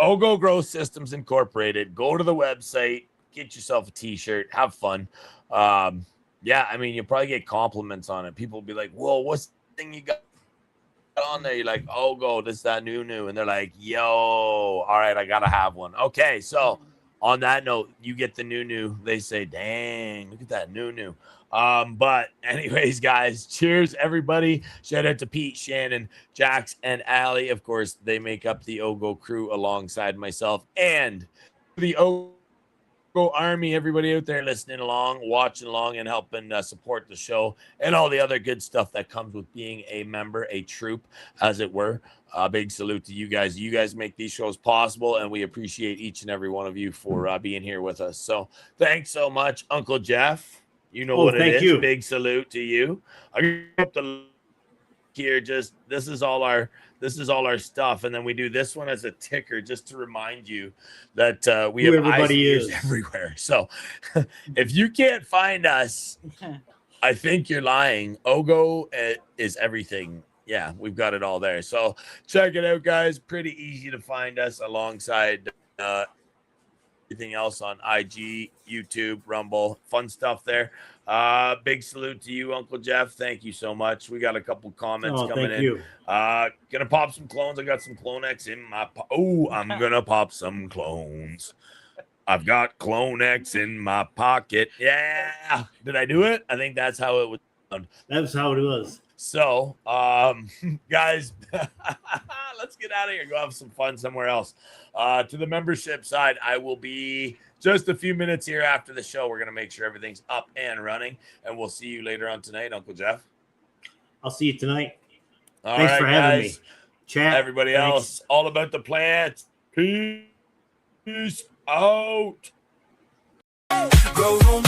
OGGO Growth Systems Incorporated. Go to the website. Get yourself a t-shirt. Have fun. Yeah, I mean, you'll probably get compliments on it. People will be like, whoa, what's the thing you got on there? You're like, OGGO, this, that, new. And they're like, yo, all right, I got to have one. Okay, so on that note, you get the new. They say, dang, look at that new. But anyways, guys, cheers, everybody. Shout out to Pete, Shannon, Jax, and Allie. Of course, they make up the OGGO crew alongside myself and the OGGO Army. Everybody out there listening along, watching along, and helping support the show and all the other good stuff that comes with being a member, a troop, as it were. Big salute to you guys. You guys make these shows possible, and we appreciate each and every one of you for being here with us. So thanks so much, Uncle Jeff. You know what it is. You. Big salute to you. I got the here. Just this is all our stuff, and then we do this one as a ticker just to remind you that we have eyes and ears everywhere. So if you can't find us, I think you're lying. OGGO is everything. Yeah, we've got it all there. So check it out, guys. Pretty easy to find us alongside everything else on IG, YouTube, Rumble. Fun stuff there. Big salute to you, Uncle Jeff. Thank you so much. We got a couple comments coming in. Thank you. Gonna pop some clones. I got some Clone-X in my I'm gonna pop some clones. I've got Clone-X in my pocket. Yeah. Did I do it? I think that's how it was done. That's how it was. So, guys, let's get out of here. Go have some fun somewhere else. To the membership side, I will be just a few minutes here after the show. We're going to make sure everything's up and running, and we'll see you later on tonight, Uncle Jeff. I'll see you tonight. All Thanks right, for having guys. me. Chat. Everybody thanks. else, all about the plants. Peace out. Go home,